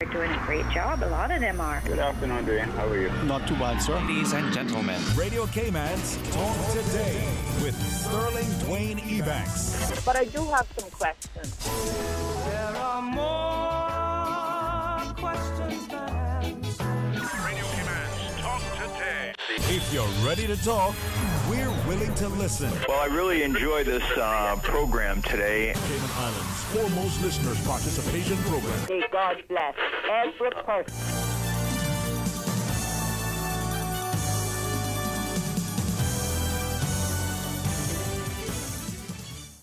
They're doing a great job. A lot of them are. Good afternoon, Dwayne. How are you? Not too bad, sir. Ladies and gentlemen, Radio Cayman's Talk Today with Sterling Dwayne Ebanks. But I do have some questions. There are more questions than answers. Radio Cayman's Talk Today. If you're ready to talk, we're willing to listen. Well, I really enjoy this program today. Cayman Islands' foremost listeners participation program. May God bless every person.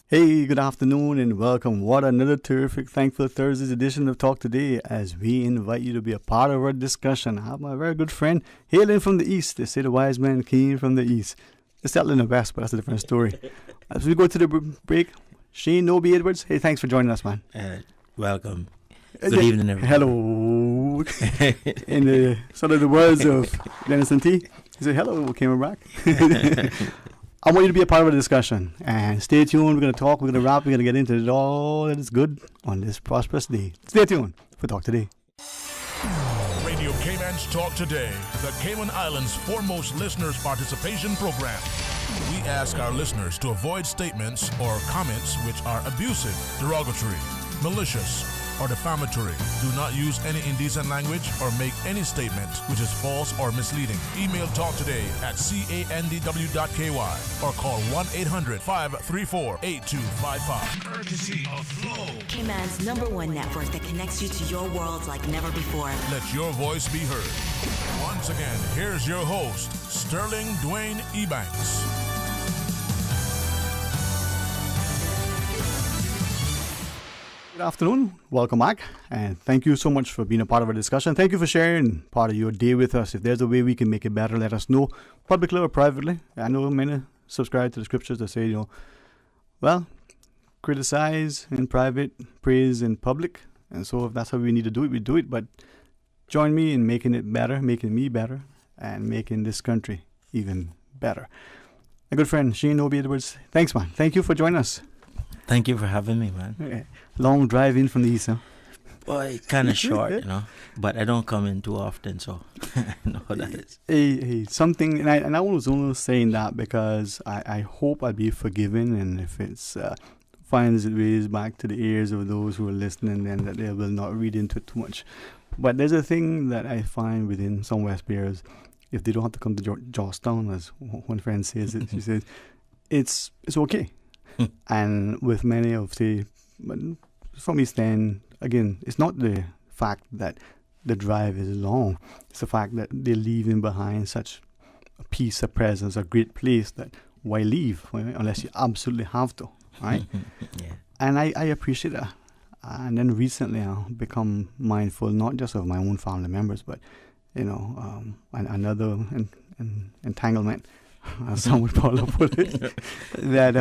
Hey, good afternoon and welcome. What another terrific Thankful Thursdays edition of Talk Today as we invite you to be a part of our discussion. I have my very good friend hailing from the east. They say the wise man came from the east. They settled in the west, but that's a different story. As we go to the break, Shane Noby Edwards, hey, thanks for joining us, man. Welcome. Good evening, everyone. Hello. In the sort of the words of Dennis and T, he said, hello, came back. I want you to be a part of the discussion. And stay tuned. We're going to talk. We're going to rap. We're going to get into it all that is good on this prosperous day. Stay tuned for Talk Today. Radio Cayman's Talk Today, the Cayman Islands' foremost listeners participation program. We ask our listeners to avoid statements or comments which are abusive, derogatory, malicious, or defamatory. Do not use any indecent language or make any statement which is false or misleading. Email talktoday@candw.ky or call 1-800-534-8255. Courtesy of Flow. Cayman's #1 network that connects you to your world like never before. Let your voice be heard. Once again, here's your host, Sterling Dwayne Ebanks. Good afternoon. Welcome back. And thank you so much for being a part of our discussion. Thank you for sharing part of your day with us. If there's a way we can make it better, let us know, publicly or privately. I know many subscribe to the scriptures that say, well, criticize in private, praise in public. And so if that's how we need to do it, we do it. But join me in making it better, making me better, and making this country even better. My good friend, Shane Noby Edwards, thanks, man. Thank you for joining us. Thank you for having me, man. Long drive in from the east, huh? Well, kind of short, but I don't come in too often, so I know how that is. Hey, something, and I was only saying that because I hope I'll be forgiven, and if it's finds its ways back to the ears of those who are listening, then that they will not read into it too much. But there's a thing that I find within some West Bears, if they don't have to come to Georgetown, as one friend says it, she says, it's okay. And with many of, say, from East End, again, it's not the fact that the drive is long. It's the fact that they're leaving behind such a piece of presence, a great place that why leave, right? Unless you absolutely have to, right? Yeah. And I appreciate that. And then recently I've become mindful not just of my own family members, but, another entanglement, as some would probably put it, that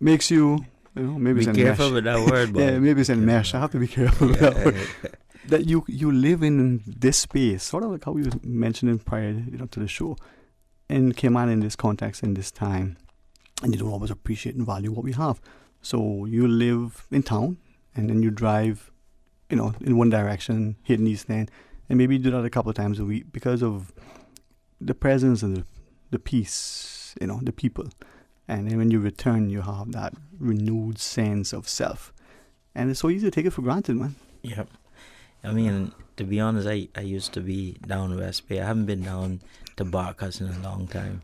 makes you, maybe be it's careful mesh. with that word, yeah, maybe it's in mesh. I have to be careful with that word. That you live in this space, sort of like how we were mentioning prior, to the show, and came on in this context, in this time, and you don't always appreciate and value what we have. So you live in town, and then you drive, in one direction, hitting East End, and maybe you do that a couple of times a week because of the presence and the peace, the people. And then when you return, you have that renewed sense of self. And it's so easy to take it for granted, man. Yep. I mean, to be honest, I used to be down West Bay. I haven't been down to Barkas in a long time.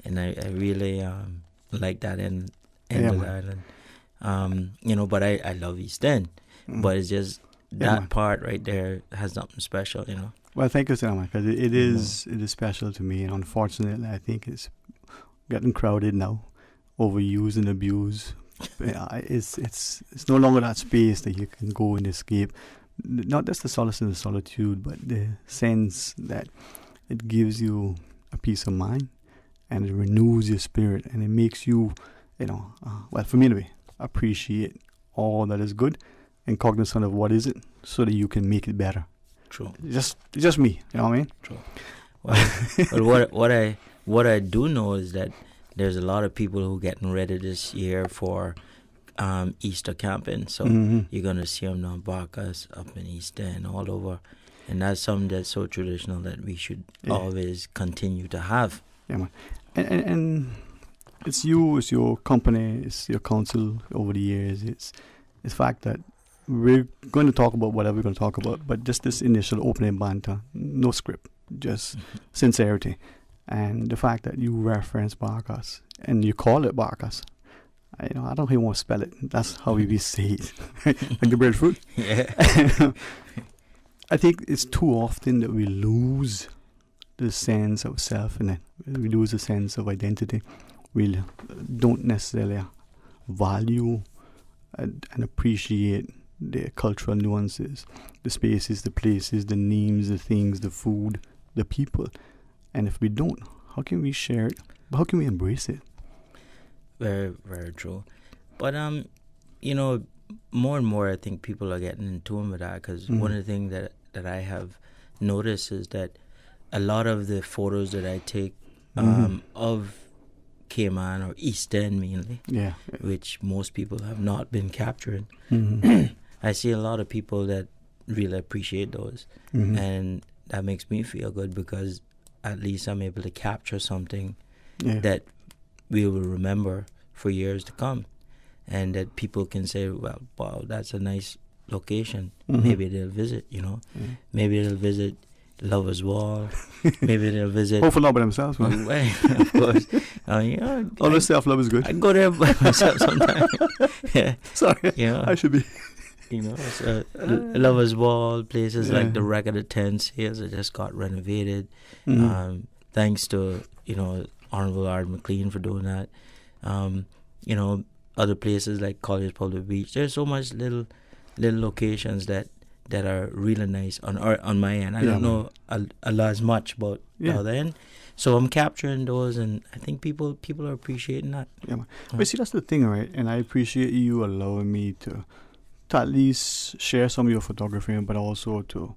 And I really like that end of the island. But I love East End. But it's just that part right there has something special, Well, thank you so much, because it is special to me. And unfortunately, I think it's getting crowded now, overused and abused. It's no longer that space that you can go and escape. Not just the solace and the solitude, but the sense that it gives you a peace of mind, and it renews your spirit, and it makes you, for me anyway, appreciate all that is good and cognizant of what isn't, so that you can make it better. True. Just me, you know what I mean? True. Well, what I do know is that there's a lot of people who are getting ready this year for Easter camping. So you're going to see them now, Barkas, up in East End, all over. And that's something that's so traditional that we should always continue to have. Yeah, man. And it's you, it's your company, it's your council over the years. It's the fact that we're going to talk about whatever we're going to talk about, but just this initial opening banter, no script, just sincerity. And the fact that you reference Barkas and you call it Barkas. I don't even want to spell it. That's how we say it. Like the breadfruit. Yeah. I think it's too often that we lose the sense of self, and then we lose the sense of identity. We don't necessarily value and appreciate the cultural nuances, the spaces, the places, the names, the things, the food, the people. And if we don't, how can we share it? How can we embrace it? Very, very true. But, more and more I think people are getting in tune with that, because one of the things that I have noticed is that a lot of the photos that I take of Cayman or East End mainly, which most people have not been capturing, I see a lot of people that really appreciate those. And that makes me feel good, because at least I'm able to capture something that we will remember for years to come, and that people can say, well, wow, that's a nice location. Maybe they'll visit, maybe they'll visit Lover's Wall, maybe they'll visit hopefully not by themselves, man. Of course. All the self-love is good. I go there by myself sometimes. Sorry, I should be. Lover's Wall, places like the Record of Tents here that just got renovated. Thanks to Honorable Art McLean for doing that. Other places like College Public Beach. There's so much little locations that are really nice on my end. I don't know a lot as much about the other end. So I'm capturing those, and I think people are appreciating that. Yeah, man. But see, that's the thing, right? And I appreciate you allowing me to at least share some of your photography, but also to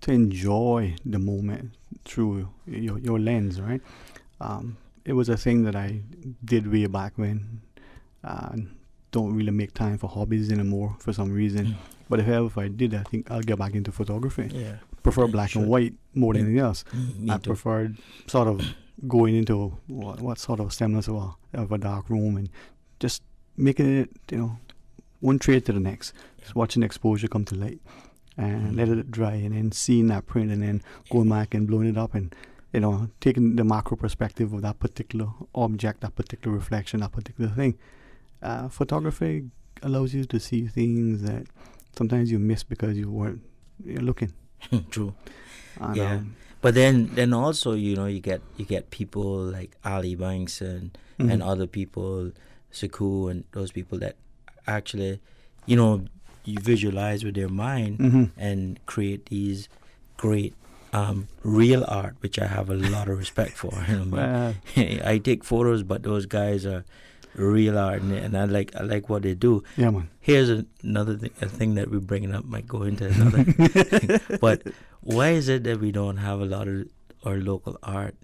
enjoy the moment through your lens, right? It was a thing that I did way back when. Don't really make time for hobbies anymore for some reason. But if I did, I think I'll get back into photography. Yeah. Prefer black and white more than anything else. I prefer sort of going into what sort of semblance of a dark room and just making it, one trade to the next. Just watching exposure come to light and let it dry, and then seeing that print, and then going back and blowing it up, and taking the macro perspective of that particular object, that particular reflection, that particular thing. Photography allows you to see things that sometimes you miss because you weren't looking. True. And, but then also you get people like Ali Banks and other people, Saku, and those people that actually you visualize with their mind and create these great real art, which I have a lot of respect for. I take photos, but those guys are real art, and I like what they do. Yeah, man. Here's another thing, a thing that we're bringing up, might go into another thing. But why is it that we don't have a lot of our local art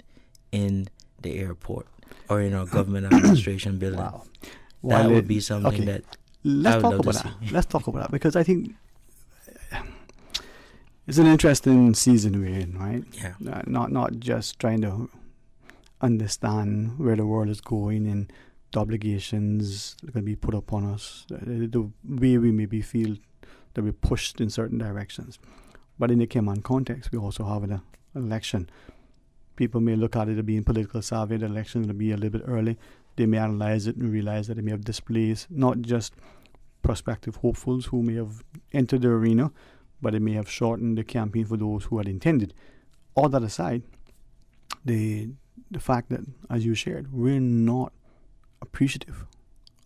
in the airport or in our government administration building? Wow. That would be something that Let's talk about that. Let's talk about that, because I think it's an interesting season we're in, right? Yeah. Not just trying to understand where the world is going and the obligations that are going to be put upon us, the way we maybe feel that we're pushed in certain directions. But in the Cayman context, we also have an election. People may look at it as being political savvy. The election is going to be a little bit early. They may analyze it and realize that they may have displaced not just prospective hopefuls who may have entered the arena, but it may have shortened the campaign for those who had intended. All that aside, the fact that, as you shared, we're not appreciative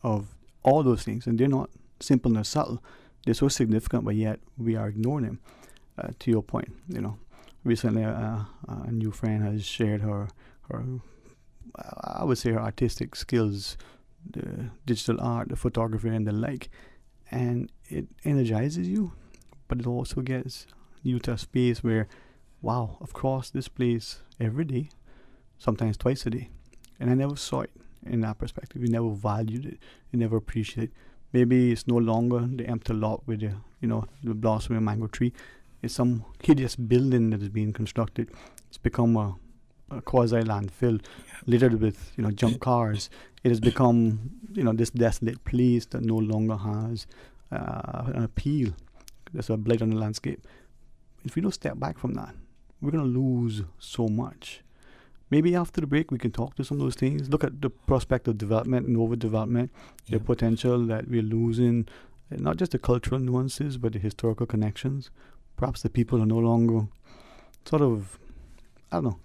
of all those things, and they're not simple nor subtle. They're so significant, but yet we are ignoring them. To your point, recently a new friend has shared her I would say her artistic skills, the digital art, the photography, and the like, and it energizes you, but it also gets you to a space where, wow, I've crossed this place every day, sometimes twice a day, and I never saw it in that perspective. You never valued it, you never appreciated it. Maybe it's no longer the empty lot with the blossoming mango tree. It's some hideous building that is being constructed. It's become a quasi landfill littered with junk cars. It has become this desolate place that no longer has an appeal. There's a blight on the landscape. If we don't step back from that, we're going to lose so much. Maybe after the break we can talk to some of those things. Look at the prospect of development and overdevelopment, the potential that we're losing, not just the cultural nuances but the historical connections. Perhaps the people are no longer sort of,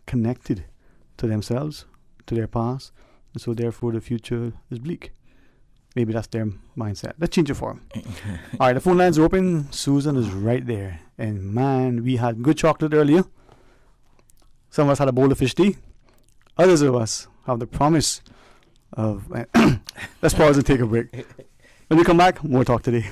connected to themselves, to their past, and so therefore the future is bleak. Maybe that's their mindset. Let's change it for them. All right, the phone lines are open. Susan is right there. And man, we had good chocolate earlier. Some of us had a bowl of fish tea. Others of us have the promise of... Let's pause and take a break. When we come back, more talk today.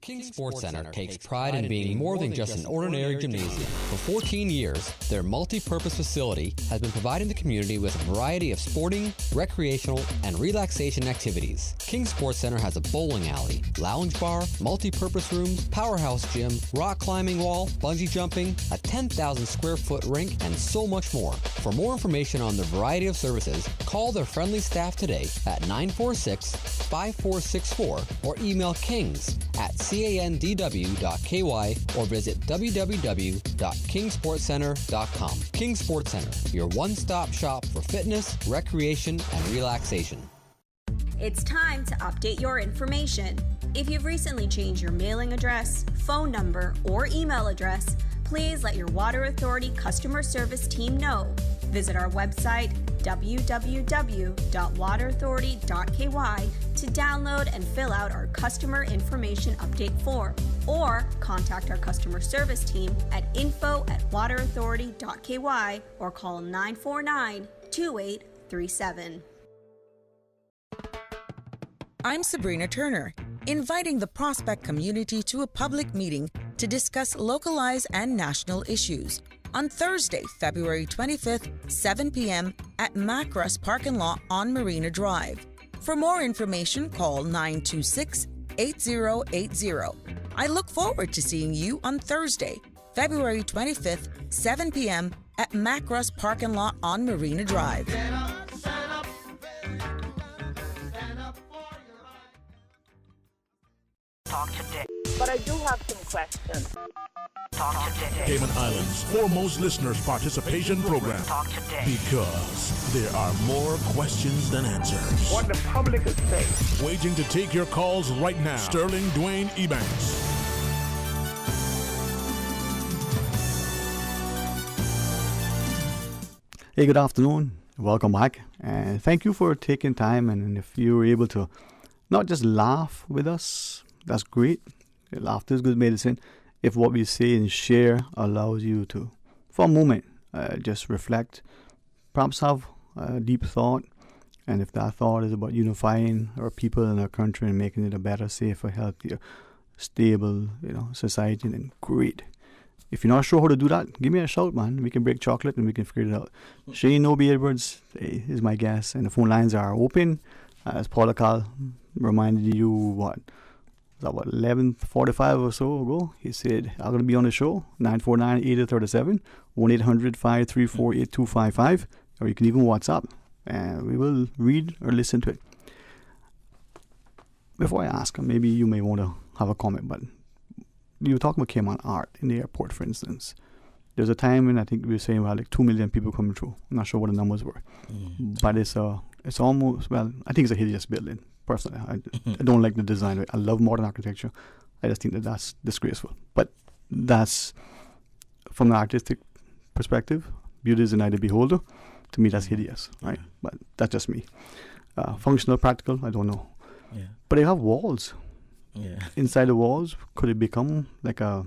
King Sports Center takes pride in being more than just an ordinary gymnasium. For 14 years, their multi-purpose facility has been providing the community with a variety of sporting, recreational, and relaxation activities. King Sports Center has a bowling alley, lounge bar, multi-purpose rooms, powerhouse gym, rock climbing wall, bungee jumping, a 10,000 square foot rink, and so much more. For more information on the variety of services, call their friendly staff today at 946-5464 or email kings@candw.ky or visit www.kingsportscenter.com. King Sports Center, your one-stop shop for fitness, recreation, and relaxation. It's time to update your information. If you've recently changed your mailing address, phone number, or email address, please let your Water Authority customer service team know. Visit our website, www.waterauthority.ky, to download and fill out our customer information update form, or contact our customer service team at info@waterauthority.ky or call 949-2837. I'm Sabrina Turner, inviting the Prospect community to a public meeting to discuss localized and national issues on Thursday, February 25th, 7 p.m. at Macross Parking Lot on Marina Drive. For more information, call 926-8080. I look forward to seeing you on Thursday, February 25th, 7 p.m. at Macross Parking Lot on Marina Drive. Talk today. But I do have some questions. Talk today. Cayman Islands' foremost listeners participation program. Talk today. Because there are more questions than answers. What the public is saying. Waiting to take your calls right now. Sterling Dwayne Ebanks. Hey, good afternoon. Welcome back. And thank you for taking time. And if you were able to not just laugh with us, that's great. Laughter is good medicine. If what we say and share allows you to, for a moment, just reflect, perhaps have a deep thought, and if that thought is about unifying our people and our country and making it a better, safer, healthier, stable, society, then great. If you're not sure how to do that, give me a shout, man. We can break chocolate and we can figure it out. Shane Obi Edwards is my guest, and the phone lines are open. As Paula Carl reminded you, what 11:45 or so ago, he said, I'm going to be on the show, 949-8037, 1-800-534-8255, or you can even WhatsApp, and we will read or listen to it. Before I ask, maybe you may want to have a comment, but you were talking about Cayman art in the airport, for instance. There's a time when I think we were saying we had like 2 million people coming through. I'm not sure what the numbers were, but it's almost, well, I think it's a hideous building. Personally, I don't like the design. I love modern architecture. I just think that's disgraceful. But that's, from an artistic perspective, beauty is an eye of the beholder. To me, that's hideous, right? But that's just me. Functional, practical, I don't know. Yeah. But they have walls. Yeah. Inside the walls, could it become like a,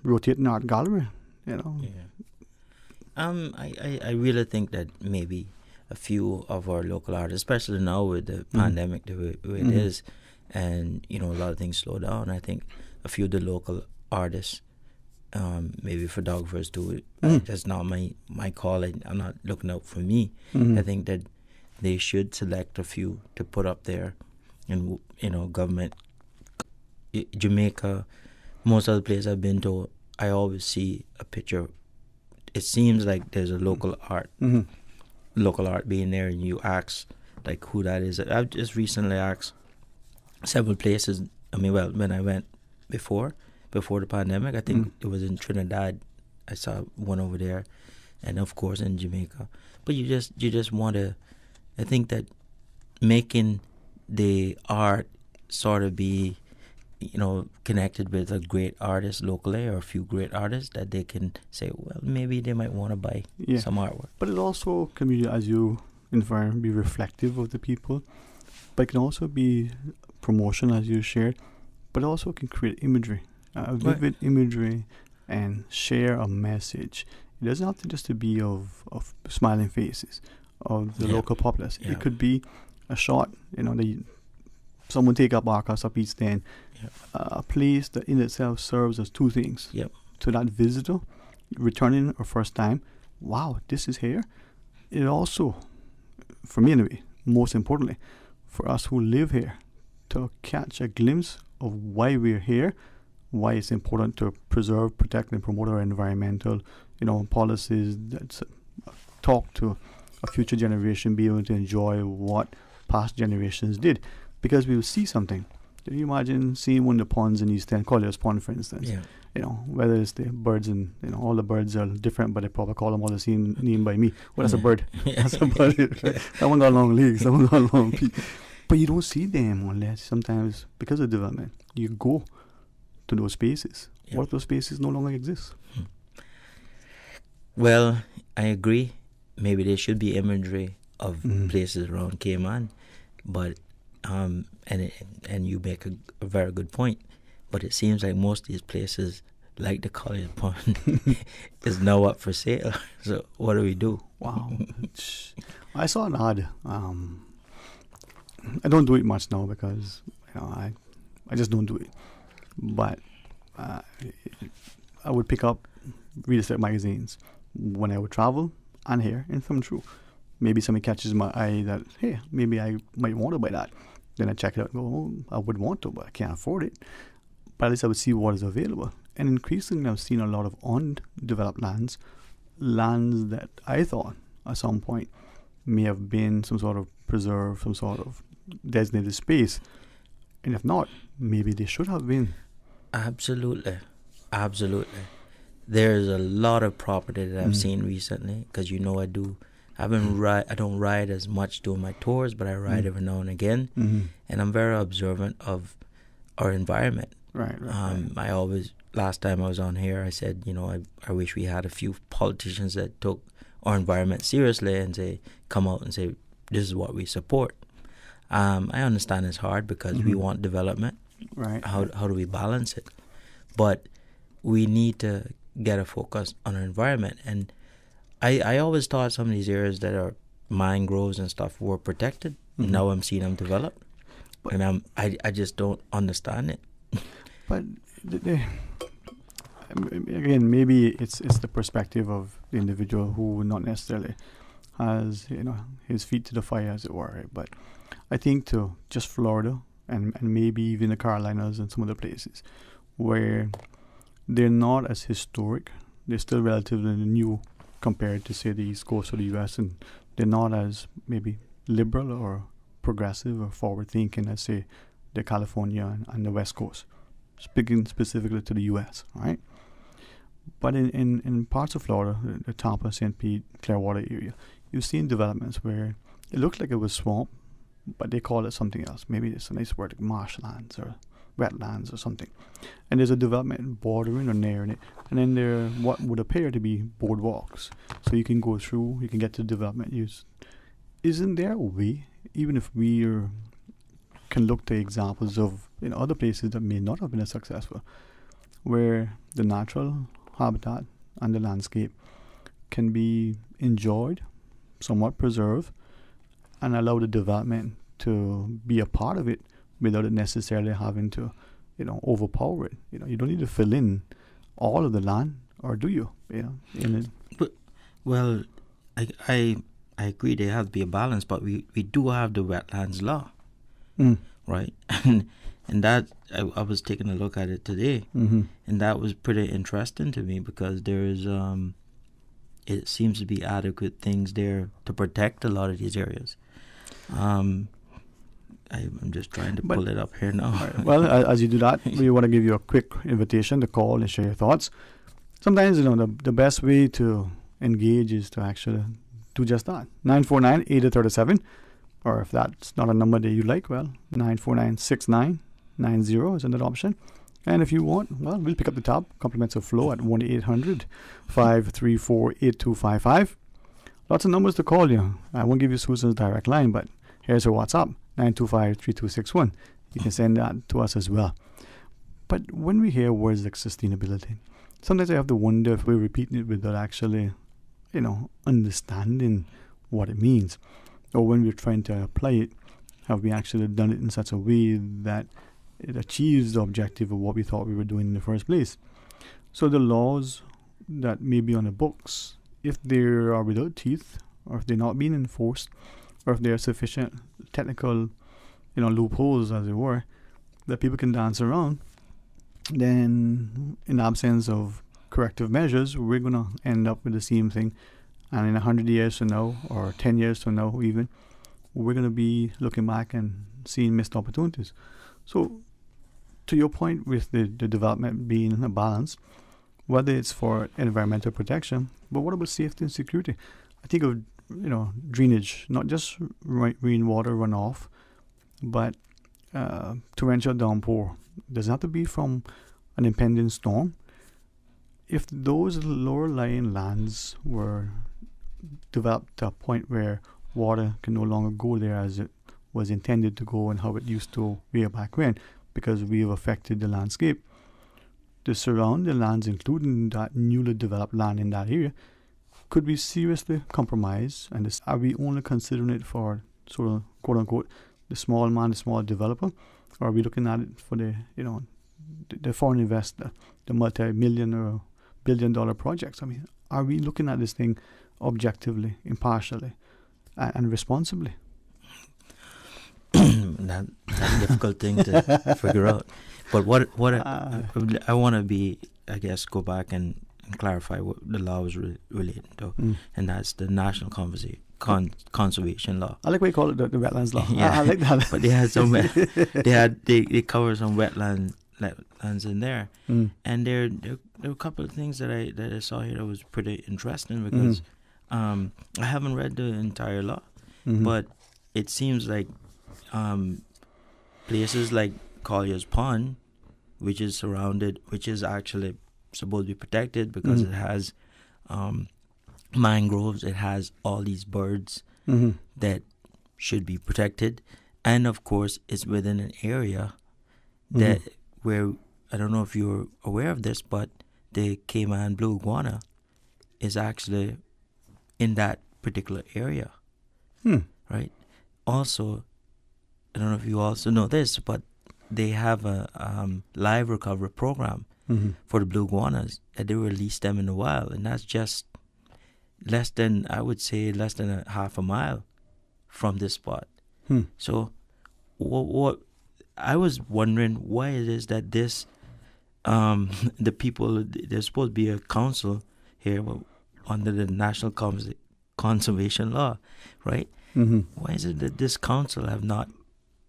rotating art gallery? Yeah. I really think that maybe a few of our local artists, especially now with the pandemic the way it is, and a lot of things slow down. I think a few of the local artists, maybe photographers too. That's not my call. I'm not looking out for me. I think that they should select a few to put up there and government. Jamaica, most of the places I've been to, I always see a picture. It seems like there's a local art, local art being there, and you ask like who that is. I've just recently asked several places. I mean, well, when I went before the pandemic, I think it was in Trinidad. I saw one over there, and of course in Jamaica. But you just want to. I think that making the art sort of be, connected with a great artist locally or a few great artists that they can say, well, maybe they might want to buy some artwork. But it also can be, as you infer, be reflective of the people. But it can also be promotion, as you shared. But it also can create imagery, vivid imagery, and share a message. It doesn't have to just to be of smiling faces of the local populace. It could be a shot, someone take up Barkas up East End, a place that in itself serves as two things. To that visitor, returning or first time, wow, this is here. It also, for me anyway, most importantly, for us who live here, to catch a glimpse of why we're here, why it's important to preserve, protect, and promote our environmental, policies that talk to a future generation, be able to enjoy what past generations did, because we will see something. Can you imagine seeing one of the ponds in East End, Collier's Pond, for instance? Whether it's the birds and all the birds are different, but they probably call them all the same name by me. Well, that's a bird. That's a bird. Right? Someone got long legs. Someone got long feet. But you don't see them unless sometimes, because of development, you go to those spaces. What if those spaces no longer exist? Well, I agree. Maybe there should be imagery of places around Cayman, but and you make a very good point. But it seems like most of these places, like the Collier's Pond, is now up for sale. So what do we do? Wow. I saw an ad. I don't do it much now because I just don't do it. But I would pick up real estate magazines when I would travel and here and thumb through. Maybe something catches my eye that, hey, maybe I might want to buy that. Then I check it out and go, oh, I would want to, but I can't afford it. But at least I would see what is available. And increasingly, I've seen a lot of undeveloped lands that I thought at some point may have been some sort of preserved, some sort of designated space. And if not, maybe they should have been. Absolutely. There's a lot of property that I've seen recently, because I do. I don't ride as much doing my tours, but I ride every now and again, and I'm very observant of our environment. Right. I always, last time I was on here, I said, I wish we had a few politicians that took our environment seriously and come out and say, this is what we support. I understand it's hard because we want development. Right. How do we balance it? But we need to get a focus on our environment. And I always thought some of these areas that are mangroves and stuff were protected. Now I'm seeing them develop, and I just don't understand it. But again, maybe it's the perspective of the individual who not necessarily has his feet to the fire, as it were. Right? But I think to just Florida and maybe even the Carolinas and some other places where they're not as historic, they're still relatively new compared to, say, the East Coast of the U.S., and they're not as maybe liberal or progressive or forward-thinking as, say, the California and the West Coast, speaking specifically to the U.S., right? But in parts of Florida, the Tampa, St. Pete, Clearwater area, you've seen developments where it looked like it was swamp, but they call it something else. Maybe it's a nice word like marshlands or wetlands or something. And there's a development bordering or nearing it. And then there are what would appear to be boardwalks. So you can go through, you can get to development use. Isn't there a way, even if we can look to examples of other places that may not have been as successful, where the natural habitat and the landscape can be enjoyed, somewhat preserved, and allow the development to be a part of it without it necessarily having to, overpower it. You don't need to fill in all of the land, or do you? Well, I agree there has to be a balance, but we do have the wetlands law. right? And that I was taking a look at it today, and that was pretty interesting to me because there is it seems to be adequate things there to protect a lot of these areas. I'm just trying to pull it up here now. Right. Well, as you do that, we want to give you a quick invitation to call and share your thoughts. Sometimes, the best way to engage is to actually do just that. 949-8037, or if that's not a number that you like, well, 949-6990 is another option. And if you want, well, we'll pick up the tab, compliments of Flow at 1-800-534-8255. Lots of numbers to call you. I won't give you Susan's direct line, but here's her WhatsApp, 925-3261. You can send that to us as well. But when we hear words like sustainability, sometimes I have to wonder if we're repeating it without actually, understanding what it means. Or when we're trying to apply it, have we actually done it in such a way that it achieves the objective of what we thought we were doing in the first place? So the laws that may be on the books, if they are without teeth, or if they're not being enforced, or if there are sufficient technical, loopholes, as it were, that people can dance around, then in absence of corrective measures, we're going to end up with the same thing. And in 100 years from now, or 10 years from now even, we're going to be looking back and seeing missed opportunities. So, to your point with the development being a balance, whether it's for environmental protection, but what about safety and security? I think of, drainage, not just rainwater runoff, but torrential downpour. Does it have to be from an impending storm? If those lower lying lands were developed to a point where water can no longer go there as it was intended to go and how it used to way back when, because we have affected the landscape, the surrounding lands, including that newly developed land in that area, could be seriously compromised. And are we only considering it for sort of quote unquote the small man, the small developer, or are we looking at it for the the foreign investor, the multi-million or billion-dollar projects? I mean, are we looking at this thing objectively, impartially, and responsibly? That's a difficult thing to figure out. But what I want to be, I guess, go back and clarify what the law was relating to, and that's the National Conservation Law. I like what you call it, the wetlands law. Yeah. I like that. But they had some, they cover some lands in there, and there were a couple of things that I saw here that was pretty interesting because I haven't read the entire law, but it seems like places like Collier's Pond, which is actually supposed to be protected because it has mangroves, it has all these birds that should be protected, and of course it's within an area that where, I don't know if you're aware of this, but the Cayman blue iguana is actually in that particular area, right? Also, I don't know if you also know this, but they have a live recovery program for the blue iguanas, and they release them in the wild, and that's just less than a half a mile from this spot. So what I was wondering why it is that this the people, there's supposed to be a council here under the National Conservation Law, right? Why is it that this council have not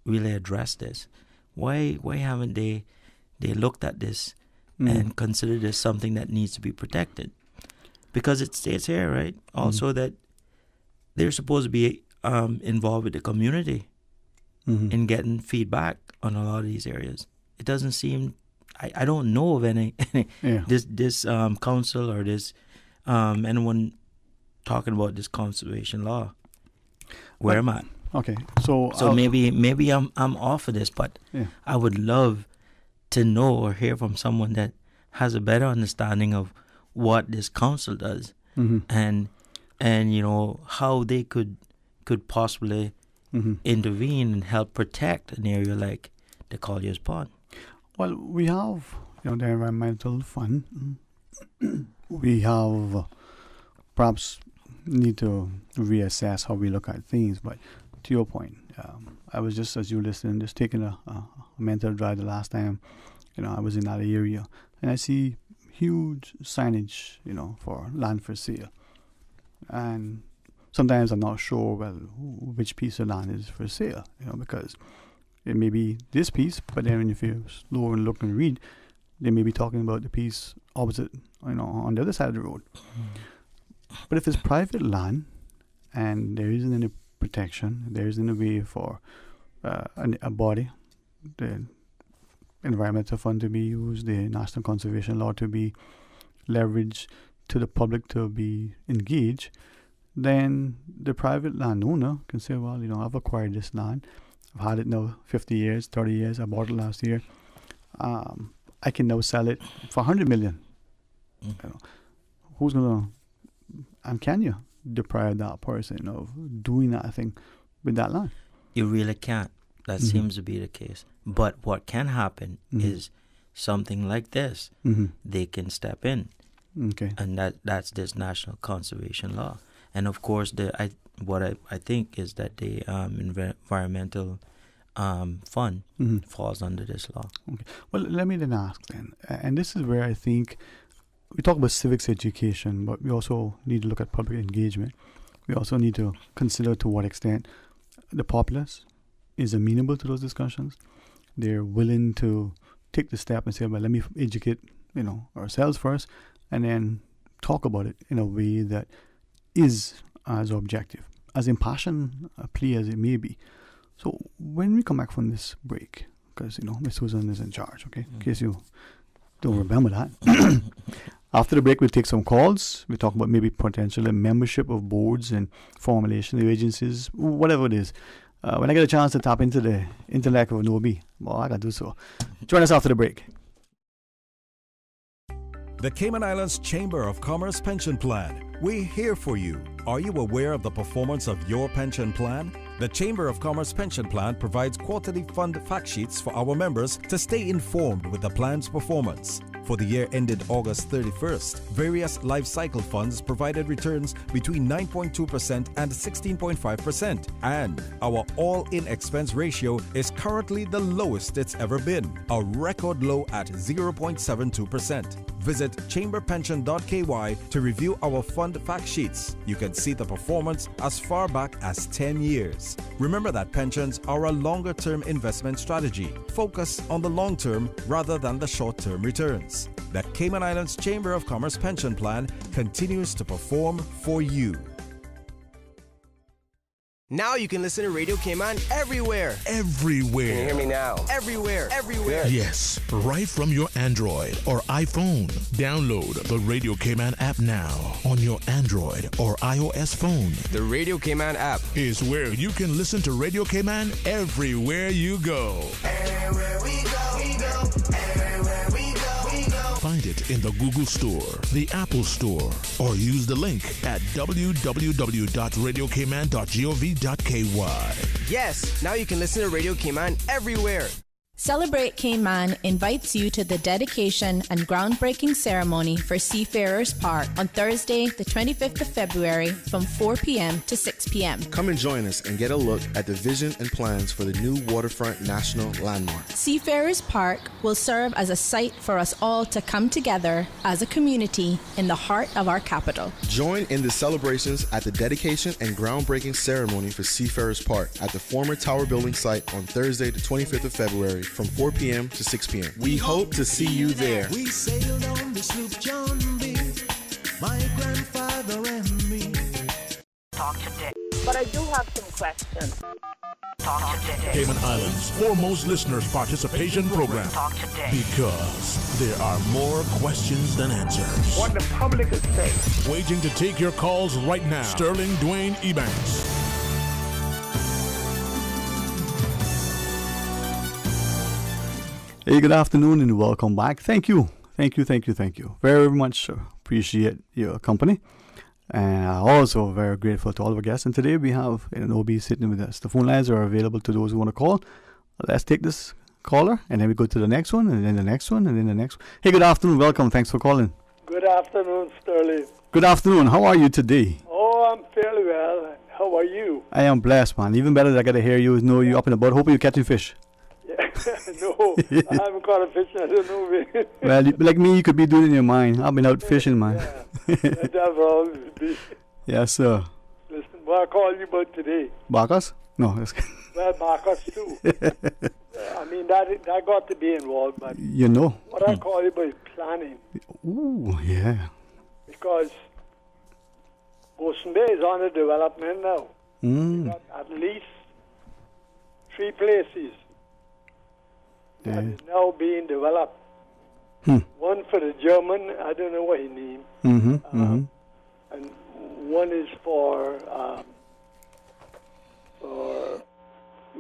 really addressed this? Why haven't they looked at this and considered this something that needs to be protected? Because it states here, right, also that they're supposed to be involved with the community in getting feedback on a lot of these areas. It doesn't seem, I don't know of any this council or this anyone talking about this conservation law. Where am I? Okay, so maybe I'm off of this, but I would love to know or hear from someone that has a better understanding of what this council does and how they could possibly intervene and help protect an area like the Collier's Pond. Well, we have the environmental fund. We have perhaps need to reassess how we look at things, but to your point, I was just, as you listening, just taking a mental drive the last time, I was in that area, and I see huge signage, for land for sale. And sometimes I'm not sure, which piece of land is for sale, because it may be this piece, but then if you slow and look and read, they may be talking about the piece opposite, on the other side of the road. But if it's private land and there isn't any protection, there isn't a way for a body, the environmental fund to be used, the national conservation law to be leveraged, to the public to be engaged, then the private landowner can say, well, I've acquired this land. I've had it now 50 years, 30 years. I bought it last year. I can now sell it for 100 million. Who's going to, and can you deprive that person of doing that thing with that land? You really can't. That seems to be the case. But what can happen is something like this. They can step in. Okay. And that's this national conservation law. And of course, what I think is that the environmental fund falls under this law. Okay. Well, let me then ask then, and this is where I think we talk about civics education, but we also need to look at public engagement. We also need to consider to what extent the populace is amenable to those discussions. They're willing to take the step and say, well, let me educate, ourselves first, and then talk about it in a way that is as objective, as impassioned a plea as it may be. So when we come back from this break, because, Ms. Susan is in charge, okay, in case you don't remember that. After the break, we'll take some calls. We'll talk about maybe potential membership of boards and formulation of agencies, whatever it is. When I get a chance to tap into the intellect of Nobi, well, I got to do so. Join us after the break. The Cayman Islands Chamber of Commerce Pension Plan. We're here for you. Are you aware of the performance of your pension plan? The Chamber of Commerce Pension Plan provides quarterly fund fact sheets for our members to stay informed with the plan's performance. For the year ended August 31st, various life cycle funds provided returns between 9.2% and 16.5%, and our all-in expense ratio is currently the lowest it's ever been, a record low at 0.72%. Visit chamberpension.ky to review our fund fact sheets. You can see the performance as far back as 10 years. Remember that pensions are a longer-term investment strategy. Focus on the long term rather than the short-term returns. The Cayman Islands Chamber of Commerce Pension Plan continues to perform for you. Now you can listen to Radio Cayman everywhere. Everywhere. Can you hear me now? Everywhere. Everywhere. Yes, right from your Android or iPhone. Download the Radio Cayman app now on your Android or iOS phone. The Radio Cayman app is where you can listen to Radio Cayman everywhere you go. Everywhere we go, we go. Everywhere we go, we go. Find it in the Google Store, the Apple Store, or use the link at www.radiocayman.gov.ky. Yes, now you can listen to Radio Cayman everywhere. Celebrate Cayman invites you to the dedication and groundbreaking ceremony for Seafarers Park on Thursday, the 25th of February from 4 p.m. to 6 p.m. Come and join us and get a look at the vision and plans for the new waterfront national landmark. Seafarers Park will serve as a site for us all to come together as a community in the heart of our capital. Join in the celebrations at the dedication and groundbreaking ceremony for Seafarers Park at the former Tower Building site on Thursday, the 25th of February from 4 p.m. to 6 p.m. We hope to see you there. We sailed on the sloop John B., my grandfather and me. Talk today. But I do have some questions. Talk today. Cayman Islands' foremost listeners participation program. Talk today. Because there are more questions than answers. What the public is saying. Waiting to take your calls right now. Sterling Dwayne Ebanks. Hey, good afternoon and welcome back. Thank you. Very much appreciate your company. And also very grateful to all of our guests. And today we have an OB sitting with us. The phone lines are available to those who want to call. Let's take this caller and then we go to the next one and then the next one and then the next one. Hey, good afternoon. Welcome. Thanks for calling. Good afternoon, Sterling. Good afternoon. How are you today? Oh, I'm fairly well. How are you? I am blessed, man. Even better that I get to hear you, know you up in the boat. Hoping you're catching fish. Yeah. No, I haven't caught a fish. I don't know. Well, like me, you could be doing it in your mind. I've been out fishing, man. Yeah. That will always be. Yes, sir. Listen, what I call you about today? Bacchus? No. Well, Bacchus too. I mean, that got to be involved, but You know. what I call you about is planning. Ooh, yeah. Because Ocean Bay is on a development now. We got at least 3 places that is now being developed. One for the German, I don't know what he named, and one is for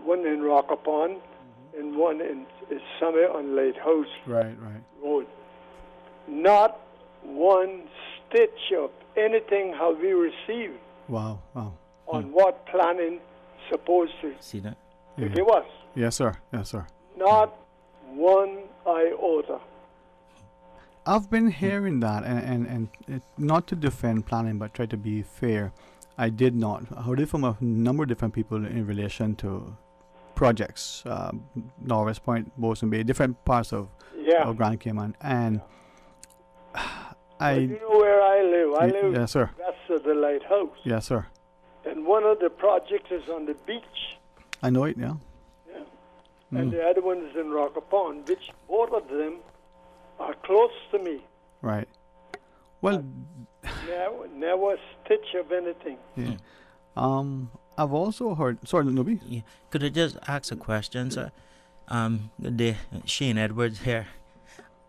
one in Rockapon, and one is somewhere on Lighthouse Right. Road. Not one stitch of anything have we received Wow. on what planning supposed to See that? give us. Yes, sir. Not one iota. I've been hearing that, and not to defend planning, but try to be fair. I did not. I heard it from a number of different people in relation to projects, Norris Point, Bosun Bay, different parts of Grand Cayman, and You know where I live? I live yes, sir. west of the Lighthouse. Yes, sir. And one of the projects is on the beach. I know it, yeah. And the other one is in Rockapon, which both of them are close to me. Right. Well, never a stitch of anything. yeah. I've also heard. Sorry, Nubi. Yeah. Could I just ask a question, sir? Good day, Shane Edwards here.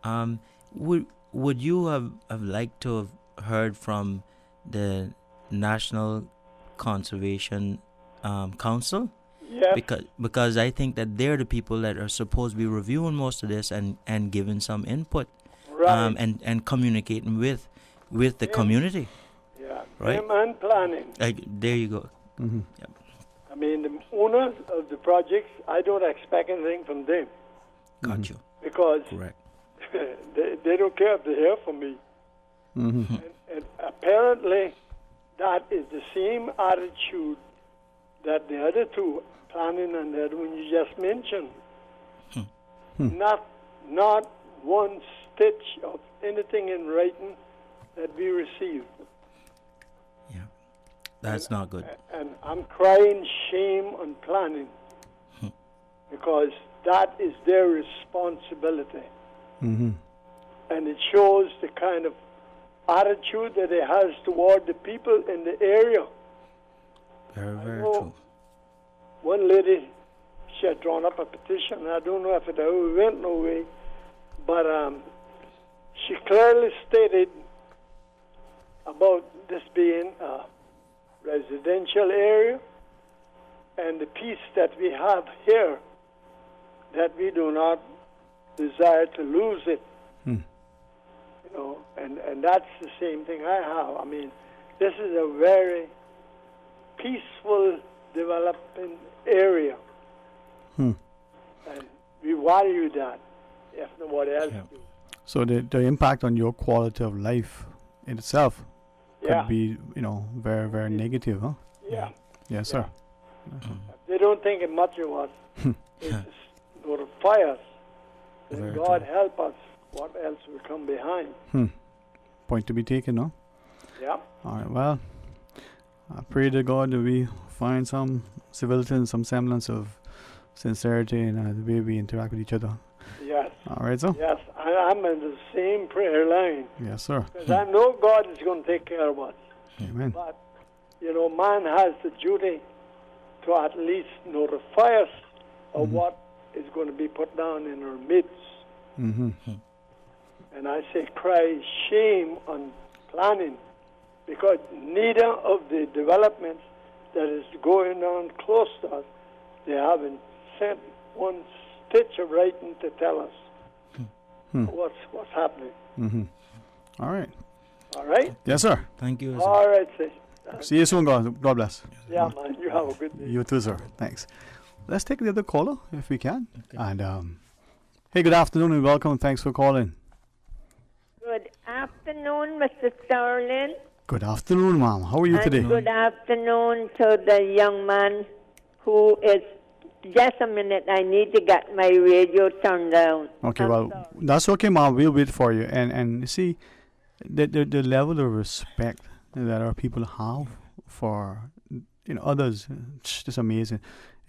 Would you have liked to have heard from the National Conservation Council? Yes. Because I think that they're the people that are supposed to be reviewing most of this and giving some input, Right. and communicating with the community. Yeah. Right. Them and planning. There you go. Yep. I mean, the owners of the projects, I don't expect anything from them. Got you. Because Correct. they don't care if they hear from me. And apparently, that is the same attitude that the other two, planning and the other one you just mentioned. Not one stitch of anything in writing that we received. That's not good. And I'm crying shame on planning because that is their responsibility. And it shows the kind of attitude that it has toward the people in the area. Very, very know true. One lady, she had drawn up a petition. I don't know if it ever went no way, but she clearly stated about this being a residential area and the peace that we have here, that we do not desire to lose it. You know, and that's the same thing I have. I mean, this is a very peaceful developing area. And we value that if nobody else do. So the impact on your quality of life in itself could be, very, very negative, huh? Yeah. Yes, sir. They don't think it much of us. They just notify us. And God help us. What else will come behind? Point to be taken, no? Yeah. All right, well, I pray to God that we find some civility and some semblance of sincerity in the way we interact with each other. Yes. All right, sir? Yes, I'm in the same prayer line. Yes, sir. Because I know God is going to take care of us. Amen. But, man has the duty to at least notify us of what is going to be put down in our midst. And I say, cry shame on planning, because neither of the developments that is going on close to us, they haven't sent one stitch of writing to tell us what's happening. All right. All right? Yes, sir. Thank you. All right, sir. See you soon, God. God bless. Yeah, man. You have a good day. You too, sir. Thanks. Let's take the other caller, if we can. Okay. And, hey, good afternoon and welcome. Thanks for calling. Good afternoon, Mr. Sterling. Good afternoon, ma'am. How are you today? Good afternoon to the young man who is... Just a minute, I need to get my radio turned down. Okay, that's okay, ma'am. We'll wait for you. And you see, the level of respect that our people have for others, it's just amazing.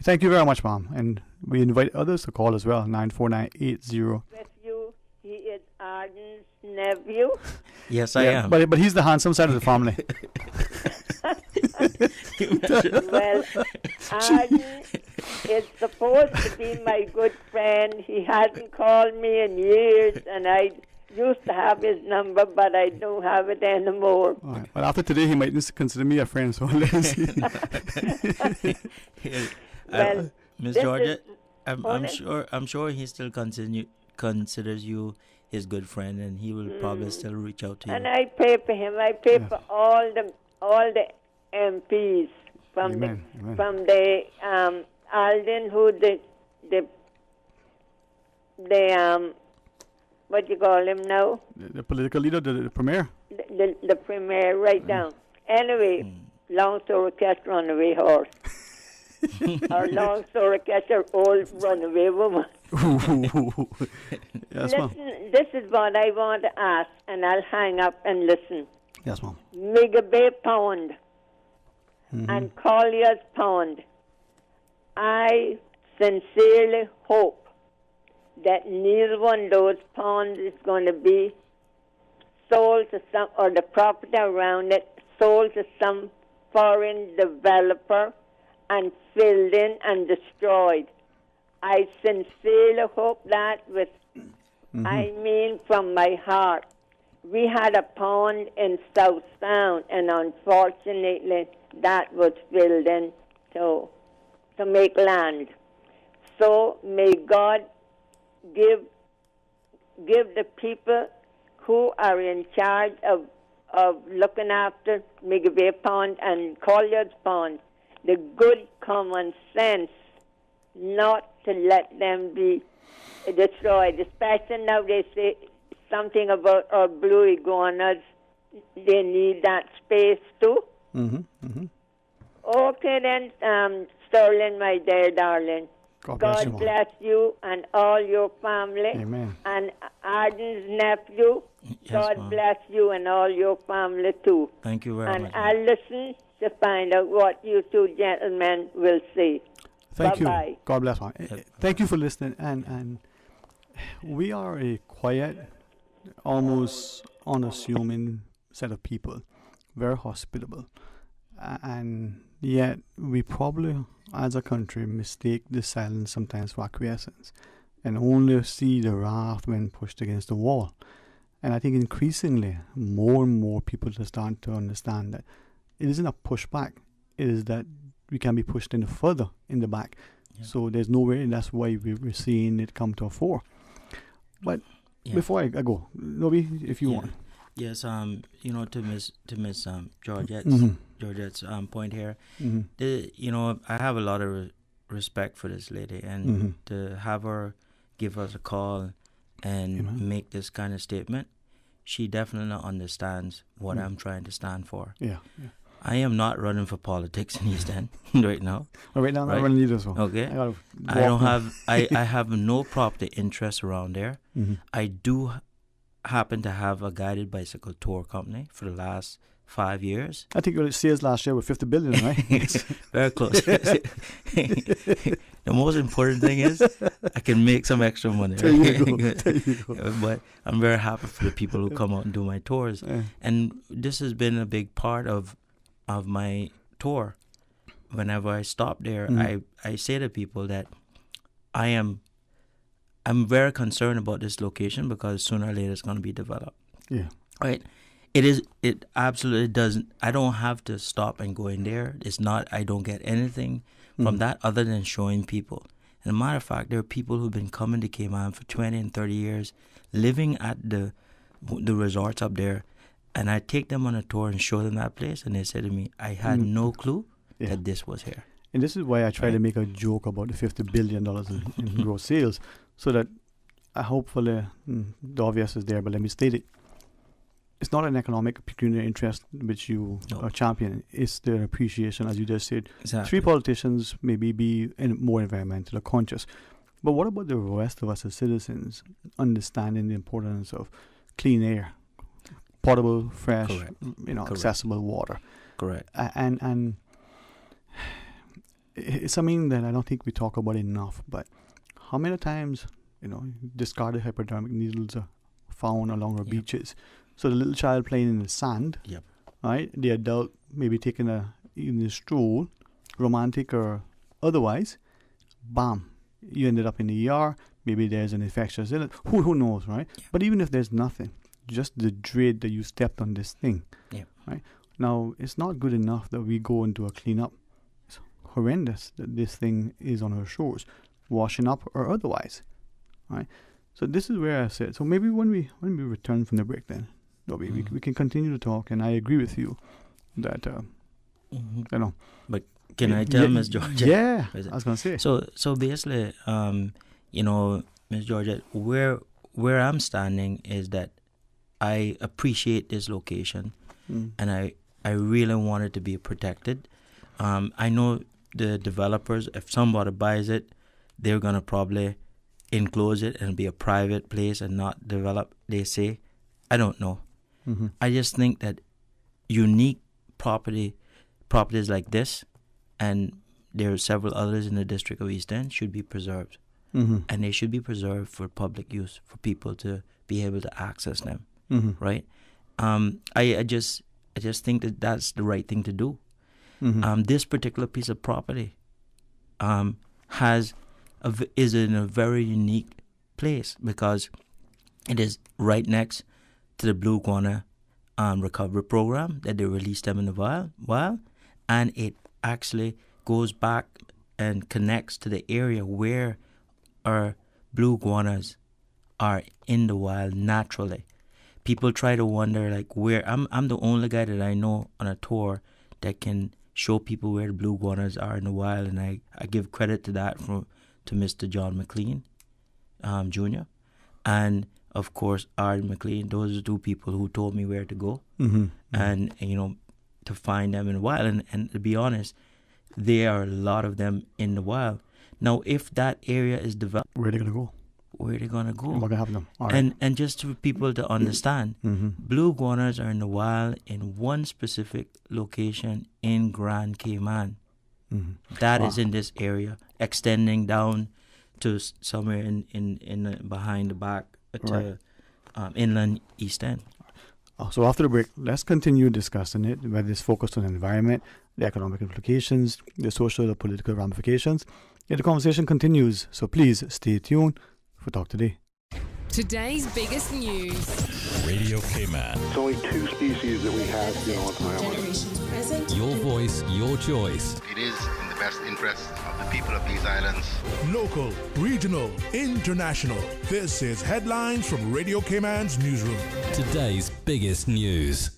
Thank you very much, ma'am. And we invite others to call as well, 94980. With you, he is Arden's nephew. Yes, I am. But he's the handsome side of the family. Well, Arden is supposed to be my good friend. He hasn't called me in years, and I used to have his number, but I don't have it anymore. All right. But after today, he might just consider me a friend. So let's see. Well, Miss Georgia, I'm sure he still considers you his good friend, and he will probably still reach out to you. And I pay for him. I pay for all the MPs from the Alden, who the what you call him now? The political leader, the premier. The premier, right down. Anyway, long story catch runaway horse. Or long story catch old runaway woman. Yes, listen, ma'am. This is what I want to ask, and I'll hang up and listen. Yes, ma'am. Mega Bay Pond and Collier's Pond. I sincerely hope that neither one of those ponds is going to be sold to some, or the property around it sold to some foreign developer and filled in and destroyed. I sincerely hope that I mean from my heart. We had a pond in South Sound, and unfortunately that was filled in to make land. So may God give the people who are in charge of looking after Mega Bay Pond and Collier's Pond the good common sense not to let them be destroyed. Especially now they say something about our blue iguanas. They need that space too. Okay then, Sterling, my dear darling. God bless you and all your family. Amen. And Arden's nephew, God bless you and all your family too. Thank you very much. And I'll listen to find out what you two gentlemen will say. Thank Bye-bye. you. God bless. Thank you for listening. And we are a quiet, almost unassuming set of people, very hospitable. And yet we probably, as a country, mistake the silence sometimes for acquiescence and only see the raft when pushed against the wall. And I think increasingly, more and more people are starting to understand that it isn't a pushback, it is that we can be pushed in further in the back. Yeah. So there's no way, that's why we're seeing it come to a fore. But before I go, Nobi, if you want. Yes, to Miss Georgette's point here, I have a lot of respect for this lady, and to have her give us a call and make this kind of statement, she definitely understands what I'm trying to stand for. Yeah. I am not running for politics in East End right now. Right now, I'm not running either. So okay, I have no property interest around there. I do happen to have a guided bicycle tour company for the last 5 years. I think your sales last year were 50 billion, right? Very close. The most important thing is I can make some extra money. There you go. But I'm very happy for the people who come out and do my tours. Yeah. And this has been a big part of my tour. Whenever I stop there, I say to people that I'm very concerned about this location because sooner or later it's going to be developed. Yeah. Right? It absolutely doesn't. I don't have to stop and go in there. It's not, I don't get anything from that other than showing people. And a matter of fact, there are people who've been coming to Cayman for 20 and 30 years, living at the resorts up there. And I take them on a tour and show them that place. And they say to me, I had no clue that this was here. And this is why I try to make a joke about the $50 billion in gross sales. So that hopefully the obvious is there, but let me state it. it's not an economic pecuniary interest which you are championing. It's their appreciation, as you just said. Exactly. 3 politicians maybe be more environmental or conscious. But what about the rest of us as citizens understanding the importance of clean air, potable, fresh, Correct. accessible water? Correct. And it's something that I don't think we talk about enough. But how many times, discarded hypodermic needles are found along our beaches? So the little child playing in the sand, right? The adult maybe taking a stroll, romantic or otherwise, bam, you ended up in the ER. Maybe there's an infectious illness. Who knows, right? Yeah. But even if there's nothing, just the dread that you stepped on this thing, right? Now, it's not good enough that we go into a cleanup. It's horrendous that this thing is on our shores, washing up or otherwise, right? So this is where I said. So maybe when we return from the break, then we can continue to talk. And I agree with you that But can I tell Ms. Georgette? Yeah, I was gonna say. So basically, Ms. Georgette, where I'm standing is that I appreciate this location, and I really want it to be protected. I know the developers, if somebody buys it, they're gonna probably enclose it and be a private place and not develop. They say, I don't know. Mm-hmm. I just think that unique properties like this, and there are several others in the District of East End, should be preserved. Mm-hmm. And they should be preserved for public use, for people to be able to access them, right? I just think that that's the right thing to do. This particular piece of property is in a very unique place because it is right next to the Blue Guana recovery program that they released them in the wild, and it actually goes back and connects to the area where our blue guanas are in the wild naturally. People try to wonder where. I'm the only guy that I know on a tour that can show people where the blue guanas are in the wild, and I give credit to that to Mr. John McLean Jr. and of course Art McLean. Those are the 2 people who told me where to go and to find them in the wild. And to be honest, there are a lot of them in the wild. Now, if that area is developed, where are they going to go? Where are they going to go? What going to happen to them? All right. And just for people to understand, blue guanas are in the wild in one specific location in Grand Cayman. That is in this area, extending down to somewhere in behind the back to inland East End. So after the break, let's continue discussing it, whether it's focused on the environment, the economic implications, the social or political ramifications. The conversation continues, so please stay tuned for Talk Today. Today's biggest news. Radio Cayman. It's only 2 species that we have here on the island. Your voice, your choice. It is in the best interest of the people of these islands. Local, regional, international. This is Headlines from Radio Cayman's newsroom. Today's biggest news.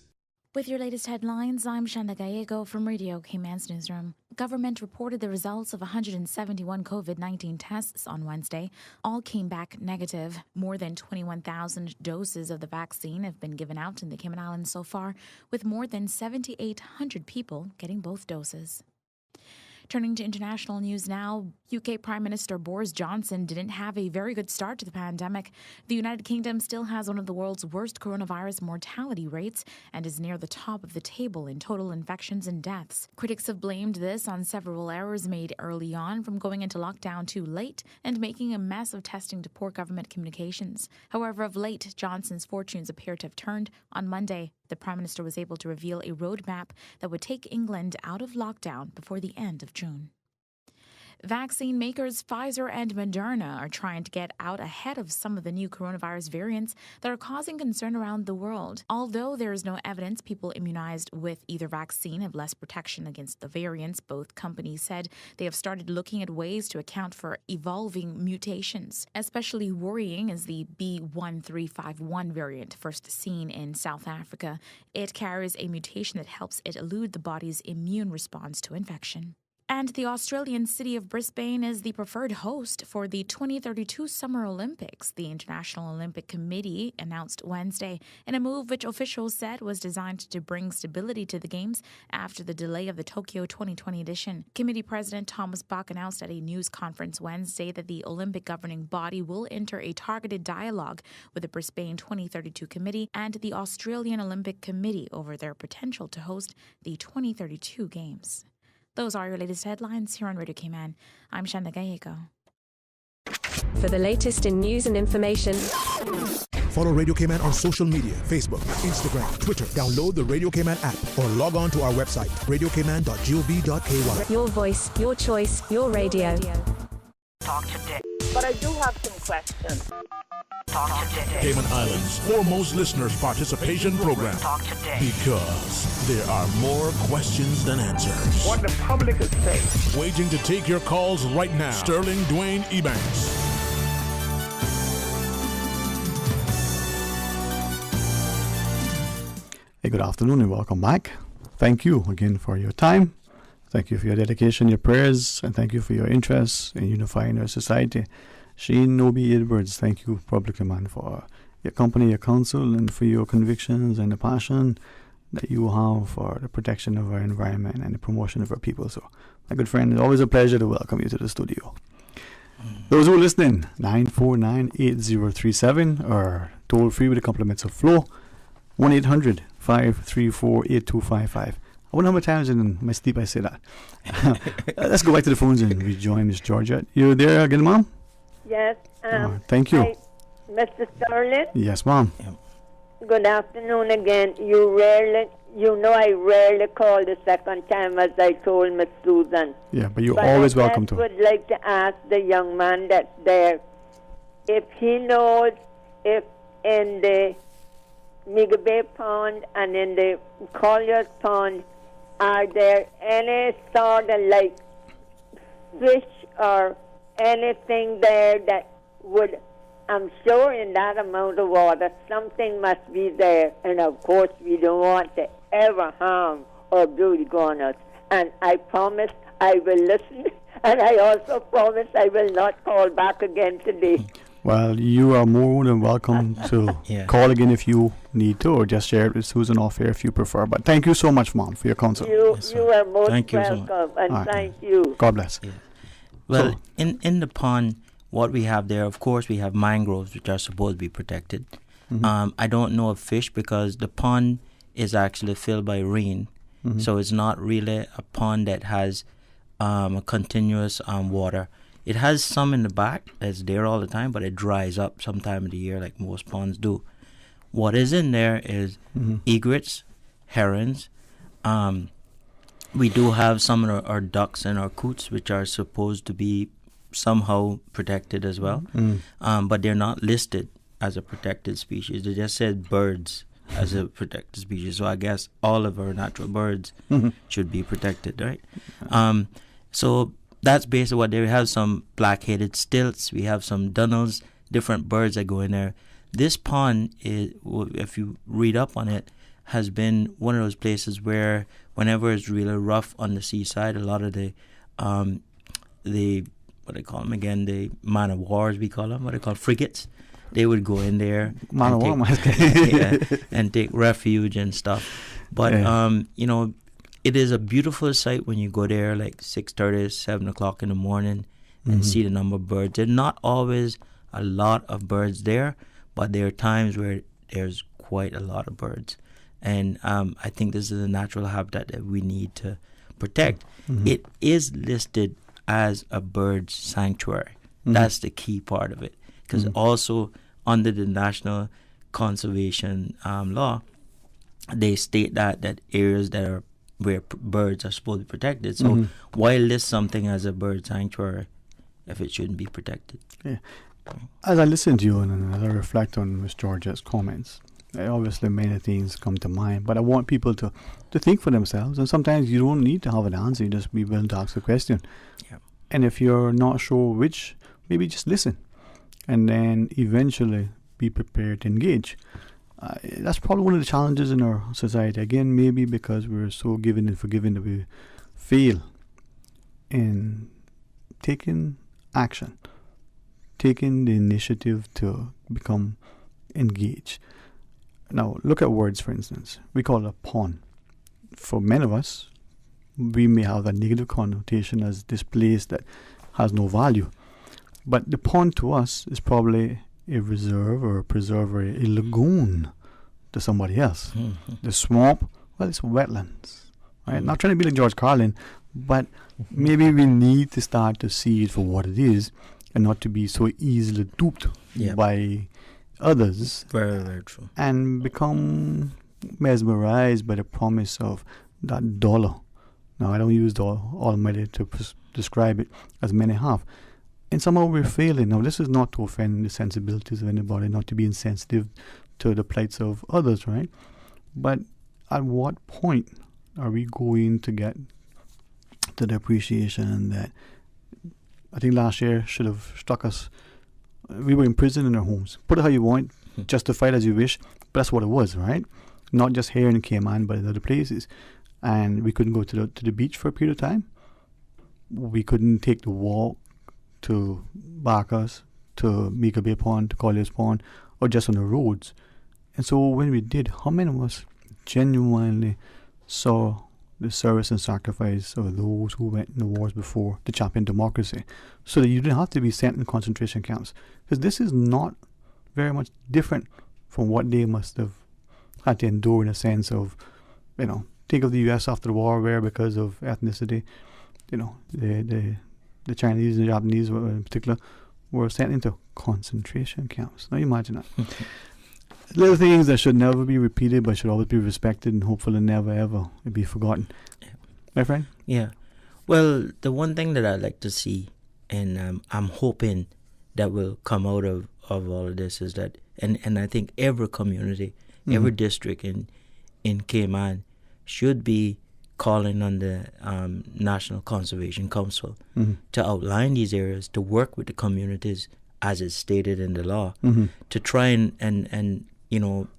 With your latest headlines, I'm Shanda Gallego from Radio Cayman's newsroom. Government reported the results of 171 COVID-19 tests on Wednesday. All came back negative. More than 21,000 doses of the vaccine have been given out in the Cayman Islands so far, with more than 7,800 people getting both doses. Turning to international news now, UK Prime Minister Boris Johnson didn't have a very good start to the pandemic. The United Kingdom still has one of the world's worst coronavirus mortality rates and is near the top of the table in total infections and deaths. Critics have blamed this on several errors made early on, from going into lockdown too late and making a mess of testing to poor government communications. However, of late, Johnson's fortunes appear to have turned. On Monday, the Prime Minister was able to reveal a roadmap that would take England out of lockdown before the end of June. Vaccine makers Pfizer and Moderna are trying to get out ahead of some of the new coronavirus variants that are causing concern around the world. Although there is no evidence people immunized with either vaccine have less protection against the variants, both companies said they have started looking at ways to account for evolving mutations. Especially worrying is the B1351 variant, first seen in South Africa. It carries a mutation that helps it elude the body's immune response to infection. And the Australian city of Brisbane is the preferred host for the 2032 Summer Olympics, the International Olympic Committee announced Wednesday, in a move which officials said was designed to bring stability to the Games after the delay of the Tokyo 2020 edition. Committee President Thomas Bach announced at a news conference Wednesday that the Olympic governing body will enter a targeted dialogue with the Brisbane 2032 Committee and the Australian Olympic Committee over their potential to host the 2032 Games. Those are your latest headlines here on Radio Cayman. I'm Shanda Gallego. For the latest in news and information, follow Radio Cayman on social media, Facebook, Instagram, Twitter. Download the Radio Cayman app or log on to our website, radiocayman.gov.ky. Your voice, your choice, your radio. Talk today. But I do have some questions. Talk today. Cayman Islands' foremost listeners participation program. Talk today. Because there are more questions than answers. What the public is saying. Waiting to take your calls right now. Sterling Dwayne Ebanks. Hey, good afternoon and welcome back. Thank you again for your time. Thank you for your dedication, your prayers, and thank you for your interest in unifying our society. Shane Nobi Edwards, thank you publicly, man, for your company, your counsel, and for your convictions and the passion that you have for the protection of our environment and the promotion of our people. So, my good friend, it's always a pleasure to welcome you to the studio. Those who are listening, 949-8037 or toll free with the compliments of Flow, 1-800-534-8255. I wonder how many times in my sleep I say that. Let's go back to the phones and rejoin Miss Georgia. You there again, Mom? Yes. Thank you. Mr. Sterling? Yes, Mom. Good afternoon again. I rarely call the second time, as I told Miss Susan. Yeah, but you're always welcome to. I would like to ask the young man that's there if he knows if in the Miga Bay Pond and in the Collier's Pond, are there any sort of like fish or anything there that would, I'm sure in that amount of water, something must be there. And of course, we don't want to ever harm or do the gunners. And I promise I will listen. And I also promise I will not call back again today. Well, you are more than welcome to call again if you need to, or just share it with Susan off air if you prefer. But thank you so much, Mom, for your counsel. You are most welcome, and thank you. God bless. Yeah. Well, in the pond, what we have there, of course, we have mangroves, which are supposed to be protected. Mm-hmm. I don't know of fish because the pond is actually filled by rain. Mm-hmm. So it's not really a pond that has a continuous water. It has some in the back that's there all the time, but it dries up sometime of the year like most ponds do. What is in there is egrets, herons. We do have some of our ducks and our coots, which are supposed to be somehow protected as well. But they're not listed as a protected species. They just said birds as a protected species. So I guess all of our natural birds should be protected, right? So that's basically what they have. Some black-headed stilts. We have some dunnels, different birds that go in there. This pond, is, if you read up on it, has been one of those places where whenever it's really rough on the seaside, a lot of the what they call them again, the man of wars, we call them, what they call frigates, they would go in there and take refuge and stuff. But it is a beautiful sight when you go there like 6:30, 7 o'clock in the morning and see the number of birds. There's not always a lot of birds there, but there are times where there's quite a lot of birds. And I think this is a natural habitat that we need to protect. It is listed as a bird sanctuary. That's the key part of it. Because also under the National Conservation Law, they state that areas that are where birds are supposed to be protected. So why list something as a bird sanctuary if it shouldn't be protected? Yeah. As I listen to you and as I reflect on Ms. Georgia's comments, obviously many things come to mind, but I want people to think for themselves. And sometimes you don't need to have an answer, you just be willing to ask a question. Yeah. And if you're not sure which, maybe just listen. And then eventually be prepared to engage. That's probably one of the challenges in our society. Again, maybe because we're so given and forgiven that we fail in taking action, taking the initiative to become engaged. Now, look at words, for instance. We call it a pawn. For many of us, we may have a negative connotation as this place that has no value. But the pond to us is probably a reserve or a preserve or a lagoon to somebody else. Mm-hmm. The swamp, well, it's wetlands. Right? Not trying to be like George Carlin, but maybe we need to start to see it for what it is and not to be so easily duped by others. Very, very true. And become mesmerized by the promise of that dollar. Now, I don't use the almighty to describe it, as many have. And somehow we're failing. Now, this is not to offend the sensibilities of anybody, not to be insensitive to the plights of others, right? But at what point are we going to get to the appreciation that I think last year should have struck us? We were imprisoned in our homes. Put it how you want, justify it as you wish, but that's what it was, right? Not just here in Cayman, but in other places. And we couldn't go to the beach for a period of time. We couldn't take the walk to Barcas, to Mika Bay Pond, to Collier's Pond, or just on the roads. And so when we did, how many of us genuinely saw the service and sacrifice of those who went in the wars before to champion democracy, so that you didn't have to be sent in concentration camps? Because this is not very much different from what they must have had to endure, in a sense of, think of the U.S. after the war, where because of ethnicity, the Chinese and the Japanese in particular were sent into concentration camps. Now you imagine that. Little things that should never be repeated, but should always be respected, and hopefully never ever be forgotten. My friend? Yeah. Well, the one thing that I'd like to see, and I'm hoping that will come out of all of this, is that, and I think every community, every district in Cayman should be calling on the National Conservation Council to outline these areas, to work with the communities as is stated in the law, to try and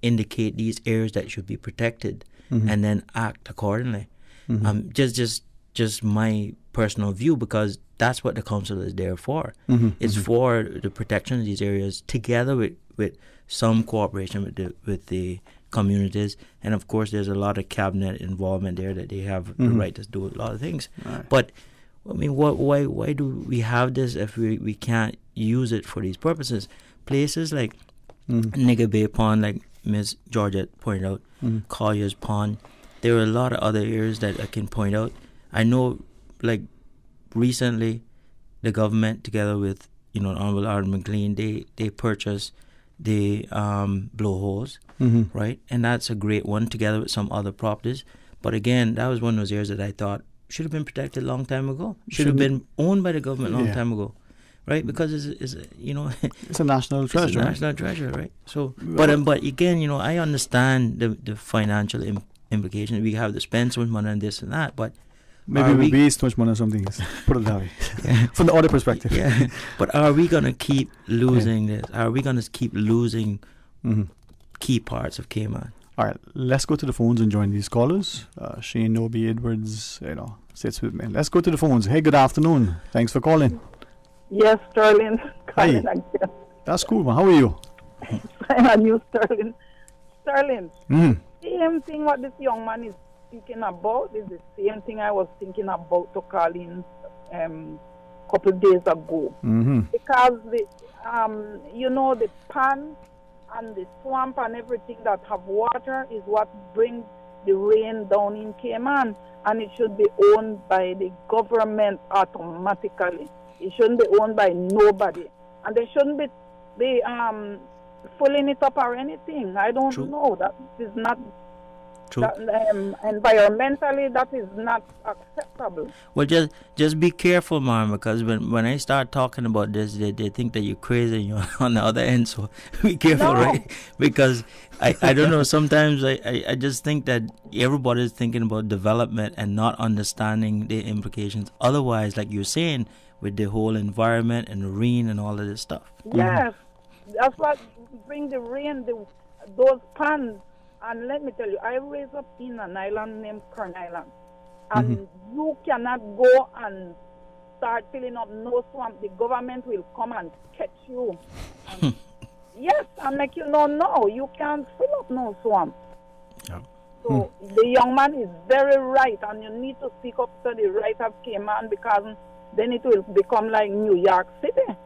indicate these areas that should be protected, and then act accordingly. Just my personal view, because that's what the council is there for. It's for the protection of these areas, together with some cooperation with the communities, and of course there's a lot of cabinet involvement there, that they have the right to do a lot of things. Right. But I mean, why do we have this if we can't use it for these purposes? Places like Nigga Bay Pond, like Ms. Georgette pointed out, Collier's Pond. There are a lot of other areas that I can point out. I know, like, recently the government, together with Honorable Aaron McLean, they purchased the blowholes, right? And that's a great one, together with some other properties. But again, that was one of those areas that I thought should have been protected a long time ago. Should have been owned by the government a long time ago, right? Because it's it's a national treasure. It's a national treasure, right? So, but again, I understand the financial implications. We have to spend so much money on this and that, but maybe we waste too much money on something. Put it that way. From the other perspective. Yeah. But are we going to keep losing this? Are we going to keep losing key parts of Cayman? All right, let's go to the phones and join these callers. Shane Noby Edwards, sits with me. Let's go to the phones. Hey, good afternoon. Thanks for calling. Yes, Sterling. Hi. That's cool, man. How are you? And you, Sterling. Sterling, same thing what this young man is thinking about is the same thing I was thinking about to Colleen couple days ago. Because the pond and the swamp and everything that have water is what brings the rain down in Cayman, and it should be owned by the government automatically. It shouldn't be owned by nobody, and they shouldn't be filling it up or anything. I don't know. That is not. Environmentally, that is not acceptable. Well, just be careful, Mom, because when I start talking about this, they think that you're crazy and you're on the other end. So be careful, right? Because I don't know. Sometimes I just think that everybody's thinking about development and not understanding the implications. Otherwise, like you're saying, with the whole environment and the rain and all of this stuff. Yes, that's what bring the rain, those ponds. And let me tell you, I raised up in an island named Kern Island. And you cannot go and start filling up no swamp, the government will come and catch you. Yes, and make you know, no, you can't fill up no swamp. Yeah. So the young man is very right, and you need to speak up to the right of Cayman, because then it will become like New York City.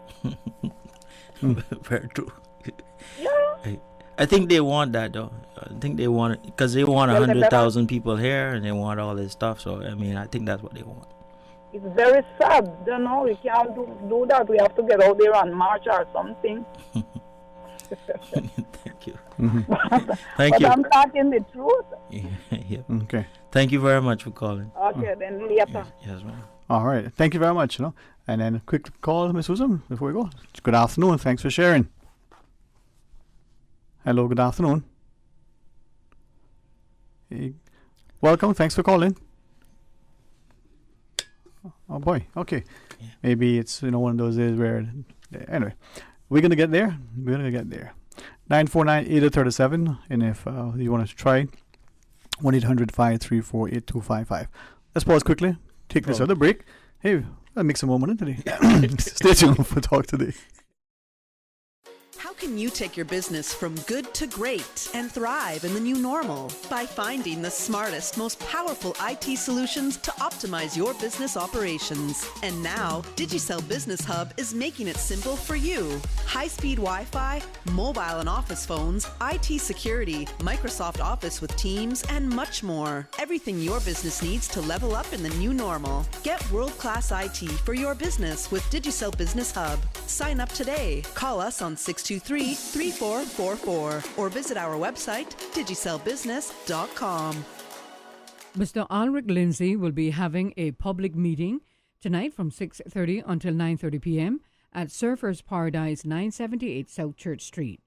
Very true. Yeah. I think they want that though. I think they want it because they want 100,000 people here and they want all this stuff. So I mean, I think that's what they want. It's very sad, you know. We can't do that. We have to get out there and march or something. Thank you. Thank you. I'm talking the truth. Yeah. Okay. Thank you very much for calling. Okay, then later. Yes, ma'am. All right. Thank you very much. And then a quick call, Miss Susan, before we go. Good afternoon. Thanks for sharing. Hello. Good afternoon. Hey. Welcome. Thanks for calling. Oh boy. Okay. Yeah. Maybe it's one of those days where. Anyway, we're gonna get there. 949-8037, and if you want to try, 1-800-534-8255. Let's pause quickly. Take this other break. Hey, I'll make some more money today. Stay tuned for Talk Today. How can you take your business from good to great and thrive in the new normal? By finding the smartest, most powerful IT solutions to optimize your business operations. And now, Digicel Business Hub is making it simple for you. High-speed Wi-Fi, mobile and office phones, IT security, Microsoft Office with Teams, and much more. Everything your business needs to level up in the new normal. Get world-class IT for your business with Digicel Business Hub. Sign up today. Call us on 623-3444 or visit our website, digicelbusiness.com. Mr. Ulrich Lindsay will be having a public meeting tonight from 6:30 until 9:30 p.m. at Surfers Paradise, 978 South Church Street.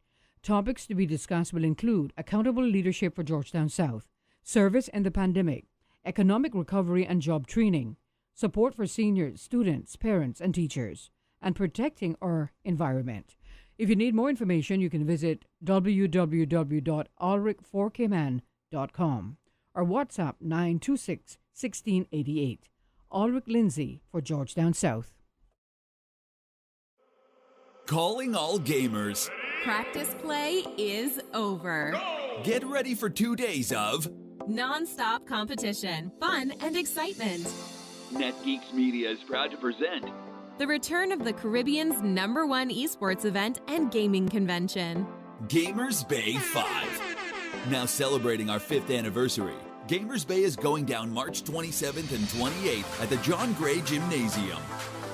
Topics to be discussed will include accountable leadership for Georgetown South, service in the pandemic, economic recovery and job training, support for seniors, students, parents, and teachers, and protecting our environment. If you need more information, you can visit www.ulrich4kman.com or WhatsApp 926-1688. Ulrich Lindsay for Georgetown South. Calling all gamers. Practice play is over. Get ready for 2 days of non-stop competition, fun, and excitement. NetGeeks Media is proud to present the return of the Caribbean's #1 esports event and gaming convention, Gamers Bay 5. Now celebrating our 5th anniversary, Gamers Bay is going down March 27th and 28th at the John Gray Gymnasium.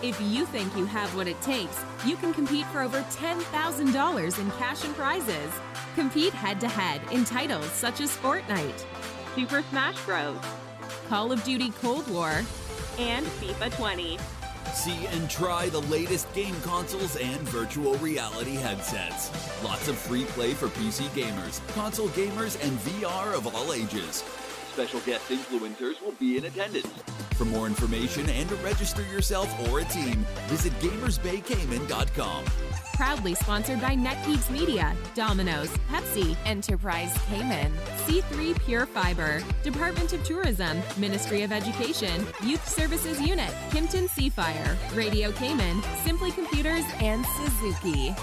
If you think you have what it takes, you can compete for over $10,000 in cash and prizes. Compete head-to-head in titles such as Fortnite, Super Smash Bros., Call of Duty Cold War, and FIFA 20. See and try the latest game consoles and virtual reality headsets. Lots of free play for PC gamers, console gamers, and VR of all ages. Special guest influencers will be in attendance. For more information and to register yourself or a team, visit gamersbaycayman.com. Proudly sponsored by NetGeeks Media, Domino's, Pepsi, Enterprise Cayman, C3 Pure Fiber, Department of Tourism, Ministry of Education, Youth Services Unit, Kimpton Seafire, Radio Cayman, Simply Computers, and Suzuki.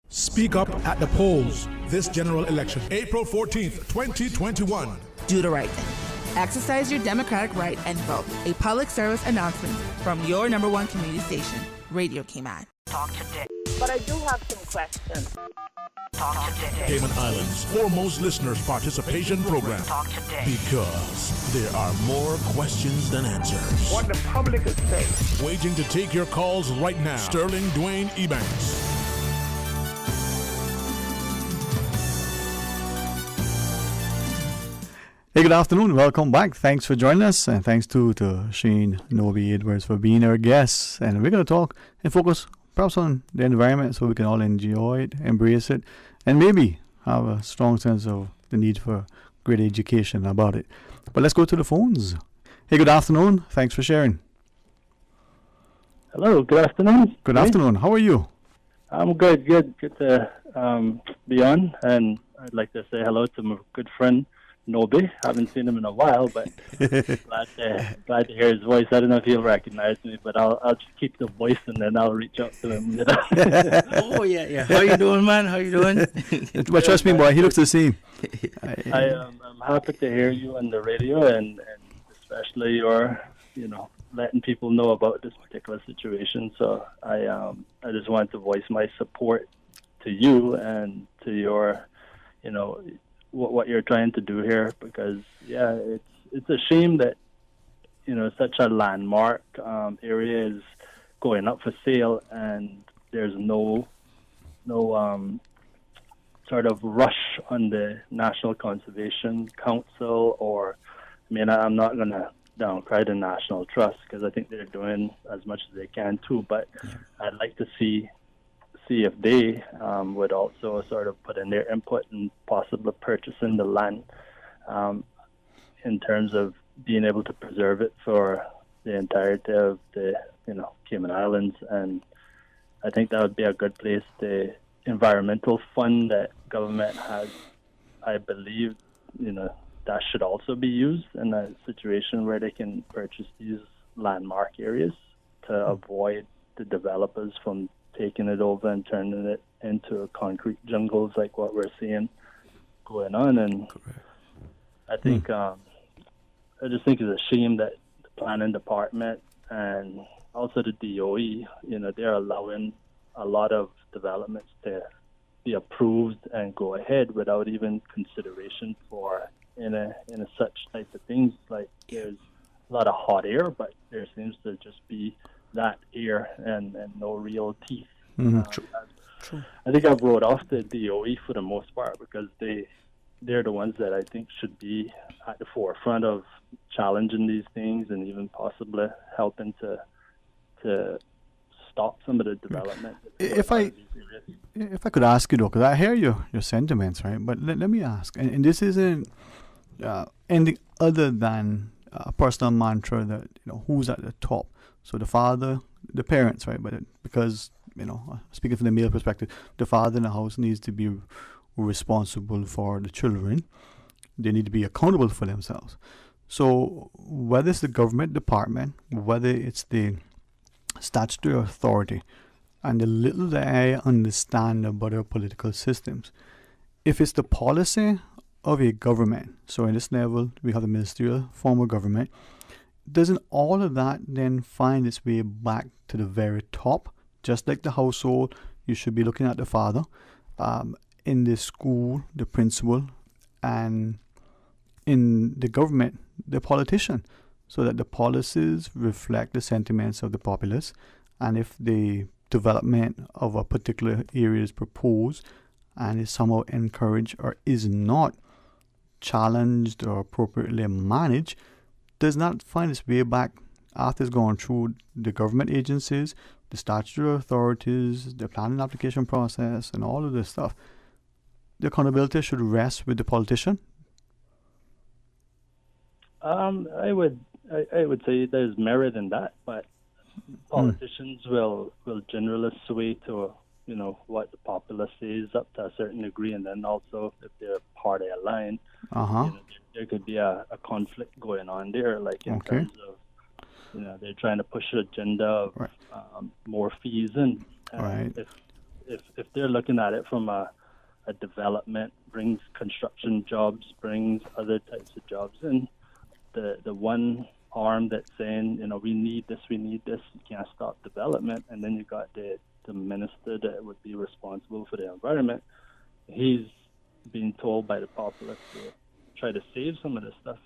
Speak up at the polls this general election, April 14th, 2021. Do the right thing. Exercise your democratic right and vote. A public service announcement from your #1 community station, Radio Cayman. Talk today. But I do have some questions. Talk today. Cayman Islands' foremost listeners participation program. Talk today. Because there are more questions than answers. What the public is saying. Waiting to take your calls right now. Sterling Dwayne Ebanks. Hey, good afternoon. Welcome back. Thanks for joining us, and thanks to Shane Novi Edwards for being our guest. And we're going to talk and focus perhaps on the environment so we can all enjoy it, embrace it, and maybe have a strong sense of the need for great education about it. But let's go to the phones. Hey, good afternoon. Thanks for sharing. Hello, good afternoon. Good afternoon. How are you? I'm good. Good to be on. And I'd like to say hello to my good friend, Nobi. Haven't seen him in a while, but glad to hear his voice. I don't know if he'll recognize me, but I'll just keep the voice and then I'll reach out to him. Oh yeah. How you doing, man? How you doing? But trust me, boy, he looks the same. I'm happy to hear you on the radio, and especially your, letting people know about this particular situation. So I just want to voice my support to you and to your, what you're trying to do here, because it's a shame that such a landmark area is going up for sale and there's no sort of rush on the National Conservation Council, or I'm not going to downplay the National Trust because I think they're doing as much as they can too, but I'd like to see if they would also sort of put in their input and possibly purchasing the land in terms of being able to preserve it for the entirety of the Cayman Islands. And I think that would be a good place. The environmental fund that government has, I believe, that should also be used in a situation where they can purchase these landmark areas to avoid the developers from taking it over and turning it into concrete jungles like what we're seeing going on. And I think I just think it's a shame that the planning department and also the DOE, they're allowing a lot of developments to be approved and go ahead without even consideration for in a such type of things. Like there's a lot of hot air, but there seems to just be that air and no real teeth. True. I think I've wrote off the DOE for the most part because they're the ones that I think should be at the forefront of challenging these things and even possibly helping to stop some of the development. If I could ask you though, because I hear your sentiments, right? But let me ask, and this isn't anything other than a personal mantra that who's at the top. So the father, the parents, right? But because speaking from the male perspective, the father in the house needs to be responsible for the children. They need to be accountable for themselves. So whether it's the government department, whether it's the statutory authority, and the little that I understand about our political systems, if it's the policy of a government, so in this level we have the ministerial form of government, doesn't all of that then find its way back to the very top? Just like the household, you should be looking at the father, in the school, the principal, and in the government, the politician, so that the policies reflect the sentiments of the populace. And if the development of a particular area is proposed and is somehow encouraged or is not challenged or appropriately managed, does not find its way back after it's gone through the government agencies, the statutory authorities, the planning application process, and all of this stuff, the accountability should rest with the politician? I would say there's merit in that, but politicians will generally sway to what the populace says up to a certain degree, and then also if they're party aligned, there could be a conflict going on there, like in terms of they're trying to push an agenda of more fees in. If they're looking at it from a development, brings construction jobs, brings other types of jobs in, the one arm that's saying, we need this, you can't stop development, and then you got the minister that would be responsible for the environment. He's being told by the populace to try to save some of this stuff.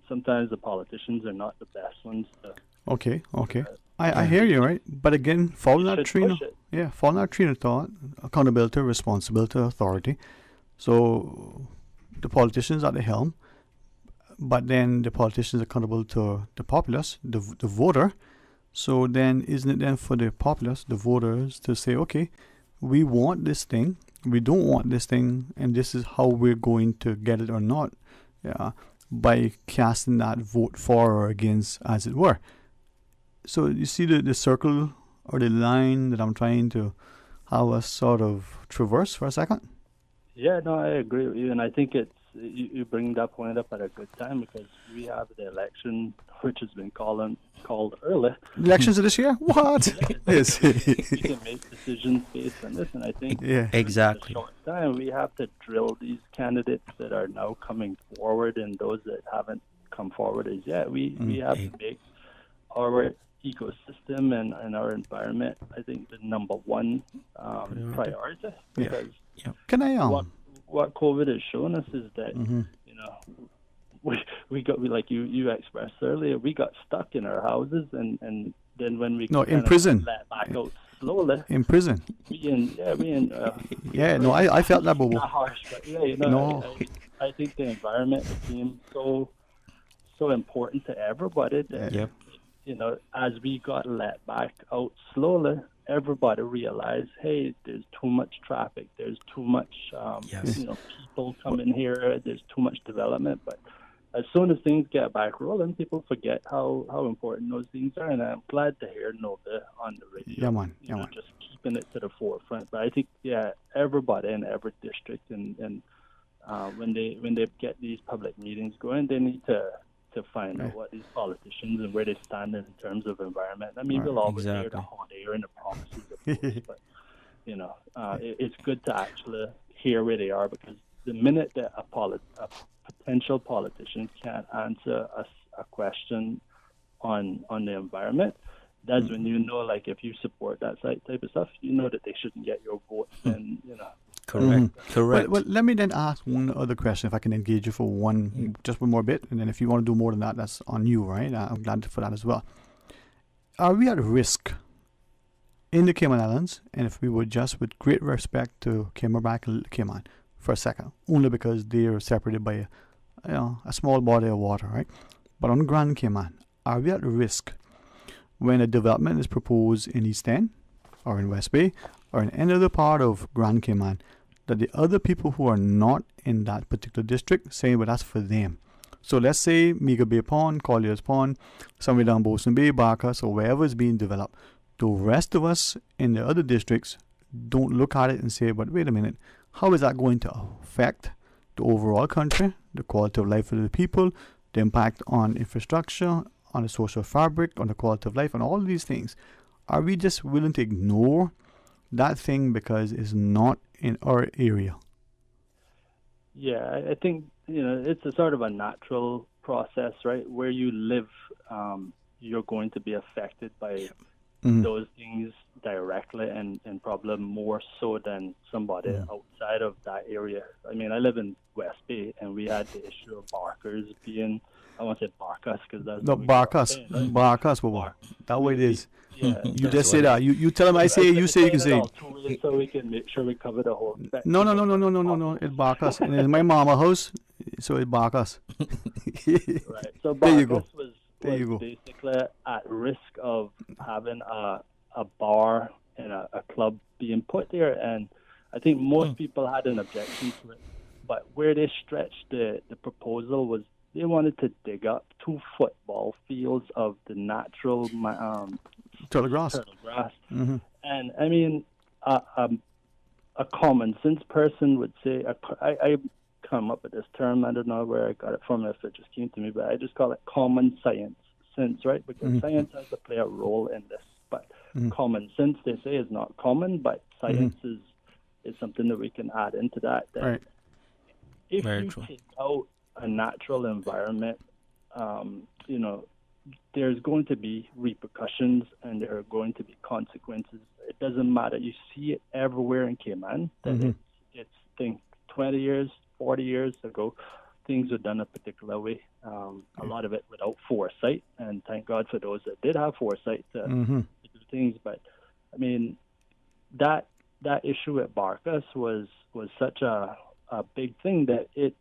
Sometimes the politicians are not the best ones to. Okay. I hear you, right? But again, following that train of thought, accountability, responsibility, authority. So the politicians at the helm, but then the politicians are accountable to the populace, the voter. So then isn't it then for the populace, the voters, to say, okay, we want this thing, we don't want this thing, and this is how we're going to get it or not, by casting that vote for or against, as it were. So you see the circle or the line that I'm trying to have us sort of traverse for a second? Yeah, no, I agree with you, and I think it's you bring that point up at a good time because we have the election, which has been called early. Elections of this year? What? Yes. We can make decisions based on this, and I think exactly. in a short time we have to drill these candidates that are now coming forward and those that haven't come forward as yet. We have to make our ecosystem and our environment, I think, the number one priority. Because Can I what COVID has shown us is that you know we got like you expressed earlier, we got stuck in our houses and then when we in prison let back out slowly in prison. I felt that, Bobo. Not harsh, but I think the environment became so important to everybody that you know, as we got let back out slowly, everybody realized, hey, there's too much traffic, there's too much, you know, people coming here, there's too much development. But as soon as things get back rolling, people forget how important those things are. And I'm glad to hear Nova on the radio. Just keeping it to the forefront. But I think, everybody in every district and when they get these public meetings going, they need to find out what these politicians and where they stand in terms of environment. I mean, we'll always hear the hot air and the promises, of course, but you know, it's good to actually hear where they are, because the minute that a potential politician can't answer a question on the environment, that's when you know, like, if you support that type of stuff, you know that they shouldn't get your votes, and you know. Correct. Well, let me then ask one other question, if I can engage you for just one more bit, and then if you want to do more than that, that's on you, right? I'm glad for that as well. Are we at risk in the Cayman Islands? And if we would just, with great respect to Cayman and Cayman for a second, only because they are separated by a small body of water, right? But on Grand Cayman, are we at risk when a development is proposed in East End or in West Bay or in any other part of Grand Cayman, that the other people who are not in that particular district say, well, that's for them? So let's say Meager Bay Pond, Collier's Pond, somewhere down Bosun Bay, Barkas, or wherever is being developed. The rest of us in the other districts don't look at it and say, but wait a minute, how is that going to affect the overall country, the quality of life of the people, the impact on infrastructure, on the social fabric, on the quality of life, and all these things? Are we just willing to ignore that thing because it's not in our area? Yeah, I think, you know, it's a sort of a natural process, right? Where you live, you're going to be affected by those things directly, and probably more so than somebody outside of that area. I mean, I live in West Bay, and we had the issue of Barkers being, I want to say Barkas, because that's... No, Barkas, Bobo. That way it is. Yeah, you just say that. You tell them I say, you say, you can say. So we can make sure we cover the whole spectrum. No. It's Barkas. And it's my mama house, so it's Barkas. Right. So Barkas was basically at risk of having a bar and a club being put there, and I think most people had an objection to it. But where they stretched the proposal was they wanted to dig up 2 football fields of the natural turtle grass. And I mean, a common sense person would say, I come up with this term, I don't know where I got it from, if it just came to me, but I just call it common sense, right? Because science has to play a role in this. But common sense, they say, is not common, but science is something that we can add into that. Right. If you take out a natural environment, you know, there's going to be repercussions and there are going to be consequences. It doesn't matter. You see it everywhere in Cayman. That it's think 20 years, 40 years ago, things were done a particular way. A lot of it without foresight, and thank God for those that did have foresight to do things. But I mean, that issue at Barkas was such a big thing that it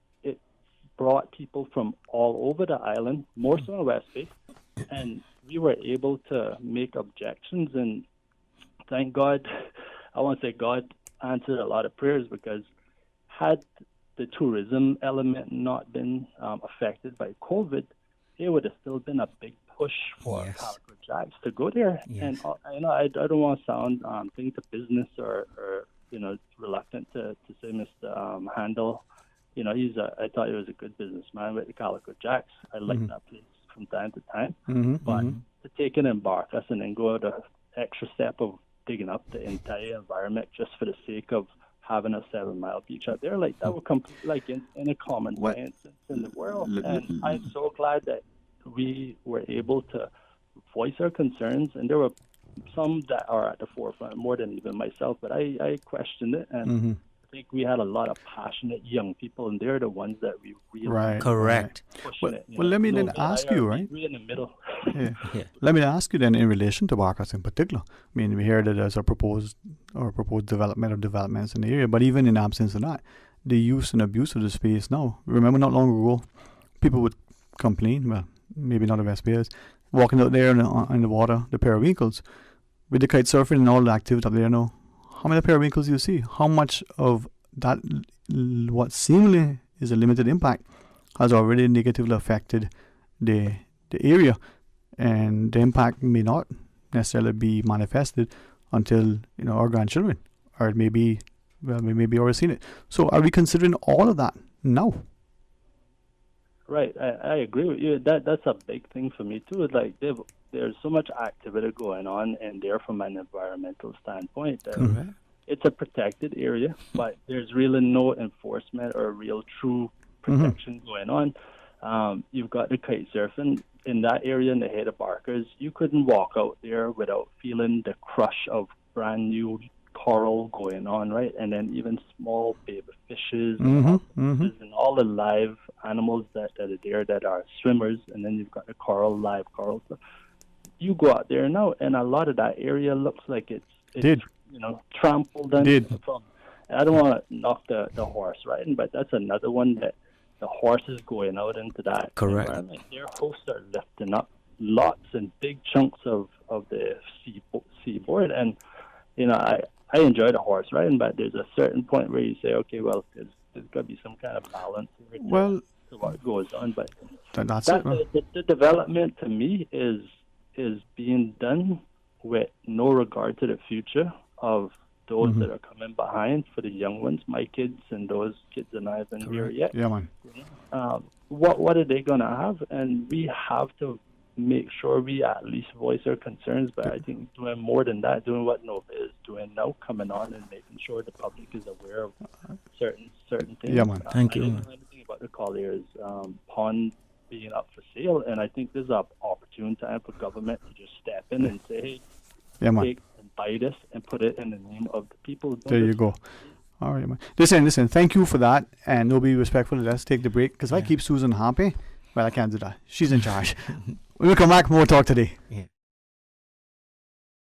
brought people from all over the island, more so in West Bay, and we were able to make objections. And thank God, I want to say God answered a lot of prayers, because had the tourism element not been affected by COVID, it would have still been a big push for Calico Jacks to go there. And you know, I don't want to sound thing to business or you know, reluctant to say Mr. Handel I thought he was a good businessman with the Calico Jacks. I liked that place from time to time. But to take an Barkas and then go the extra step of digging up the entire environment just for the sake of having a 7-mile beach out there, like that would come like in a common sense in the world. And I'm so glad that we were able to voice our concerns, and there were some that are at the forefront more than even myself, but I questioned it, and I think we had a lot of passionate young people, and they're the ones that we really correct. Well, let me then ask you, right? We're in the middle. Let me ask you then, in relation to Barkas in particular. I mean, we hear that there's a proposed developments in the area, but even in absence of that, the use and abuse of the space now. Remember, not long ago, people would complain. Well, maybe not the West Bayers, walking out there in the water, the periwinkles, with the kite surfing and all the activity up there now. How many periwinkles do you see? How much of that, what seemingly is a limited impact, has already negatively affected the area, and the impact may not necessarily be manifested until our grandchildren, or it may be, well, we may be already seen it. So are we considering all of that now? Right, I agree with you. That's a big thing for me too. Like there's so much activity going on in there from an environmental standpoint. That it's a protected area, but there's really no enforcement or real true protection going on. You've got the kite surfing in that area in the head of Barkas. You couldn't walk out there without feeling the crush of brand new coral going on, right? And then even small baby fishes and all the live animals that are there that are swimmers, and then you've got the live coral. So you go out there now, and a lot of that area looks like it's trampled and I don't want to knock the horse riding, but that's another one that the horses going out into that environment. Their hosts are lifting up lots and big chunks of the seaboard, and I enjoy the horse riding, but there's a certain point where you say, okay, well, there's got to be some kind of balance to what goes on. But the development to me is being done with no regard to the future of those that are coming behind, for the young ones, my kids and those kids that I haven't here yet. Yeah, man. What are they going to have? And we have to make sure we at least voice our concerns, but I think doing more than that, doing what Nova is doing now, coming on and making sure the public is aware of certain things. Yeah, man. Thank you. I didn't know anything about the Colliers pond being up for sale, and I think this is an opportune time for government to just step in and say, hey, take and buy this and put it in the name of the people. There you go. All right, man. Listen, thank you for that, and we'll be respectful. Let's take the break, because if I keep Susan happy, well, I can't do that. She's in charge. When we come back, more talk today.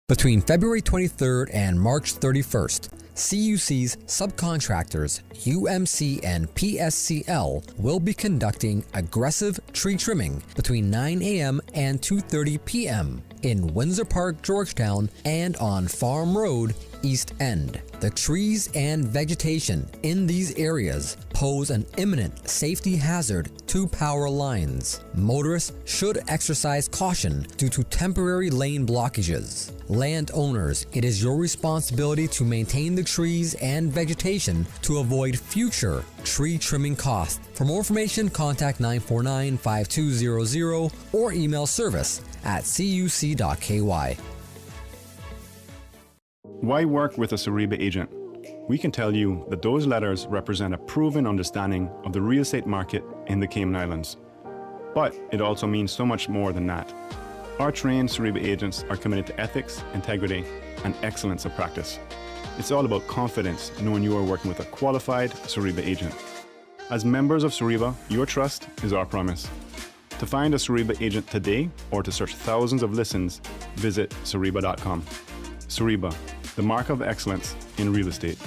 Between February 23rd and March 31st, CUC's subcontractors, UMC and PSCL, will be conducting aggressive tree trimming between 9 a.m. and 2:30 p.m. in Windsor Park, Georgetown, and on Farm Road, East End. The trees and vegetation in these areas pose an imminent safety hazard to power lines. Motorists should exercise caution due to temporary lane blockages. Landowners, it is your responsibility to maintain the trees and vegetation to avoid future tree trimming costs. For more information, contact 949-5200 or email service@cuc.ky. Why work with a Sariba agent? We can tell you that those letters represent a proven understanding of the real estate market in the Cayman Islands. But it also means so much more than that. Our trained Sariba agents are committed to ethics, integrity, and excellence of practice. It's all about confidence, knowing you are working with a qualified Sariba agent. As members of Sariba, your trust is our promise. To find a Sariba agent today, or to search thousands of listens, visit Sariba.com. Sariba, the mark of excellence in real estate.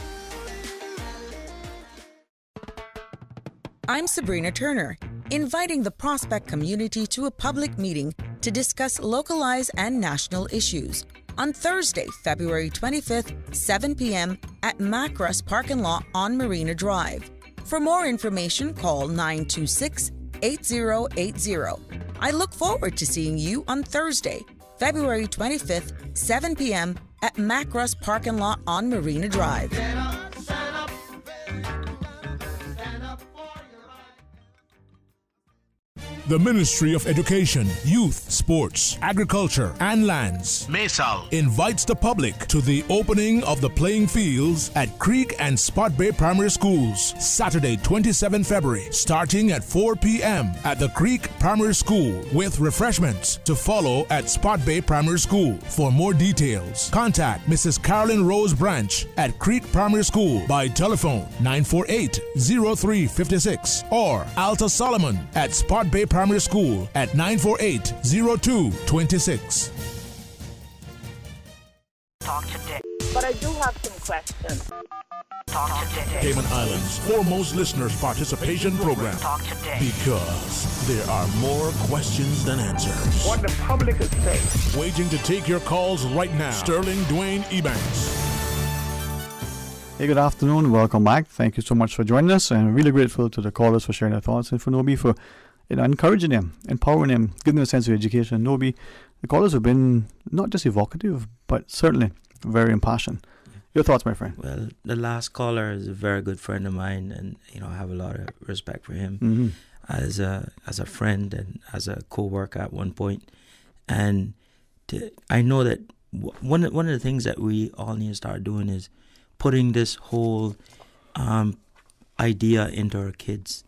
I'm Sabrina Turner, inviting the prospect community to a public meeting to discuss localized and national issues on Thursday, February 25th, 7 p.m. at Macross Parking Lot on Marina Drive. For more information, call 926-8080. I look forward to seeing you on Thursday, February 25th, 7 p.m. at Macross Parking Lot on Marina Drive. The Ministry of Education, Youth, Sports, Agriculture, and Lands, MESAL, invites the public to the opening of the playing fields at Creek and Spot Bay Primary Schools, Saturday, 27 February, starting at 4 p.m. at the Creek Primary School, with refreshments to follow at Spot Bay Primary School. For more details, contact Mrs. Carolyn Rose Branch at Creek Primary School by telephone 948-0356 or Alta Solomon at Spot Bay Primary School at 948-0226. Talk today. But I do have some questions. Talk today. Cayman Islands' foremost listeners participation program. Talk today. Because there are more questions than answers. What the public is saying. Waiting to take your calls right now. Sterling Dwayne Ebanks. Hey, good afternoon. Welcome back. Thank you so much for joining us, and really grateful to the callers for sharing their thoughts, and for Nobi for encouraging them, empowering them, giving them a sense of education. Nobi, the callers have been not just evocative, but certainly very impassioned. Your thoughts, my friend? Well, the last caller is a very good friend of mine, and I have a lot of respect for him as a friend and as a co-worker at one point. And I know that one of the things that we all need to start doing is putting this whole idea into our kids,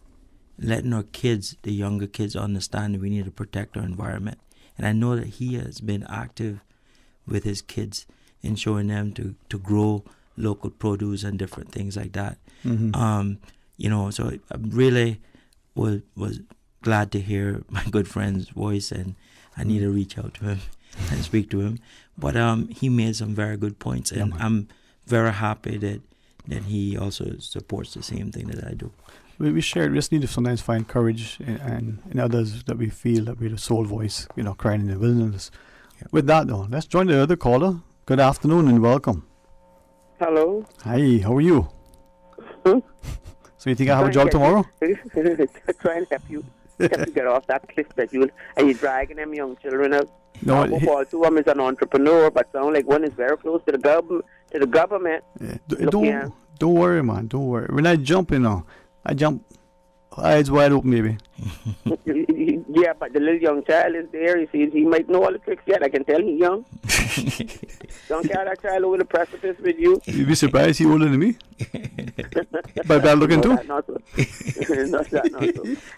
letting our kids, the younger kids, understand that we need to protect our environment. And I know that he has been active with his kids in showing them to grow local produce and different things like that. So I really was glad to hear my good friend's voice, and I need to reach out to him and speak to him. But he made some very good points, and I'm very happy that he also supports the same thing that I do. We share. We just need to sometimes find courage in others that we feel that we're the sole voice, crying in the wilderness. Yep. With that, though, let's join the other caller. Good afternoon and welcome. Hello. Hi, how are you? So you think I have a job tomorrow? Trying to help you get off that cliff that you're dragging them young children out. No, two of them is an entrepreneur, but sound like one is very close to the government. Yeah. Don't worry, man. Don't worry. When I jump, I jump eyes wide open, baby. Yeah, but the little young child is there. You see, he might know all the tricks yet. I can tell he's young. Don't carry that child over the precipice with you. You'd be surprised he's older than me. But bad looking too. Not so.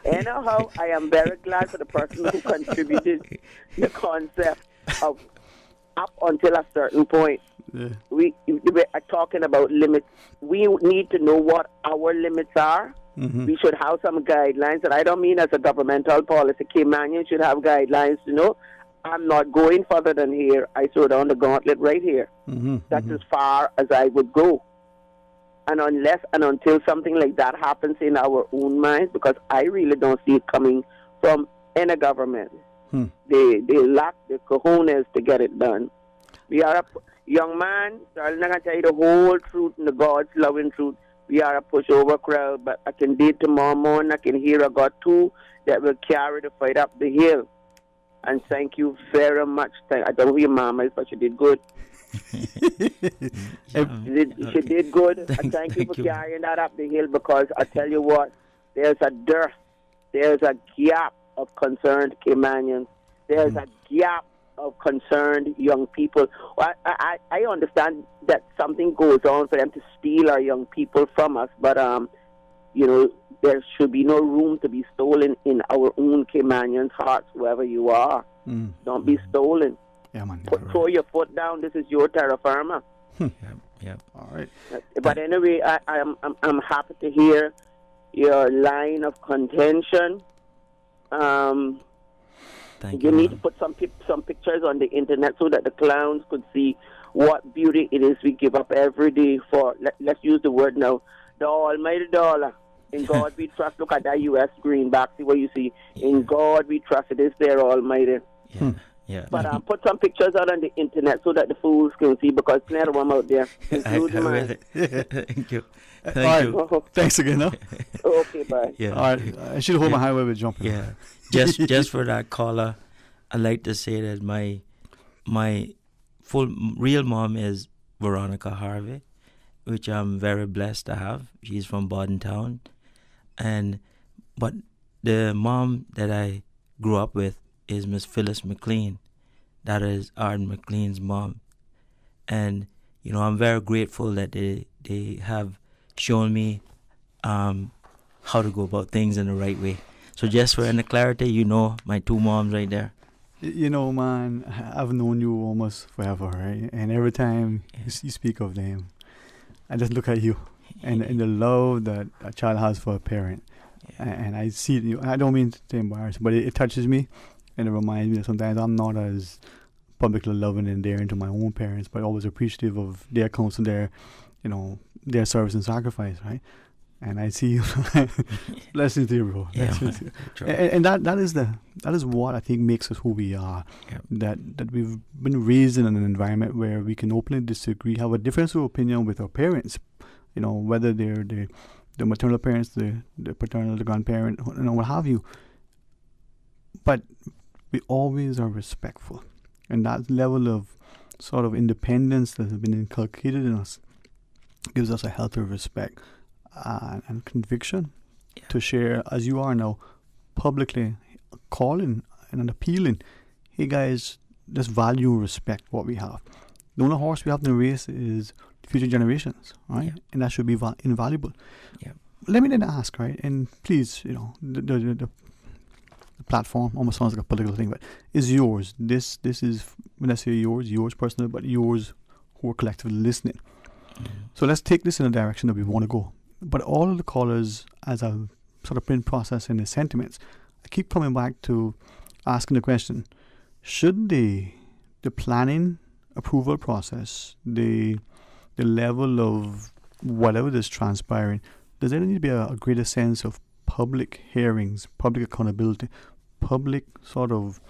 Anyhow, I am very glad for the person who contributed the concept of up until a certain point. Yeah. We are talking about limits. We need to know what our limits are. We should have some guidelines, and I don't mean as a governmental policy. Caymanians should have guidelines to know I'm not going further than here. I throw down the gauntlet right here. That's as far as I would go. And unless and until something like that happens in our own minds, because I really don't see it coming from any government. They lack the cojones to get it done. We are a young man, I'm not going to tell you the whole truth and the God's loving truth. We are a pushover crowd, but I can date tomorrow morning. I can hear I got two that will carry the fight up the hill. And thank you very much. I don't know who your mama is, but she did good. She did good. And thank you for carrying that up the hill, because I tell you what, there's a dearth, there's a gap of concerned Caymanians. There's a gap of concerned young people. I understand that something goes on for them to steal our young people from us, but there should be no room to be stolen in our own Caymanians' hearts, whoever you are. Don't be stolen. Yeah, man. Throw your foot down. This is your terra firma. Yeah. All right. But anyway, I'm happy to hear your line of contention. You need to put some pictures on the internet so that the clowns could see what beauty it is we give up every day for, let's use the word now, the almighty dollar. In God we trust. Look at that U.S. greenback. See what you see. In God we trust. It is there almighty. Yeah. But put some pictures out on the internet so that the fools can see, because plenty of them out there. Including mine. Thank you. Thank you. Thanks again, huh? Okay, bye. Yeah. All right. I should hold my highway with jumping. Yeah. Just for that caller, I'd like to say that my real mom is Veronica Harvey, which I'm very blessed to have. She's from Bodden Town. But the mom that I grew up with is Miss Phyllis McLean. That is Arden McLean's mom. And, I'm very grateful that they have shown me how to go about things in the right way. So just for any clarity, my two moms right there. Man, I've known you almost forever, right? And every time you speak of them, I just look at you and the love that a child has for a parent. And I see it. I don't mean to embarrass, but it touches me, and it reminds me that sometimes I'm not as publicly loving and endearing to my own parents, but always appreciative of their counsel, their service and sacrifice, right? And I see you. Blessings to you, bro. Yeah, and that is what I think makes us who we are. That we've been raised in an environment where we can openly disagree, have a difference of opinion with our parents. Whether they're the maternal parents, the paternal, the grandparent, what have you. But we always are respectful, and that level of sort of independence that has been inculcated in us gives us a healthy respect and conviction to share, as you are now, publicly calling and appealing. Hey guys, just value, respect what we have. The only horse we have in the race is future generations, right? And that should be invaluable. Let me then ask, right? And please, the platform almost sounds like a political thing, but is yours. This is, when I say yours personally, but yours who are collectively listening. So let's take this in a direction that we want to go. But all of the callers, as I've sort of been processing the sentiments, I keep coming back to asking the question: should the planning approval process, the level of whatever is transpiring, does there need to be a greater sense of public hearings, public accountability, public sort of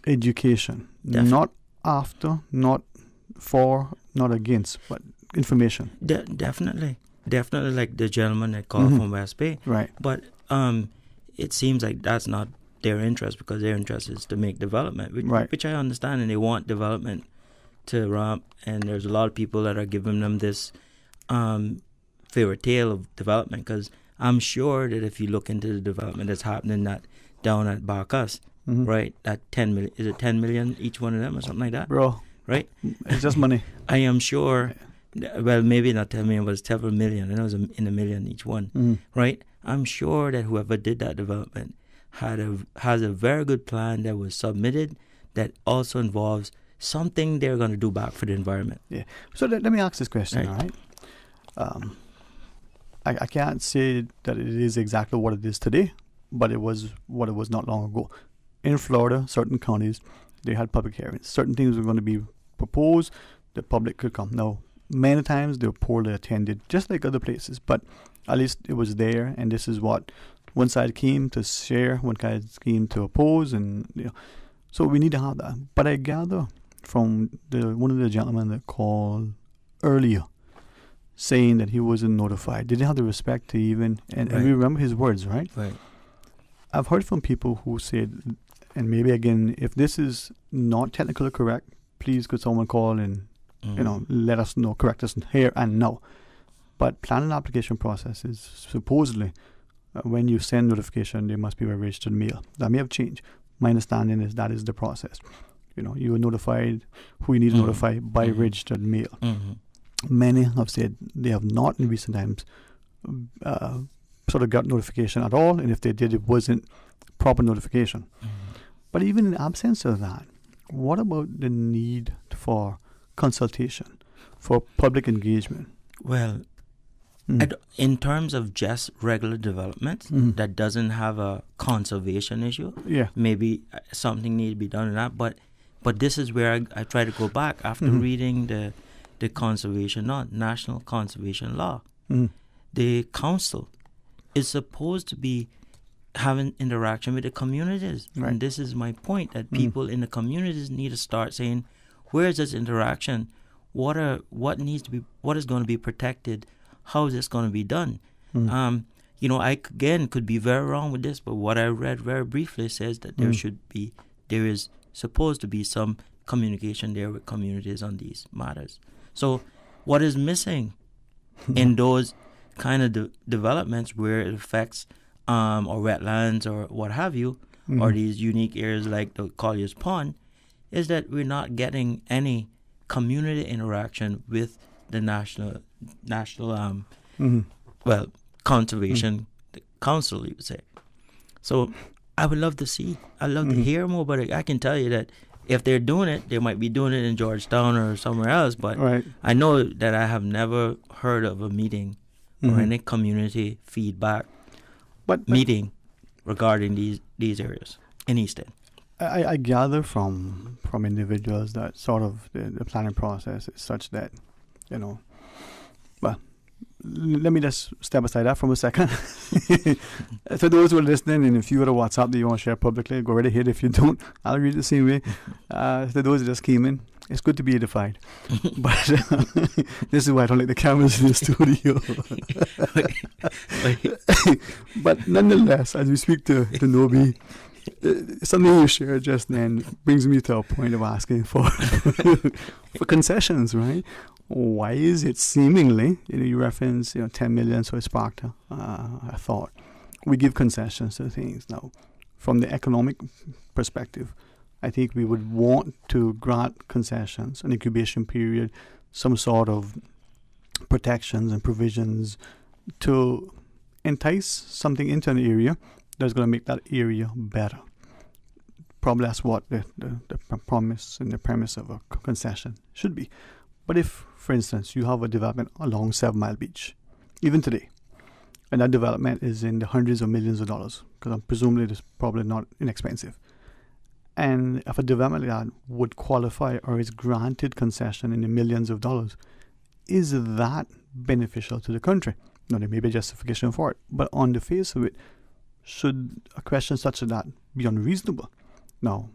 education? Not after, not for, not against, but information. Definitely, like the gentleman that called from West Bay. Right. But it seems like that's not their interest, because their interest is to make development, which I understand, and they want development to ramp. And there's a lot of people that are giving them this fairy tale of development, because I'm sure that if you look into the development that's happening down at Barkas, right, that 10 million, is it 10 million each one of them or something like that? Bro. Right? It's just money. I am sure, well, maybe not 10 million, but it's several million. I know it was in a million each one, right? I'm sure that whoever did that development has a very good plan that was submitted that also involves something they're going to do back for the environment. Yeah. So let me ask this question, all right? I can't say that it is exactly what it is today, but it was what it was not long ago. In Florida, certain counties, they had public hearings. Certain things were going to be proposed, the public could come. Now, many times they were poorly attended, just like other places, but at least it was there, and this is what one side came to share, one side came to oppose, and so we need to have that. But I gather from one of the gentlemen that called earlier, saying that he wasn't notified, didn't have the respect to even, and we remember his words, right? Right. I've heard from people who said, and maybe again, if this is not technically correct, please could someone call and let us know, correct us here and now. But planning application process is supposedly when you send notification, they must be by registered mail. That may have changed. My understanding is that is the process. You are notified who you need to notify by registered mail. Many have said they have not in recent times sort of got notification at all, and if they did, it wasn't proper notification. But even in absence of that, what about the need for consultation, for public engagement? Well, in terms of just regular development that doesn't have a conservation issue, maybe something needs to be done in that. But this is where I try to go back after reading the conservation law, national conservation law. The council is supposed to be having interaction with the communities. Right. And this is my point, that people in the communities need to start saying, where is this interaction? What is going to be protected? How is this going to be done? I again could be very wrong with this, but what I read very briefly says that there is supposed to be some communication there with communities on these matters. So what is missing in those kind of developments where it affects or wetlands or what have you, or these unique areas like the Collier's Pond, is that we're not getting any community interaction with the national conservation council, you would say. So I would love to see. I'd love to hear more, but I can tell you that if they're doing it, they might be doing it in Georgetown or somewhere else. But I know that I have never heard of a meeting or any community feedback meeting regarding these areas in East End. I gather from individuals that sort of the planning process is such that, well, let me just step aside that for a second. For those who are listening, and if you got a WhatsApp that you want to share publicly, go right ahead. If you don't, I'll read it the same way. For those who just came in, it's good to be edified. But this is why I don't like the cameras in the studio. But nonetheless, as we speak to Nobi, something you shared just then brings me to a point of asking for concessions, right? Why is it seemingly, you reference 10 million, so it sparked a thought. We give concessions to things. Now, from the economic perspective, I think we would want to grant concessions, an incubation period, some sort of protections and provisions to entice something into an area that's going to make that area better. Probably that's what the promise and the premise of a concession should be. But if, for instance, you have a development along 7 Mile Beach, even today, and that development is in the hundreds of millions of dollars, because presumably it's probably not inexpensive, and if a development like that would qualify or is granted concession in the millions of dollars, is that beneficial to the country? Now, there may be justification for it, but on the face of it, should a question such as that be unreasonable? Now,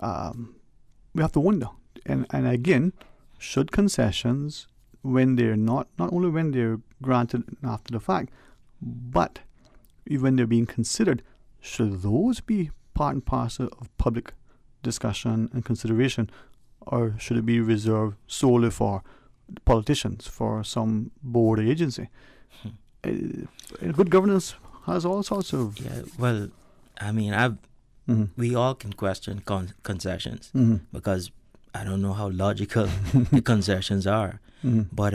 we have to wonder. And again, should concessions, when they're not only when they're granted after the fact, but even when they're being considered, should those be part and parcel of public discussion and consideration, or should it be reserved solely for politicians, for some board or agency? Good governance has all sorts of... Yeah, well, I mean, we all can question concessions because I don't know how logical the concessions are. But,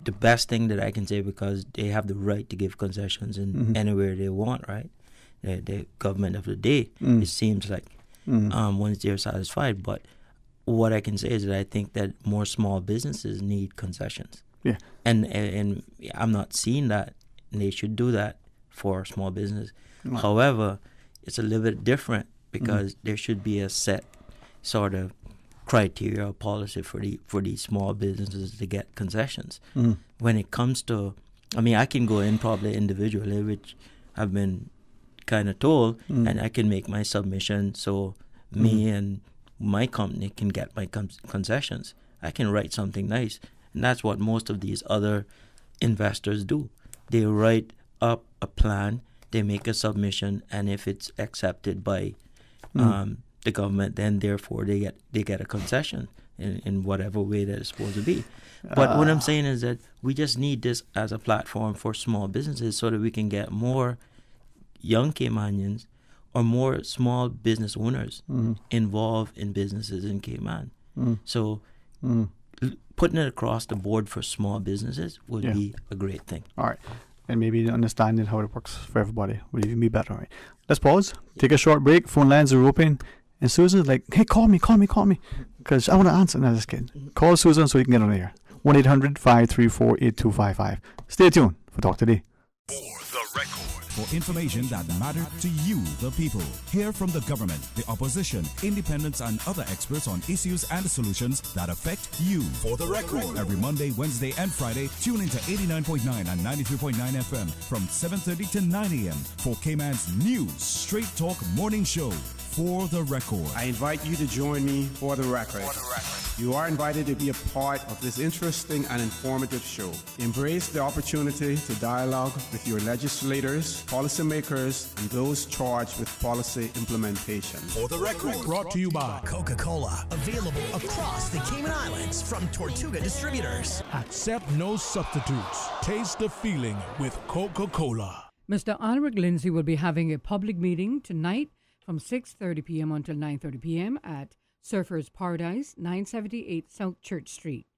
the best thing that I can say, because they have the right to give concessions in anywhere they want, right? The government of the day, it seems like, once they're satisfied. But what I can say is that I think that more small businesses need concessions. Yeah. And I'm not seeing that, and they should do that for small business. Right. However, it's a little bit different because there should be a set sort of criteria or policy for these small businesses to get concessions. When it comes to, I can go in probably individually, which I've been kind of told, and I can make my submission so me and my company can get my concessions. I can write something nice, and that's what most of these other investors do. They write up a plan, they make a submission, and if it's accepted by the government, then therefore they get a concession in whatever way that it's supposed to be. But what I'm saying is that we just need this as a platform for small businesses so that we can get more young Caymanians or more small business owners involved in businesses in Cayman. So putting it across the board for small businesses would be a great thing. All right. And maybe understanding how it works for everybody would even be better. Right? Let's pause, take a short break. Phone lines are open. And Susan's like, hey, call me. Because I want to answer. No, just kidding. Call Susan so you can get on the air. 1-800-534-8255. Stay tuned for Talk Today. For information that matters to you, the people. Hear from the government, the opposition, independents, and other experts on issues and solutions that affect you. For the record. Every Monday, Wednesday, and Friday, tune into 89.9 and 93.9 FM from 7:30 to 9 a.m. for Cayman's new Straight Talk morning show. For the record. I invite you to join me for the record. You are invited to be a part of this interesting and informative show. Embrace the opportunity to dialogue with your legislators, policymakers, and those charged with policy implementation. For the record. Brought to you by Coca-Cola. Available across the Cayman Islands from Tortuga Distributors. Accept no substitutes. Taste the feeling with Coca-Cola. Mr. Alric Lindsay will be having a public meeting tonight from 6:30 p.m. until 9:30 p.m. at Surfers Paradise, 978 South Church Street.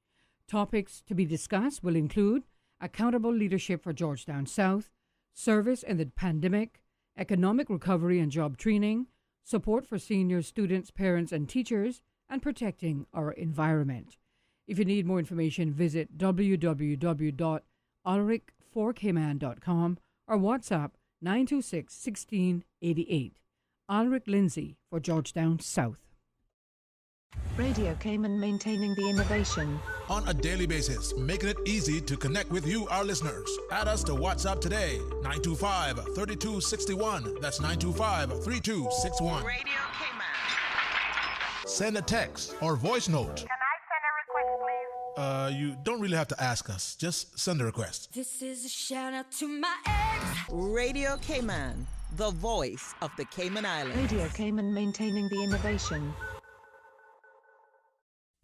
Topics to be discussed will include accountable leadership for Georgetown South, service in the pandemic, economic recovery and job training, support for seniors, students, parents, and teachers, and protecting our environment. If you need more information, visit www.alric4kman.com or WhatsApp 926-1688. Alric Lindsay for Georgetown South. Radio Cayman, maintaining the innovation. On a daily basis, making it easy to connect with you, our listeners. Add us to WhatsApp today, 925-3261. That's 925-3261. Radio Cayman. Send a text or voice note. Can I send a request, please? You don't really have to ask us. Just send a request. This is a shout out to my ex. Radio Cayman, the voice of the Cayman Islands. Radio Cayman, maintaining the innovation.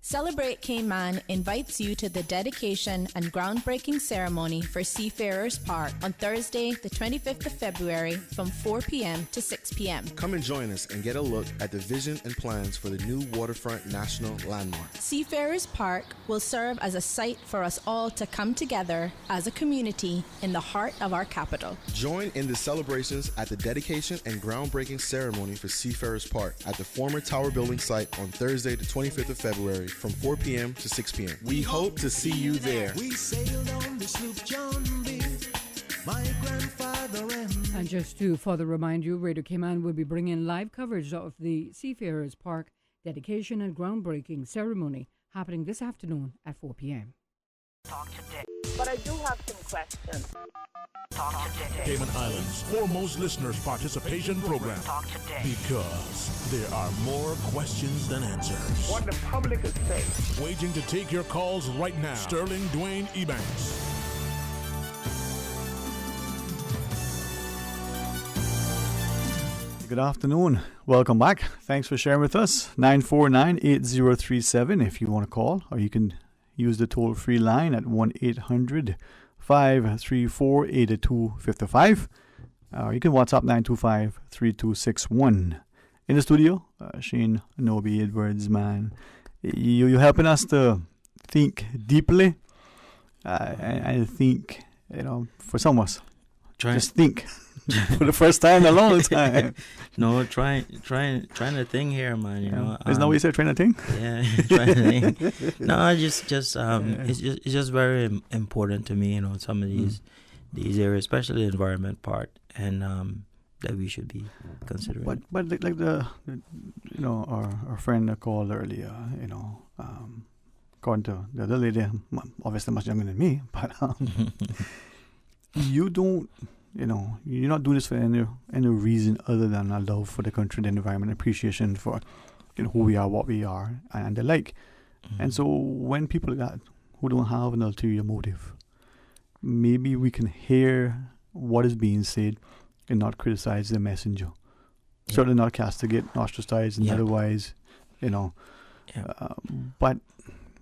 Celebrate Cayman invites you to the dedication and groundbreaking ceremony for Seafarers Park on Thursday, the 25th of February from 4 p.m. to 6 p.m. Come and join us and get a look at the vision and plans for the new waterfront national landmark. Seafarers Park will serve as a site for us all to come together as a community in the heart of our capital. Join in the celebrations at the dedication and groundbreaking ceremony for Seafarers Park at the former Tower Building site on Thursday, the 25th of February from 4 p.m. to 6 p.m. We hope to see you there. We sailed on the sloop John B. My grandfather and just to further remind you, Radio Cayman will be bringing live coverage of the Seafarers Park dedication and groundbreaking ceremony happening this afternoon at 4 p.m. Talk today. But I do have some questions. Talk today. Cayman Islands' foremost listeners participation program. Talk today. Because there are more questions than answers. What the public is saying. Waiting to take your calls right now. Sterling Dwayne Ebanks. Good afternoon. Welcome back. Thanks for sharing with us. 949-8037 if you want to call, or you can use the toll-free line at 1-800-534-8255. Or you can WhatsApp 925-3261. In the studio, Shane Nobi Edwards, man. You're helping us to think deeply. I think, for some of us, just think. For the first time in a long time. No, trying to think here, man. You know, isn't that what you said? Trying to think. Yeah, trying to think. No, it's just very important to me. Some of these areas, especially the environment part, and that we should be considering. But like the our friend called earlier. According to the other lady, obviously much younger than me, but you don't. You're not doing this for any reason other than a love for the country, the environment, appreciation for who we are, what we are, and the like. Mm-hmm. And so when people like that who don't have an ulterior motive, maybe we can hear what is being said and not criticize the messenger. Yeah. Certainly not castigate, ostracize, and otherwise, but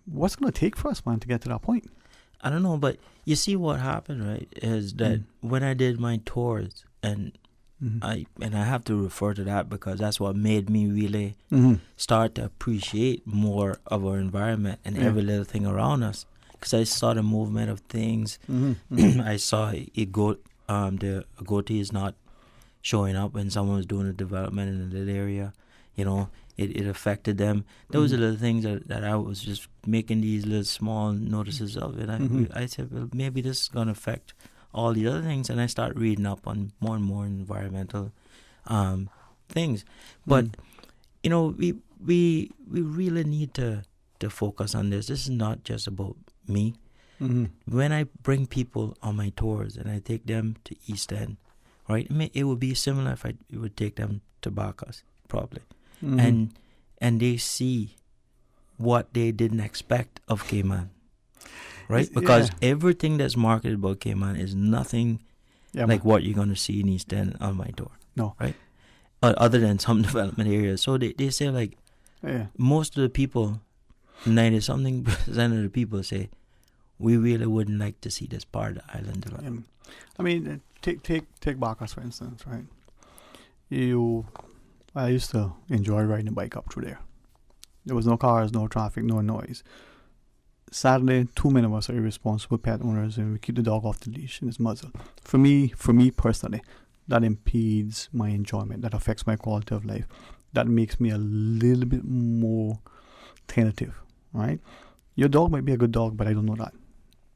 what's going to take for us, man, to get to that point? I don't know, but you see what happened, right, is that when I did my tours, and I have to refer to that because that's what made me really start to appreciate more of our environment and every little thing around us. Because I saw the movement of things. I saw the goatee is not showing up when someone was doing a development in a little area. It affected them. Those are the things that I was just making these little small notices of it. I said, well, maybe this is going to affect all the other things. And I start reading up on more and more environmental things. But, we really need to focus on this. This is not just about me. When I bring people on my tours and I take them to East End, right, it would be similar if I would take them to Bacchus, probably. And they see what they didn't expect of Cayman, right? Because everything that's marketed about Cayman is nothing like what you're going to see in East End on my tour. No. Right? Other than some development areas. So they say most of the people, 90-something% of the people say, we really wouldn't like to see this part of the island develop. I mean, take Barkas for instance, right? I used to enjoy riding a bike up through there. There was no cars, no traffic, no noise. Sadly, too many of us are irresponsible pet owners, and we keep the dog off the leash in its muzzle. For me personally, that impedes my enjoyment. That affects my quality of life. That makes me a little bit more tentative, right? Your dog might be a good dog, but I don't know that.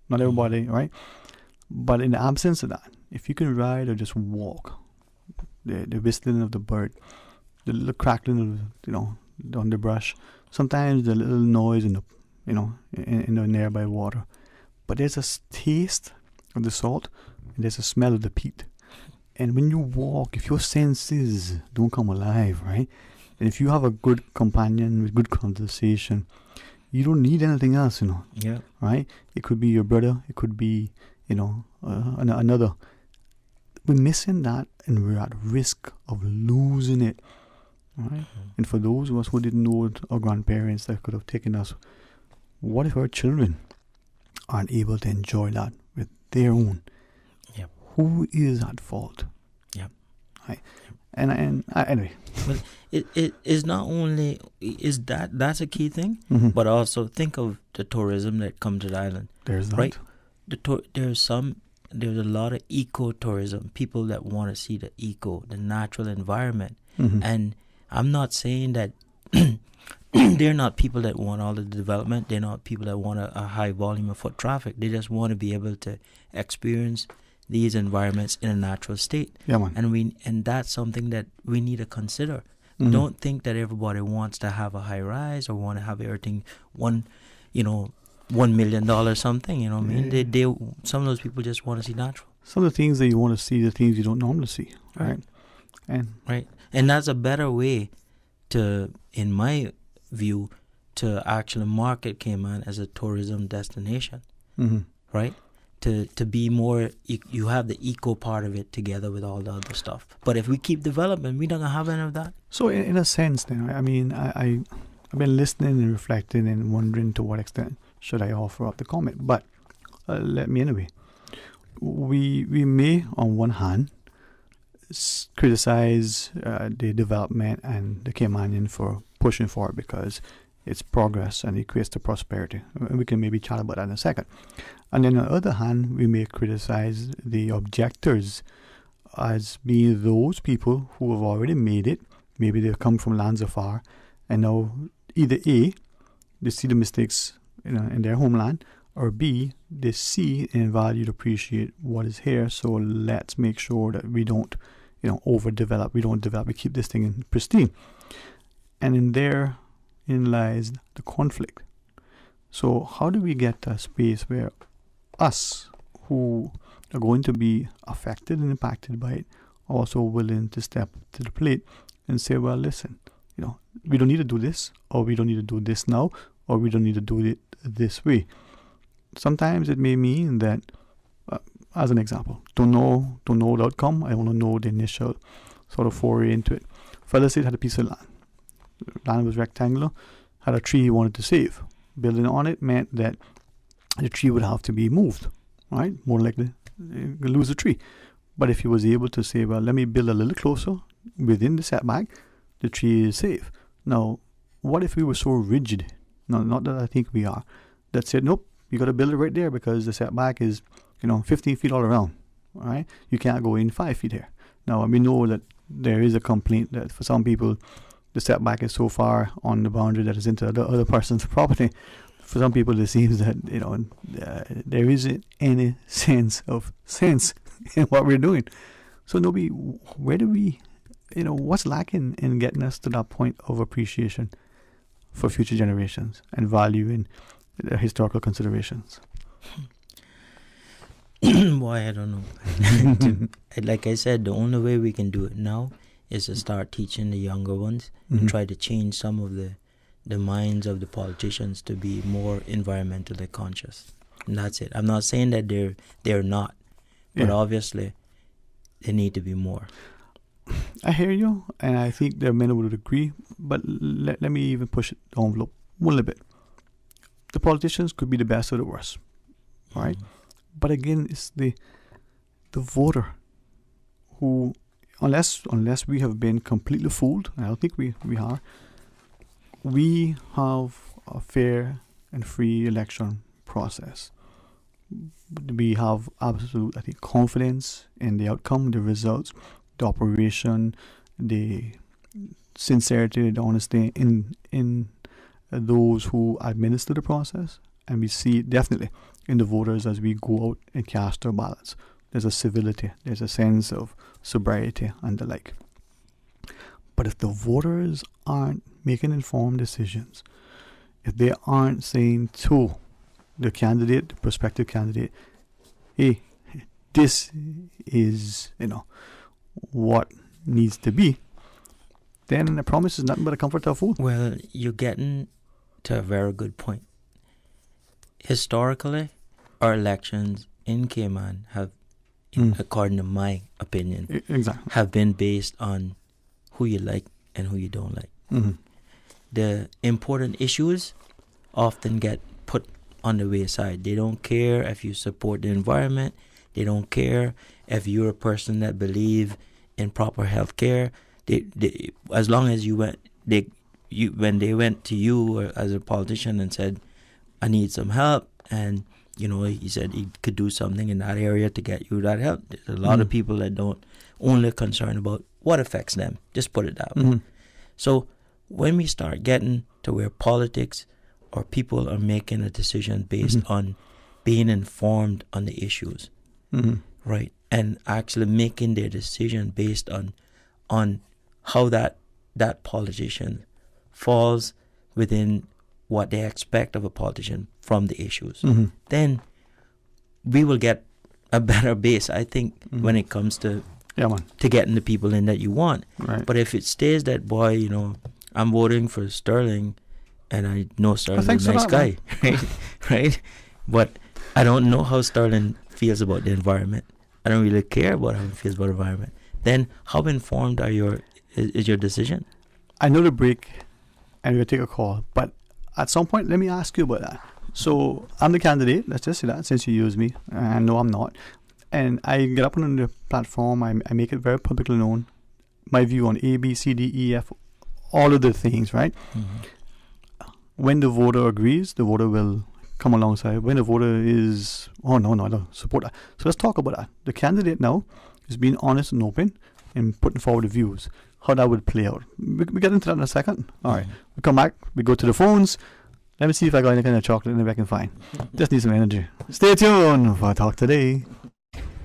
Not everybody, right? But in the absence of that, if you can ride or just walk, the whistling of the bird, the little crackling of, the underbrush, sometimes the little noise in the, in the nearby water. But there's a taste of the salt and there's a smell of the peat. And when you walk, if your senses don't come alive, right? And if you have a good companion with good conversation, you don't need anything else, Yeah. Right? It could be your brother. It could be, another. We're missing that, and we're at risk of losing it, right? And for those of us who didn't know our grandparents that could have taken us, what if our children aren't able to enjoy that with their own? Yep. Who is at fault? Yep. Right. And anyway. But it is not only is that's a key thing, but also think of the tourism that comes to the island. There's that. Right. There's a lot of eco-tourism, people that want to see the natural environment. And I'm not saying that they're not people that want all the development. They're not people that want a high volume of foot traffic. They just want to be able to experience these environments in a natural state. Yeah, man. And that's something that we need to consider. Don't think that everybody wants to have a high rise or want to have everything $1 million something, I mean? They some of those people just want to see natural. Some of the things that you want to see, the things you don't normally see, right? And that's a better way to, in my view, to actually market Cayman as a tourism destination, right? To be more, you have the eco part of it together with all the other stuff. But if we keep developing, we don't have any of that. So in a sense then, I mean, I've been listening and reflecting and wondering to what extent should I offer up the comment. But let me anyway. We may, on one hand, criticize the development and the Caymanian for pushing forward because it's progress and it equates to prosperity. We can maybe chat about that in a second. And then on the other hand, we may criticize the objectors as being those people who have already made it. Maybe they've come from lands afar, and now either A, they see the mistakes in their homeland, or B, they see and value and appreciate what is here. So let's make sure that we don't, overdevelop. We don't develop. We keep this thing in pristine. And in therein lies the conflict. So how do we get to a space where us who are going to be affected and impacted by it are also willing to step to the plate and say, well, listen, we don't need to do this, or we don't need to do this now, or we don't need to do it this way. Sometimes it may mean that, as an example, don't know the outcome. I want to know the initial sort of foray into it. Fellow said had a piece of land. The land was rectangular, had a tree he wanted to save. Building on it meant that the tree would have to be moved, right? More likely lose the tree. But if he was able to say, well, let me build a little closer within the setback, the tree is safe. Now, what if we were so rigid, not that I think we are, that said, nope, you got to build it right there because the setback is, 15 feet all around, right? You can't go in 5 feet here. Now, we know that there is a complaint that for some people, the setback is so far on the boundary that is into the other person's property. For some people, it seems that, there isn't any sense in what we're doing. So, Nobi, where do we, what's lacking in getting us to that point of appreciation for future generations and value in historical considerations? Boy, I don't know. Like I said, the only way we can do it now is to start teaching the younger ones and try to change some of the minds of the politicians to be more environmentally conscious. And that's it. I'm not saying that they're not, but obviously they need to be more. I hear you, and I think there are many who would agree, but let me even push the envelope one little bit. The politicians could be the best or the worst, right? But again, it's the voter who, unless we have been completely fooled, and I don't think we are, we have a fair and free election process. We have absolute, I think, confidence in the outcome, the results, the operation, the sincerity, the honesty in those who administer the process. And we see it definitely in the voters as we go out and cast our ballots. There's a civility, there's a sense of sobriety and the like. But if the voters aren't making informed decisions, if they aren't saying to the candidate, the prospective candidate, hey, this is, what needs to be, then the promise is nothing but a comfort of food. Well, you're getting to a very good point. Historically, our elections in Cayman have, according to my opinion, have been based on who you like and who you don't like. Mm-hmm. The important issues often get put on the wayside. They don't care if you support the environment. They don't care if you're a person that believe in proper health care. They as long as when they went to you as a politician and said, I need some help, and he said he could do something in that area to get you that help. There's a lot of people that don't only concerned about what affects them. Just put it that way. So when we start getting to where politics or people are making a decision based on being informed on the issues, right, and actually making their decision based on how that politician falls within what they expect of a politician from the issues, then we will get a better base, I think, when it comes to getting the people in that you want. Right. But if it stays that, boy, I'm voting for Sterling, and I know Sterling's a nice guy, right? But I don't know how Sterling feels about the environment. I don't really care about how he feels about the environment. Then how informed is your decision? I know the break, and we'll take a call, but at some point, let me ask you about that. So I'm the candidate, let's just say that, since you use me, and no, I'm not. And I get up on the platform, I make it very publicly known, my view on A, B, C, D, E, F, all of the things, right? When the voter agrees, the voter will come alongside. When the voter is, oh, no, I don't support that. So let's talk about that. The candidate now is being honest and open and putting forward the views, how that would play out. We get into that in a second. All right. We come back, we go to the phones. Let me see if I got any kind of chocolate in the I can find. Just need some energy. Stay tuned for Talk Today.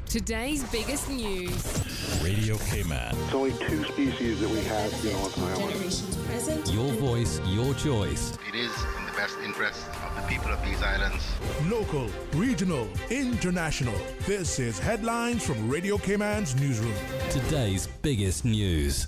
Today's biggest news. Radio Cayman. It's only 2 species that we have on the island. Generations present. Your voice, your choice. It is in the best interest of the people of these islands. Local, regional, international. This is Headlines from Radio Cayman's newsroom. Today's biggest news.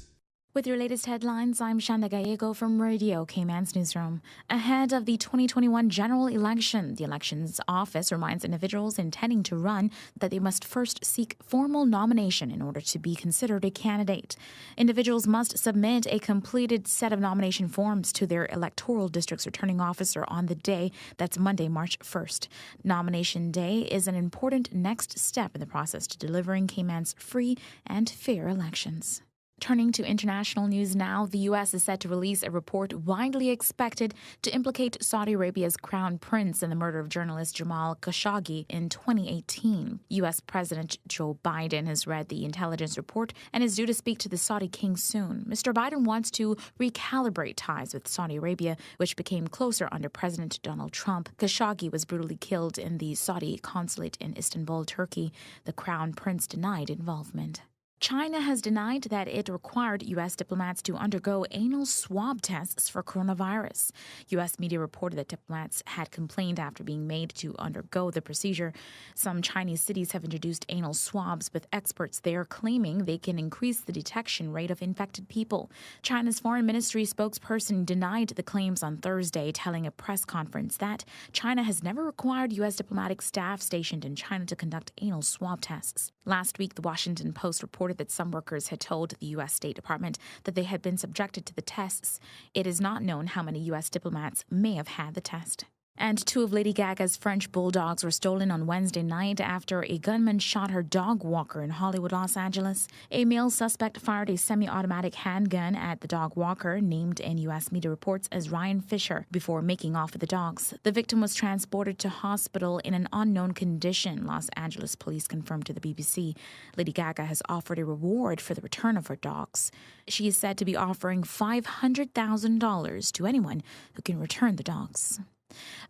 With your latest headlines, I'm Shanda Gallego from Radio Cayman's newsroom. Ahead of the 2021 general election, the Elections Office reminds individuals intending to run that they must first seek formal nomination in order to be considered a candidate. Individuals must submit a completed set of nomination forms to their electoral district's returning officer on the day, that's Monday, March 1st. Nomination Day is an important next step in the process to delivering Cayman's free and fair elections. Turning to international news now, the U.S. is set to release a report widely expected to implicate Saudi Arabia's crown prince in the murder of journalist Jamal Khashoggi in 2018. U.S. President Joe Biden has read the intelligence report and is due to speak to the Saudi king soon. Mr. Biden wants to recalibrate ties with Saudi Arabia, which became closer under President Donald Trump. Khashoggi was brutally killed in the Saudi consulate in Istanbul, Turkey. The crown prince denied involvement. China has denied that it required U.S. diplomats to undergo anal swab tests for coronavirus. U.S. media reported that diplomats had complained after being made to undergo the procedure. Some Chinese cities have introduced anal swabs, with experts there claiming they can increase the detection rate of infected people. China's foreign ministry spokesperson denied the claims on Thursday, telling a press conference that China has never required U.S. diplomatic staff stationed in China to conduct anal swab tests. Last week, the Washington Post reported that some workers had told the U.S. State Department that they had been subjected to the tests. It is not known how many U.S. diplomats may have had the test. And 2 of Lady Gaga's French bulldogs were stolen on Wednesday night after a gunman shot her dog walker in Hollywood, Los Angeles. A male suspect fired a semi-automatic handgun at the dog walker, named in U.S. media reports as Ryan Fisher, before making off with the dogs. The victim was transported to hospital in an unknown condition, Los Angeles police confirmed to the BBC. Lady Gaga has offered a reward for the return of her dogs. She is said to be offering $500,000 to anyone who can return the dogs.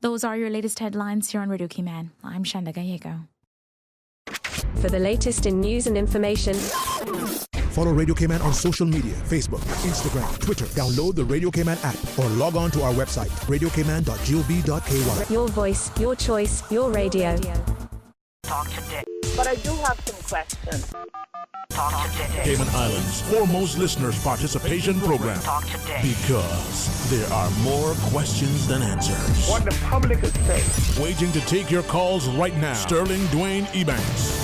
Those are your latest headlines here on Radio Cayman. I'm Shanda Gallego. For the latest in news and information, follow Radio Cayman on social media, Facebook, Instagram, Twitter. Download the Radio Cayman app or log on to our website, radiocayman.gov.ky. Your voice, your choice, your radio. Talk today. But I do have some questions. Talk today. Cayman Islands' foremost listeners participation program. Talk today. Because there are more questions than answers. What the public is saying. Waiting to take your calls right now. Sterling Dwayne Ebanks.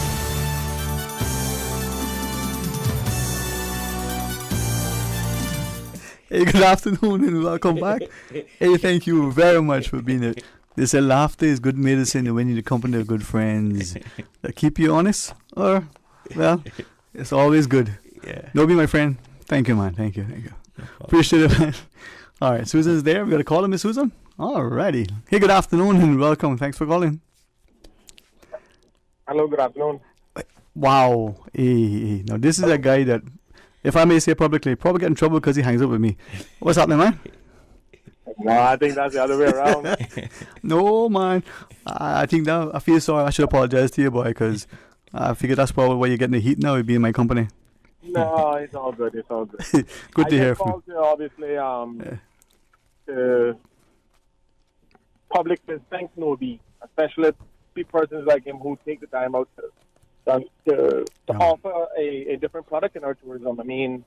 Hey, good afternoon and welcome back. Hey, thank you very much for being here. They say laughter is good medicine and when you're in the company of good friends that keep you honest, or, well, it's always good. Yeah. No, be my friend. Thank you, man. Thank you. No appreciate it, man. All right, Susan's there. We got to call her, Miss Susan. All righty. Hey, good afternoon and welcome. Thanks for calling. Hello, good afternoon. Wow. Hey. Now, this is a guy that, if I may say publicly, probably get in trouble because he hangs up with me. What's happening, man? No, I think that's the other way around. No, man. I think that I feel sorry. I should apologize to you, boy, because I figure that's probably why you're getting the heat now, being in my company. No, it's all good. It's all good. Good to hear from you. Obviously, the public is thanks Nobi, especially persons like him who take the time out to offer a different product in our tourism. I mean,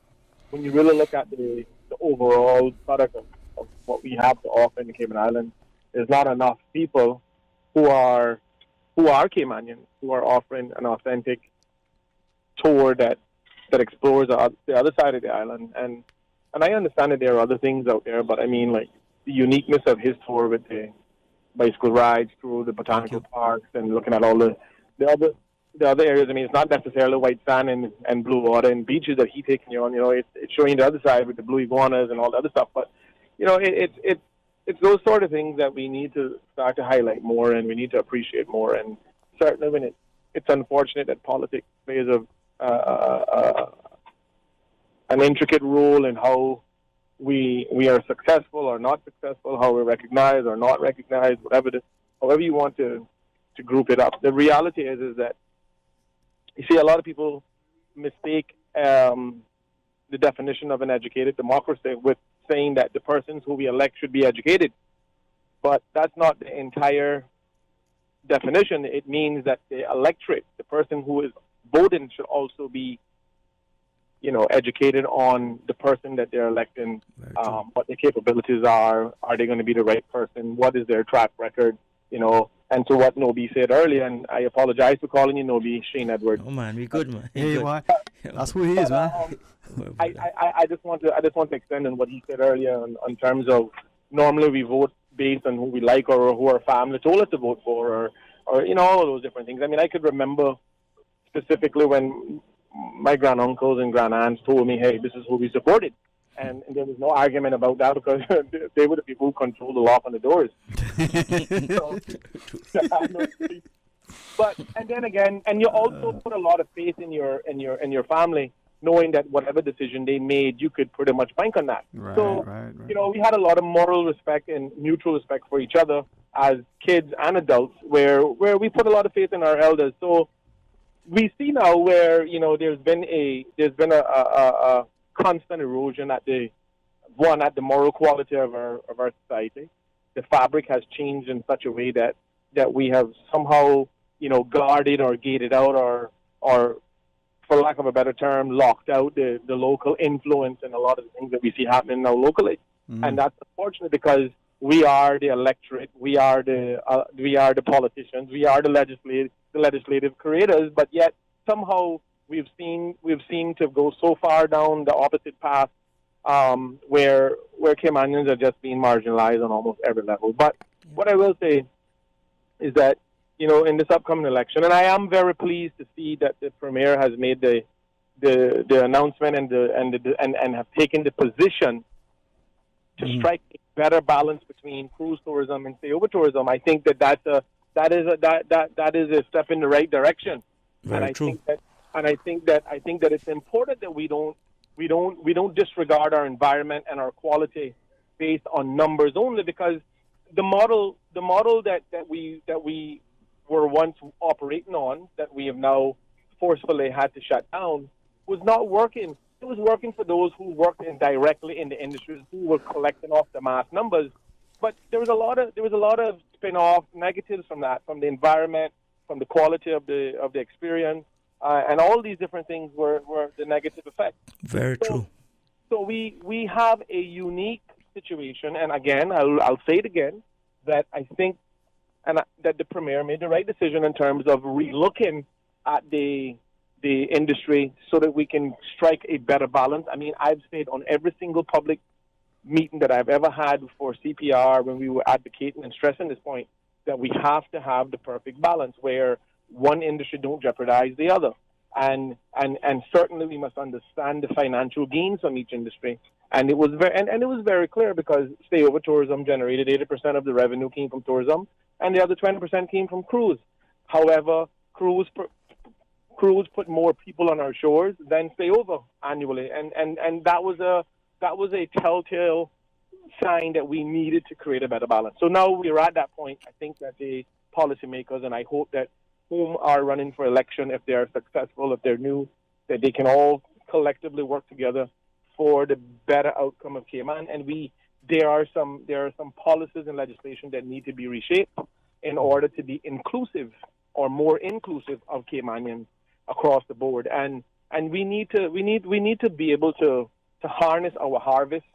when you really look at the overall product of what we have to offer in the Cayman Islands, there's not enough people who are Caymanians, who are offering an authentic tour that explores the other side of the island. And I understand that there are other things out there, but I mean, like, the uniqueness of his tour with the bicycle rides through the botanical parks and looking at all the other areas. I mean, it's not necessarily white sand and blue water and beaches that he's taking you on. You know, it's showing you the other side with the blue iguanas and all the other stuff. But, you know, it's those sort of things that we need to start to highlight more and we need to appreciate more. And certainly when it's unfortunate that politics plays an intricate role in how we are successful or not successful, how we're recognized or not recognized, however you want to group it up. The reality is that you see a lot of people mistake the definition of an educated democracy with saying that the persons who we elect should be educated. But that's not the entire definition. It means that the electorate, the person who is voting, should also be, you know, educated on the person that they're electing, what their capabilities are they going to be the right person, what is their track record, you know. And to what Nobi said earlier, and I apologize for calling you Nobi, Shane Edwards. Oh man, we good, man. Hey, why? That's who he is, man. I just want to extend on what he said earlier in terms of normally we vote based on who we like or who our family told us to vote for, or you know, all of those different things. I mean, I could remember specifically when my granduncles and grandaunts told me, hey, this is who we supported. And there was no argument about that because they were the people who controlled the lock on the doors. But and then again, and you also put a lot of faith in your family, knowing that whatever decision they made, you could pretty much bank on that. Right. You know, we had a lot of moral respect and mutual respect for each other as kids and adults, where we put a lot of faith in our elders. So we see now where, you know, there's been a constant erosion at the moral quality of our society. The fabric has changed in such a way that we have somehow, you know, guarded or gated out or for lack of a better term, locked out the local influence and a lot of the things that we see happening now locally. And that's unfortunate because we are the electorate, we are the politicians, we are the legislative creators, but yet somehow we've seen to go so far down the opposite path, where Caymanians are just being marginalized on almost every level. But what I will say is that, you know, in this upcoming election, and I am very pleased to see that the Premier has made the announcement and have taken the position to strike a better balance between cruise tourism and stay-over tourism. I think that is a step in the right direction. Very true. I think that it's important that we don't disregard our environment and our quality based on numbers only, because the model that we were once operating on, that we have now forcefully had to shut down, was not working. It was working for those who worked directly in the industries, who were collecting off the mass numbers. But there was a lot of spin-off negatives from that, from the environment, from the quality of the experience, and all these different things were the negative effects. Very true. So we have a unique situation, and again, I'll say it again, that I think that the Premier made the right decision in terms of relooking at the industry so that we can strike a better balance. I mean, I've said on every single public meeting that I've ever had for CPR, when we were advocating and stressing this point, that we have to have the perfect balance where one industry don't jeopardize the other. And certainly we must understand the financial gains from each industry. And it was very clear, because stay-over tourism generated 80% of the revenue came from tourism, and the other 20% came from cruise. However, cruise put more people on our shores than stay-over annually, and that was a telltale sign that we needed to create a better balance. So now we're at that point. I think that the policymakers, and I hope that whom are running for election, if they are successful, if they're new, that they can all collectively work together for the better outcome of Cayman. And there are some policies and legislation that need to be reshaped in order to be inclusive or more inclusive of Caymanians across the board. And we need to be able to harness our harvest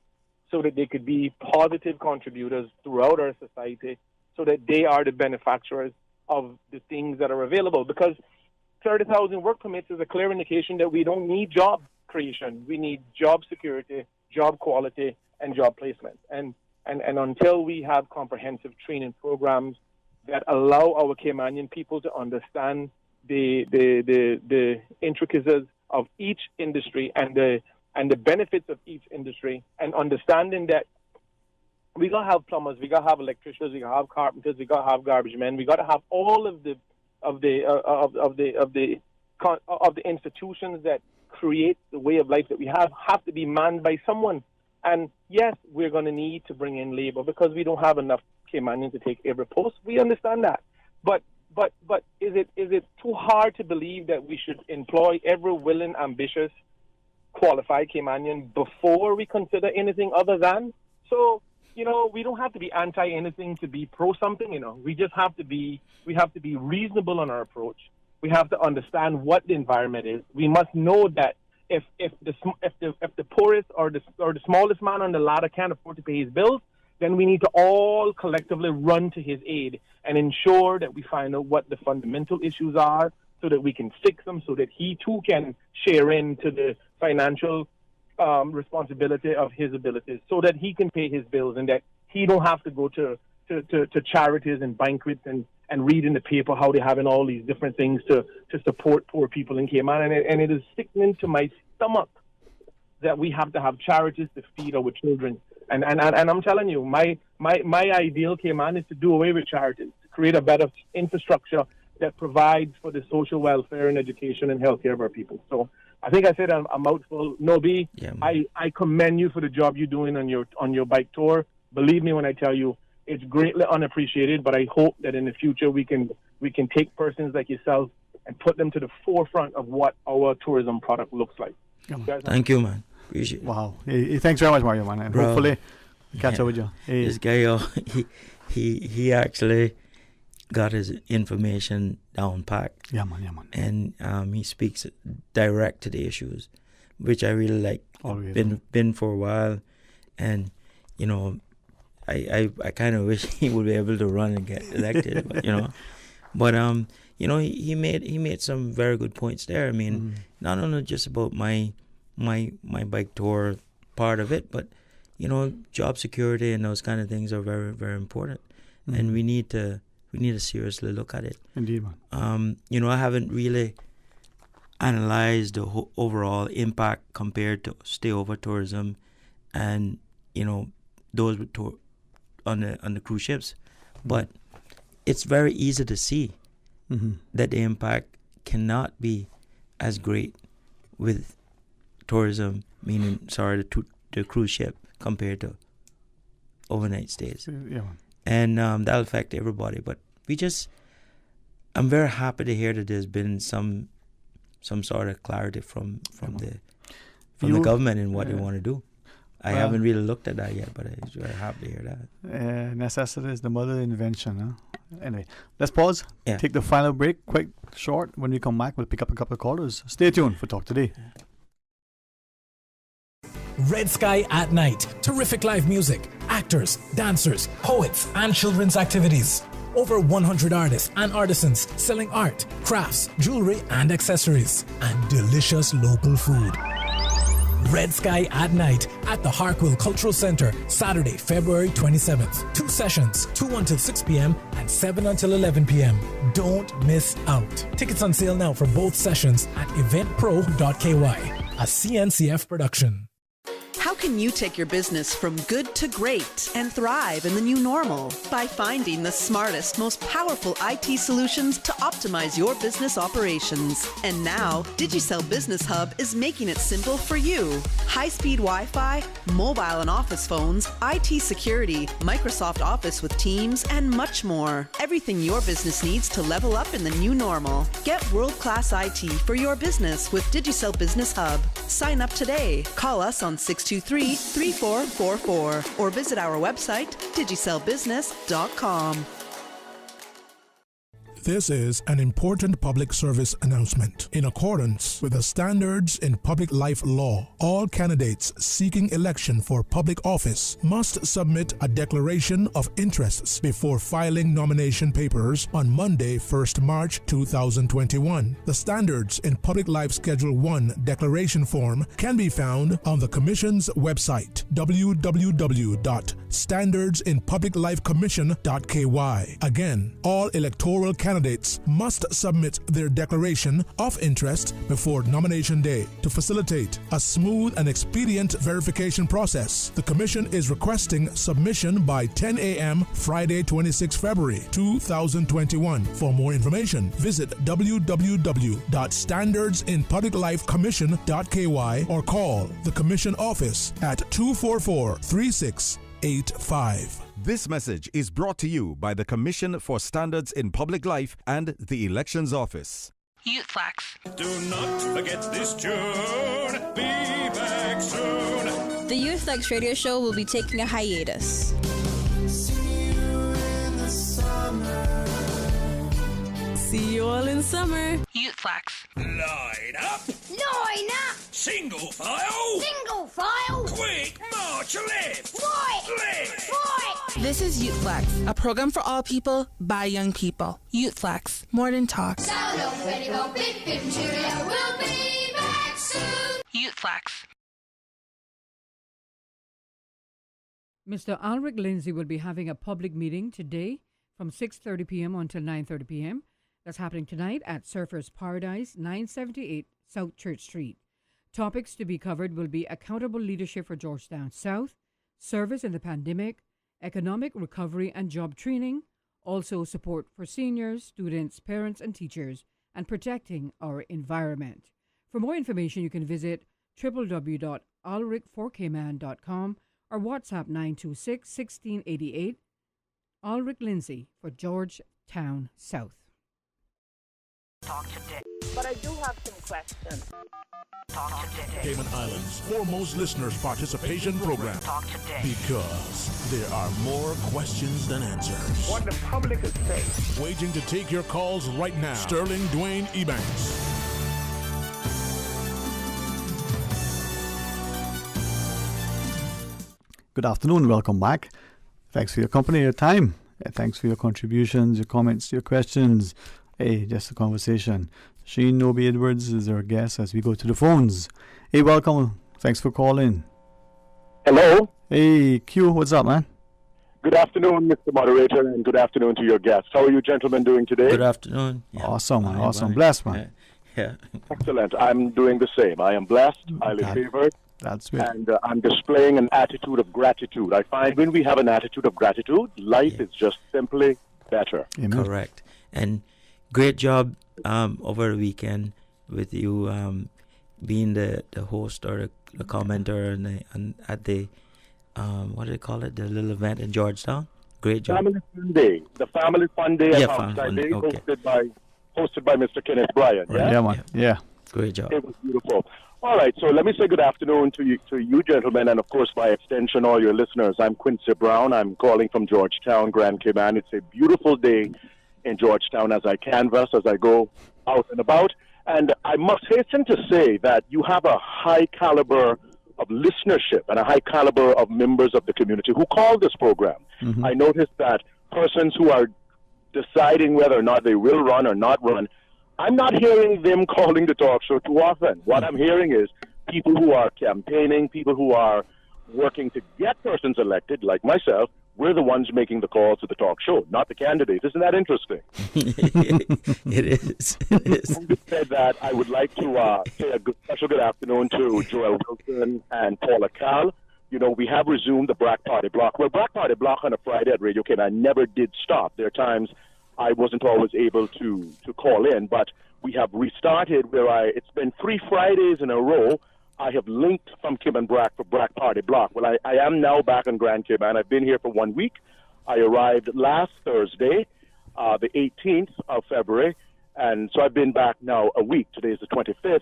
so that they could be positive contributors throughout our society, so that they are the benefactors of the things that are available. Because 30,000 work permits is a clear indication that we don't need job creation. We need job security, job quality, and job placement. And until we have comprehensive training programs that allow our Caymanian people to understand the intricacies of each industry and the benefits of each industry, and understanding that we gotta have plumbers, we gotta have electricians, we gotta have carpenters, we gotta have garbage men, we gotta have all of the institutions that create the way of life that we have to be manned by someone. And yes, we're going to need to bring in labor because we don't have enough Caymanians to take every post. We understand that, but is it too hard to believe that we should employ every willing, ambitious, qualified Caymanian before we consider anything other than? So, you know, we don't have to be anti anything to be pro something. You know, we have to be reasonable on our approach. We have to understand what the environment is. We must know that if the poorest or the smallest man on the ladder can't afford to pay his bills, then we need to all collectively run to his aid and ensure that we find out what the fundamental issues are, so that we can fix them, so that he too can share into the financial responsibility of his abilities, so that he can pay his bills, and that he don't have to go to charities and banquets and read in the paper how they're having all these different things to support poor people in Cayman. And it is sickening to my stomach that we have to have charities to feed our children. And I'm telling you, my ideal Cayman is to do away with charities, to create a better infrastructure that provides for the social welfare and education and healthcare of our people. So I think I said a mouthful. Nobi, yeah, I commend you for the job you're doing on your bike tour. Believe me when I tell you, it's greatly unappreciated, but I hope that in the future we can take persons like yourself and put them to the forefront of what our tourism product looks like. Thank you, man. Appreciate it. Wow. Hey, thanks very much, Mario, man. And hopefully catch up with you. Hey. This guy, he actually got his information down packed. Yeah, man. And he speaks direct to the issues, which I really like. Always. Been for a while, and you know, I kind of wish he would be able to run and get elected, but you know, he made some very good points there. I mean, not only just about my bike tour part of it, but you know, job security and those kind of things are very, very important. and we need to seriously look at it. Indeed, man. I haven't really analyzed the overall impact compared to stay-over tourism, and those with on the cruise ships, but it's very easy to see that the impact cannot be as great with tourism, meaning the cruise ship compared to overnight stays. Yeah. And that'll affect everybody. But I'm very happy to hear that there's been some sort of clarity from the government in what they want to do. I haven't really looked at that yet, but I'm very happy to hear that. Necessity is the mother of invention, huh? Anyway, let's pause. Yeah. Take the final break, quick, short. When we come back, we'll pick up a couple of callers. Stay tuned for Talk Today. Red Sky at Night. Terrific live music, actors, dancers, poets, and children's activities. Over 100 artists and artisans selling art, crafts, jewelry, and accessories, and delicious local food. Red Sky at Night at the Harkwell Cultural Center, Saturday, February 27th. 2 sessions, 2 until 6 p.m. and 7 until 11 p.m. Don't miss out. Tickets on sale now for both sessions at eventpro.ky, a CNCF production. How can you take your business from good to great and thrive in the new normal? By finding the smartest, most powerful IT solutions to optimize your business operations. And now, Digicel Business Hub is making it simple for you. High-speed Wi-Fi, mobile and office phones, IT security, Microsoft Office with Teams, and much more. Everything your business needs to level up in the new normal. Get world-class IT for your business with Digicel Business Hub. Sign up today. Call us on 623-3444 or visit our website, digicelbusiness.com. This is an important public service announcement. In accordance with the standards in public life law, all candidates seeking election for public office must submit a declaration of interests before filing nomination papers on Monday, 1st March 2021. The standards in public life Schedule 1 declaration form can be found on the Commission's website, www.standardsinpubliclifecommission.ky. Again, all electoral candidates must submit their declaration of interest before nomination day. To facilitate a smooth and expedient verification process, the Commission is requesting submission by 10 a.m. Friday, 26 February 2021. For more information, visit www.standardsinpubliclifecommission.ky or call the Commission office at 244-3685. This message is brought to you by the Commission for Standards in Public Life and the Elections Office. Youthflax. Do not forget this tune. Be back soon. The Youthflax radio show will be taking a hiatus. See you in the summer. See you all in summer. Youthflax. Line up. Line up. Single file. Single file. Quick march left. Right. Left. Right. This is Youthflax, a program for all people by young people. Youthflax, more than talk. Sound of radio, bip bip cheerio. We'll be back soon. Youthflax. Mr. Alric Lindsay will be having a public meeting today from 6:30 p.m. until 9:30 p.m. That's happening tonight at Surfers Paradise, 978 South Church Street. Topics to be covered will be accountable leadership for Georgetown South, service in the pandemic, economic recovery and job training, also support for seniors, students, parents, and teachers, and protecting our environment. For more information, you can visit www.alric4kman.com or WhatsApp 926-1688. Alric Lindsay for Georgetown South. Talk today. But I do have some questions. Talk today. Cayman Islands' foremost listeners participation program. Talk today. Because there are more questions than answers. What the public is saying. Waiting to take your calls right now. Sterling Dwayne Ebanks. Good afternoon. Welcome back. Thanks for your company, your time. Thanks for your contributions, your comments, your questions. Hey, just a conversation. Sheen Nobi Edwards is our guest as we go to the phones. Hey, welcome. Thanks for calling. Hello. Hey, Q, what's up, man? Good afternoon, Mr. Moderator, and good afternoon to your guests. How are you gentlemen doing today? Good afternoon. Yeah. Awesome, man. Awesome. Bye. Blessed, man. Yeah. Excellent. I'm doing the same. I am blessed, highly favored, That's good. and I'm displaying an attitude of gratitude. I find when we have an attitude of gratitude, life is just simply better. Amen. Correct. And great job over the weekend with you being the host or the commenter and at the what do they call it? The little event in Georgetown. Great job. Family Fun Day. The Family Fun Day Yeah, at Family Homestead Fun Day, Day, okay. hosted by Mr. Kenneth Bryan. Right. Yeah, man. Yeah. Great job. It was beautiful. All right, so let me say good afternoon to you gentlemen, and of course, by extension, all your listeners. I'm Quincy Brown. I'm calling from Georgetown, Grand Cayman. It's a beautiful day in Georgetown as I canvass, as I go out and about. And I must hasten to say that you have a high caliber of listenership and a high caliber of members of the community who call this program. Mm-hmm. I noticed that persons who are deciding whether or not they will run or not run, I'm not hearing them calling the talk show too often. What I'm hearing is people who are campaigning, people who are working to get persons elected, like myself. We're the ones making the calls to the talk show, not the candidates. Isn't that interesting? It is. It is. Having said that, I would like to say a special good afternoon to Joel Wilson and Paula Cal. You know, we have resumed the Black Party Block. Well, Black Party Block on a Friday at Radio Cayman never did stop. There are times I wasn't always able to call in, but we have restarted where it's been 3 Fridays in a row. I have linked from Kim and Brack for Black Party Block. Well, I am now back in Grand Cayman. I've been here for 1 week. I arrived last Thursday, the 18th of February, and so I've been back now a week. Today is the 25th.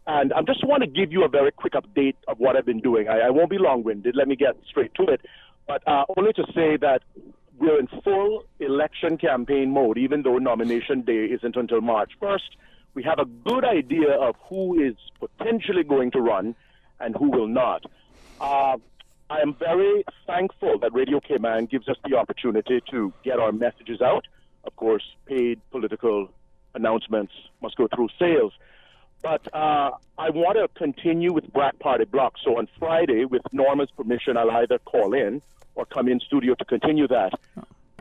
And I just want to give you a very quick update of what I've been doing. I won't be long-winded. Let me get straight to it. But only to say that we're in full election campaign mode, even though nomination day isn't until March 1st. We have a good idea of who is potentially going to run and who will not. I am very thankful that Radio Cayman gives us the opportunity to get our messages out. Of course, paid political announcements must go through sales. But I want to continue with Black Party Block. So on Friday, with Norma's permission, I'll either call in or come in studio to continue that.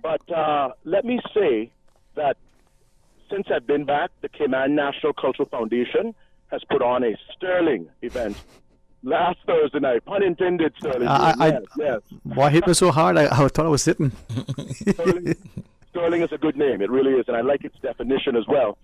But let me say that since I've been back, the Cayman National Cultural Foundation has put on a sterling event last Thursday night. Pun intended, sterling. Yes. Why hit me so hard? I thought I was sitting. Sterling is a good name. It really is, and I like its definition as well.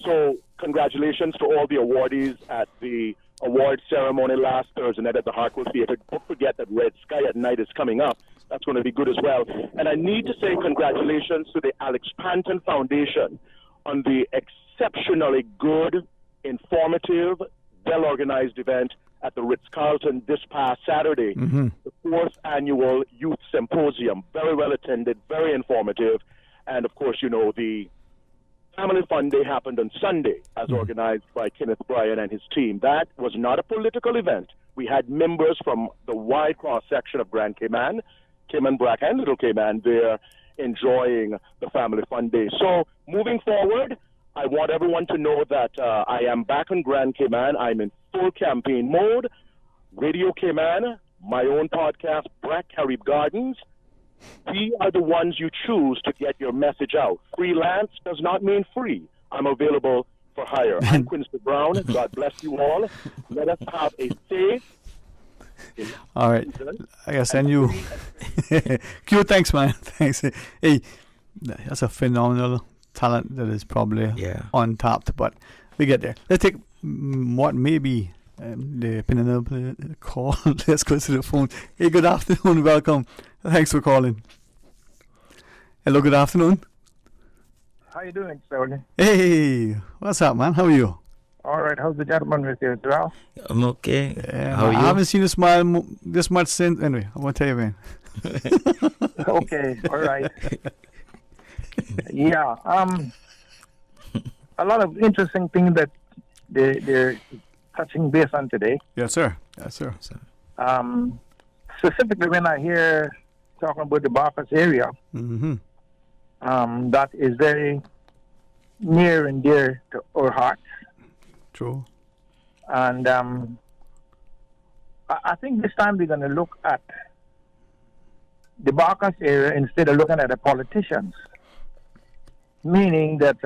So congratulations to all the awardees at the award ceremony last Thursday night at the Hartwell Theatre. Don't forget that Red Sky at Night is coming up. That's going to be good as well. And I need to say congratulations to the Alex Panton Foundation on the exceptionally good, informative, well-organized event at the Ritz-Carlton this past Saturday, the 4th Annual Youth Symposium. Very well attended, very informative. And, of course, you know, the Family Fun Day happened on Sunday, as organized by Kenneth Bryan and his team. That was not a political event. We had members from the wide cross-section of Grand Cayman, Cayman Brack and Little Cayman there enjoying the Family Fun Day. So moving forward, I want everyone to know that I am back in Grand Cayman. I'm in full campaign mode. Radio Cayman, my own podcast, Brack Carib Gardens. We are the ones you choose to get your message out. Freelance does not mean free. I'm available for hire. I'm Quincy Brown. God bless you all. Let us have a safe. All right. I gotta send you. Q, thanks, man. Thanks. Hey, that's a phenomenal talent that is probably untapped, but we get there. Let's take what may be the Penelope call. Let's go to the phone. Hey, good afternoon. Welcome. Thanks for calling. Hello, good afternoon. How you doing, Sterling? Hey, what's up, man? How are you? All right. How's the gentleman with you, Joel? I'm okay. Yeah, How are you? I haven't seen you smile this much since. Anyway, I won't tell you, man. Okay. All right. Yeah. A lot of interesting things that they're touching base on today. Yes, sir. Yes, sir. Specifically, when I hear talking about the Barkas area, that is very near and dear to our hearts. True. And I think this time we're going to look at the Barkas area instead of looking at the politicians. Meaning that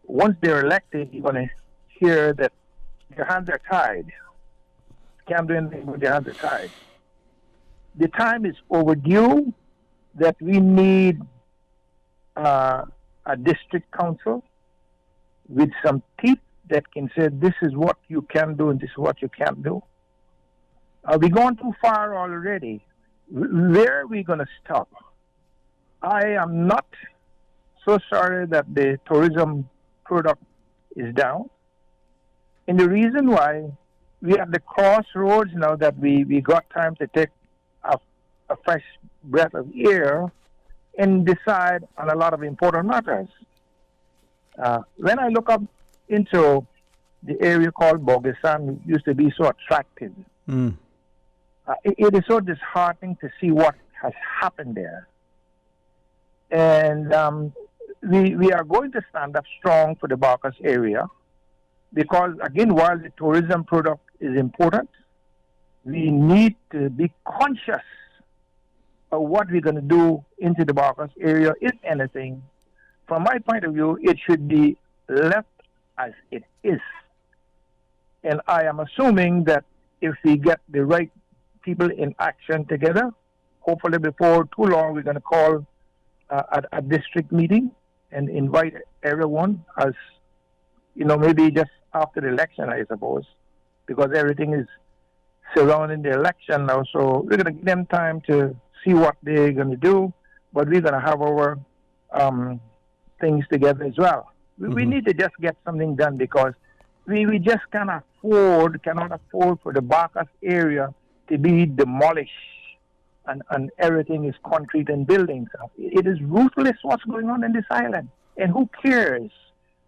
once they're elected, you're going to hear that their hands are tied. Can't do anything with their hands are tied. The time is overdue that we need a district council with some teeth that can say this is what you can do and this is what you can't do. We're gone too far already. Where are we going to stop? I am not so sorry that the tourism product is down. And the reason why we are at the crossroads now that we got time to take a fresh breath of air and decide on a lot of important matters. When I look up into the area called Bogasan, it used to be so attractive. It is so disheartening to see what has happened there. And we are going to stand up strong for the Barkas area because, again, while the tourism product is important, we need to be conscious of what we're going to do into the Barkas area. If anything, from my point of view, it should be left as it is. And I am assuming that if we get the right people in action together, hopefully before too long, we're going to call a district meeting and invite everyone as, maybe just after the election, I suppose, because everything is surrounding the election now. So we're going to give them time to see what they're going to do, but we're going to have our things together as well. We need to just get something done because we just cannot afford for the Barkas area to be demolished and everything is concrete and buildings. It is ruthless what's going on in this island. And who cares?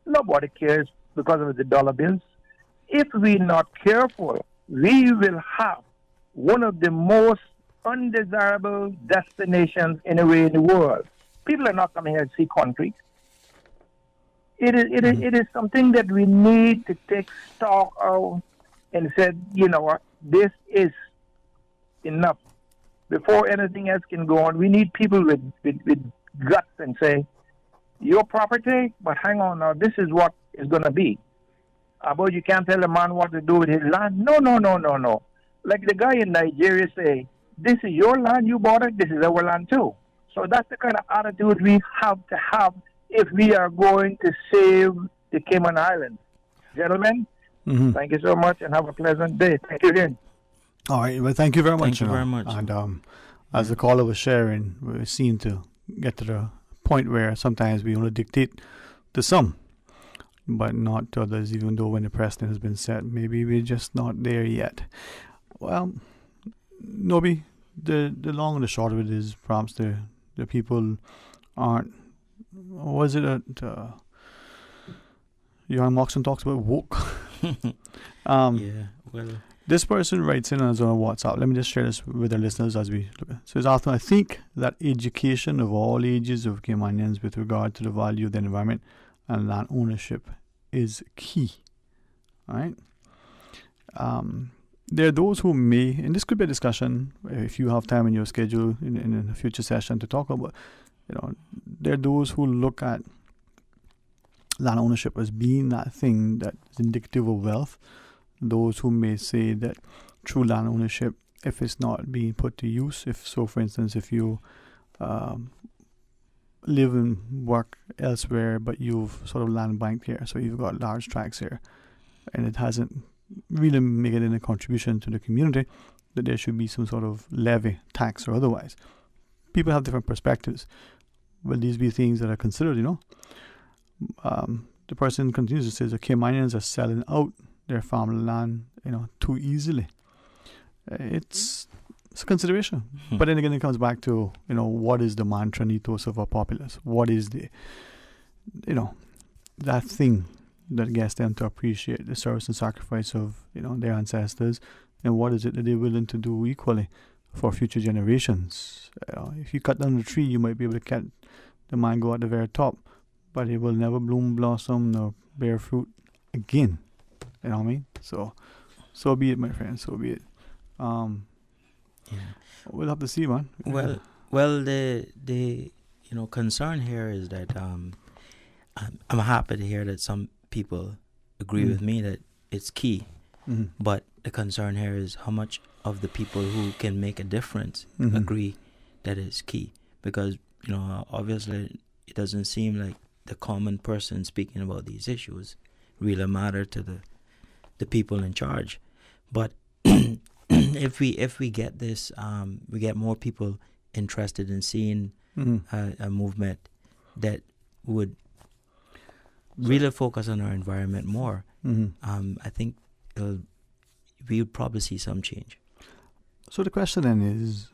Nobody cares because of the dollar bills. If we're not careful, we will have one of the most undesirable destinations anywhere in the world. People are not coming here to see concrete. It is something that we need to take stock of and say, you know what, this is enough. Before anything else can go on, we need people with guts and say, your property, but hang on now, this is what is going to be. But you can't tell a man what to do with his land. No. Like the guy in Nigeria say, this is your land, you bought it, this is our land too. So that's the kind of attitude we have to have if we are going to save the Cayman Islands. Gentlemen, thank you so much and have a pleasant day. Thank you again. All right, well, thank you very much. Thank you very much. And as the caller was sharing, we seem to get to the point where sometimes we only dictate to some, but not to others, even though when the precedent has been set, maybe we're just not there yet. Well, Nobi, the long and the short of it is perhaps the people aren't. Was it that Johan Moxon talks about woke? Yeah, well. This person writes in on WhatsApp. Let me just share this with the listeners as we look. So it's after I think that education of all ages of Caymanians with regard to the value of the environment and land ownership is key. All right. There are those who may, and this could be a discussion if you have time in your schedule in a future session to talk about. There are those who look at land ownership as being that thing that is indicative of wealth. Those who may say that true land ownership, if it's not being put to use, for instance, if you live and work elsewhere, but you've sort of land banked here, so you've got large tracts here, and it hasn't really made any contribution to the community, that there should be some sort of levy, tax, or otherwise. People have different perspectives. Will these be things that are considered, The person continues to say the Caymanians are selling out their farmland, too easily. It's a consideration. But then again, it comes back to, what is the mantra and ethos of our populace? What is the, that thing that gets them to appreciate the service and sacrifice of, their ancestors, and what is it that they're willing to do equally for future generations? If you cut down the tree, you might be able to cut the mango at the very top, but it will never bloom, blossom, nor bear fruit again. You know what I mean? So be it, my friend. So be it. We'll have to see, man. Well, Well, the concern here is that I'm happy to hear that some people agree with me that it's key. Mhm. But the concern here is how much of the people who can make a difference Mhm. agree that it's key. Because, obviously it doesn't seem like the common person speaking about these issues really matter to the people in charge. But if we get this, we get more people interested in seeing a movement that would really focus on our environment more. I think we would probably see some change. So the question then is,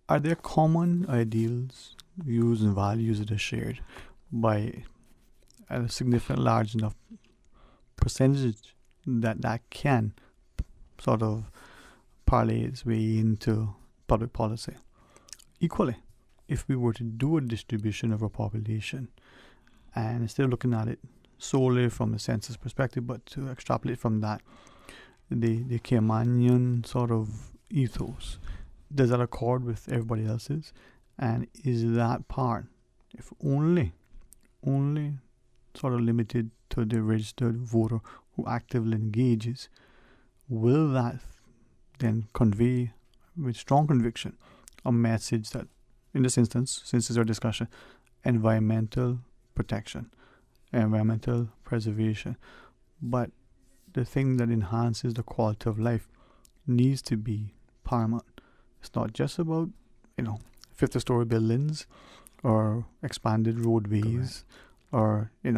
are there common ideals, views and values that are shared by a significant large enough percentage that can sort of parlay its way into public policy? Equally, if we were to do a distribution of our population, and instead of looking at it solely from a census perspective, but to extrapolate from that, the Caymanian sort of ethos, does that accord with everybody else's? And is that part, if only sort of limited to the registered voter who actively engages, will that then convey with strong conviction a message that, in this instance, since it's our discussion, environmental protection, environmental preservation, but the thing that enhances the quality of life needs to be paramount. It's not just about 50-story buildings or expanded roadways, or it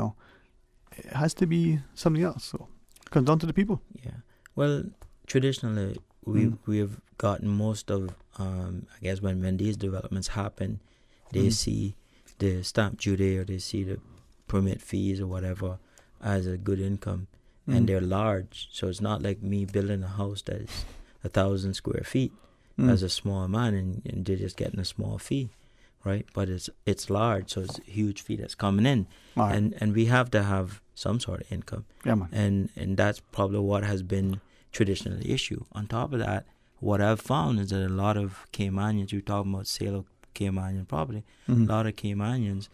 has to be something else. So it comes down to the people. Yeah. Well, traditionally we have gotten most of I guess when these developments happen, they see the stamp duty or they see the permit fees or whatever as a good income, and they're large. So it's not like me building a house that is 1,000 square feet as a small man, and they're just getting a small fee, right? But it's large, so it's a huge fee that's coming in, and we have to have some sort of income. Yeah, man. And that's probably what has been traditionally the issue. On top of that, what I've found is that a lot of Caymanians, you're talking about sale of Caymanian property, a lot of Caymanians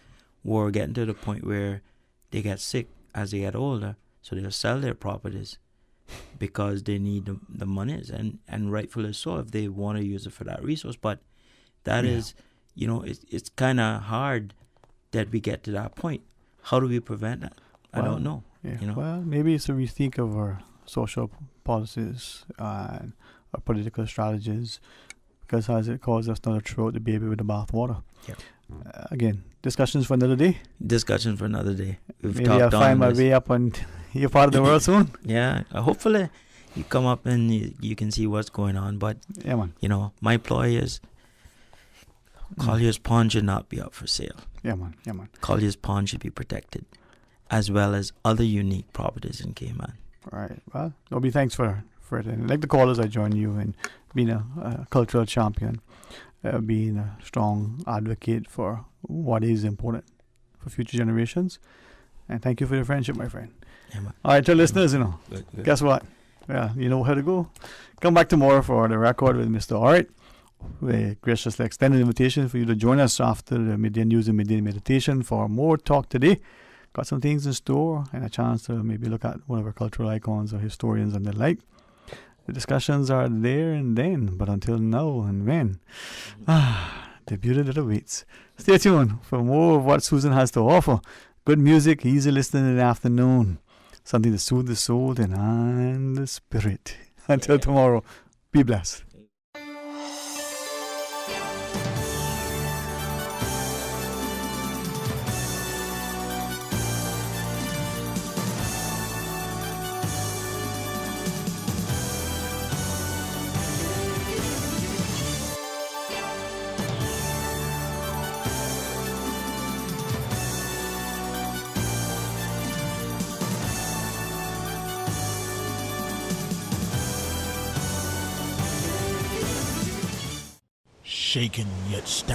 were getting to the point where they get sick as they get older, so they'll sell their properties because they need the monies, and rightfully so if they want to use it for that resource. But that is, it's kind of hard that we get to that point. How do we prevent that? I don't know. Yeah. Well, maybe it's a rethink of our social policies and our political strategies, because as it caused us not to throw out the baby with the bathwater. Yeah. Again, discussions for another day. Discussion for another day. Maybe I'll find my way up on your part of the world soon. Yeah, hopefully you come up and you can see what's going on. But yeah, man. My ploy is Collier's Pond should not be up for sale. Yeah, man. Yeah, man. Collier's Pond should be protected, as well as other unique properties in Cayman. All right. Well, Obi, thanks for it. And like the callers, I join you in being a cultural champion, being a strong advocate for what is important for future generations. And thank you for your friendship, my friend. Yeah, man. All right, to listeners, Good. Guess what? Yeah, you know how to go. Come back tomorrow for the record with Mr. Art. We graciously extend an invitation for you to join us after the midday news and midday meditation for more talk today. Got some things in store and a chance to maybe look at one of our cultural icons or historians and the like. The discussions are there and then, but until now and when, the beauty that awaits. Stay tuned for more of what Susan has to offer. Good music, easy listening in the afternoon. Something to soothe the soul and the spirit. Until tomorrow, be blessed. Shaken yet standing.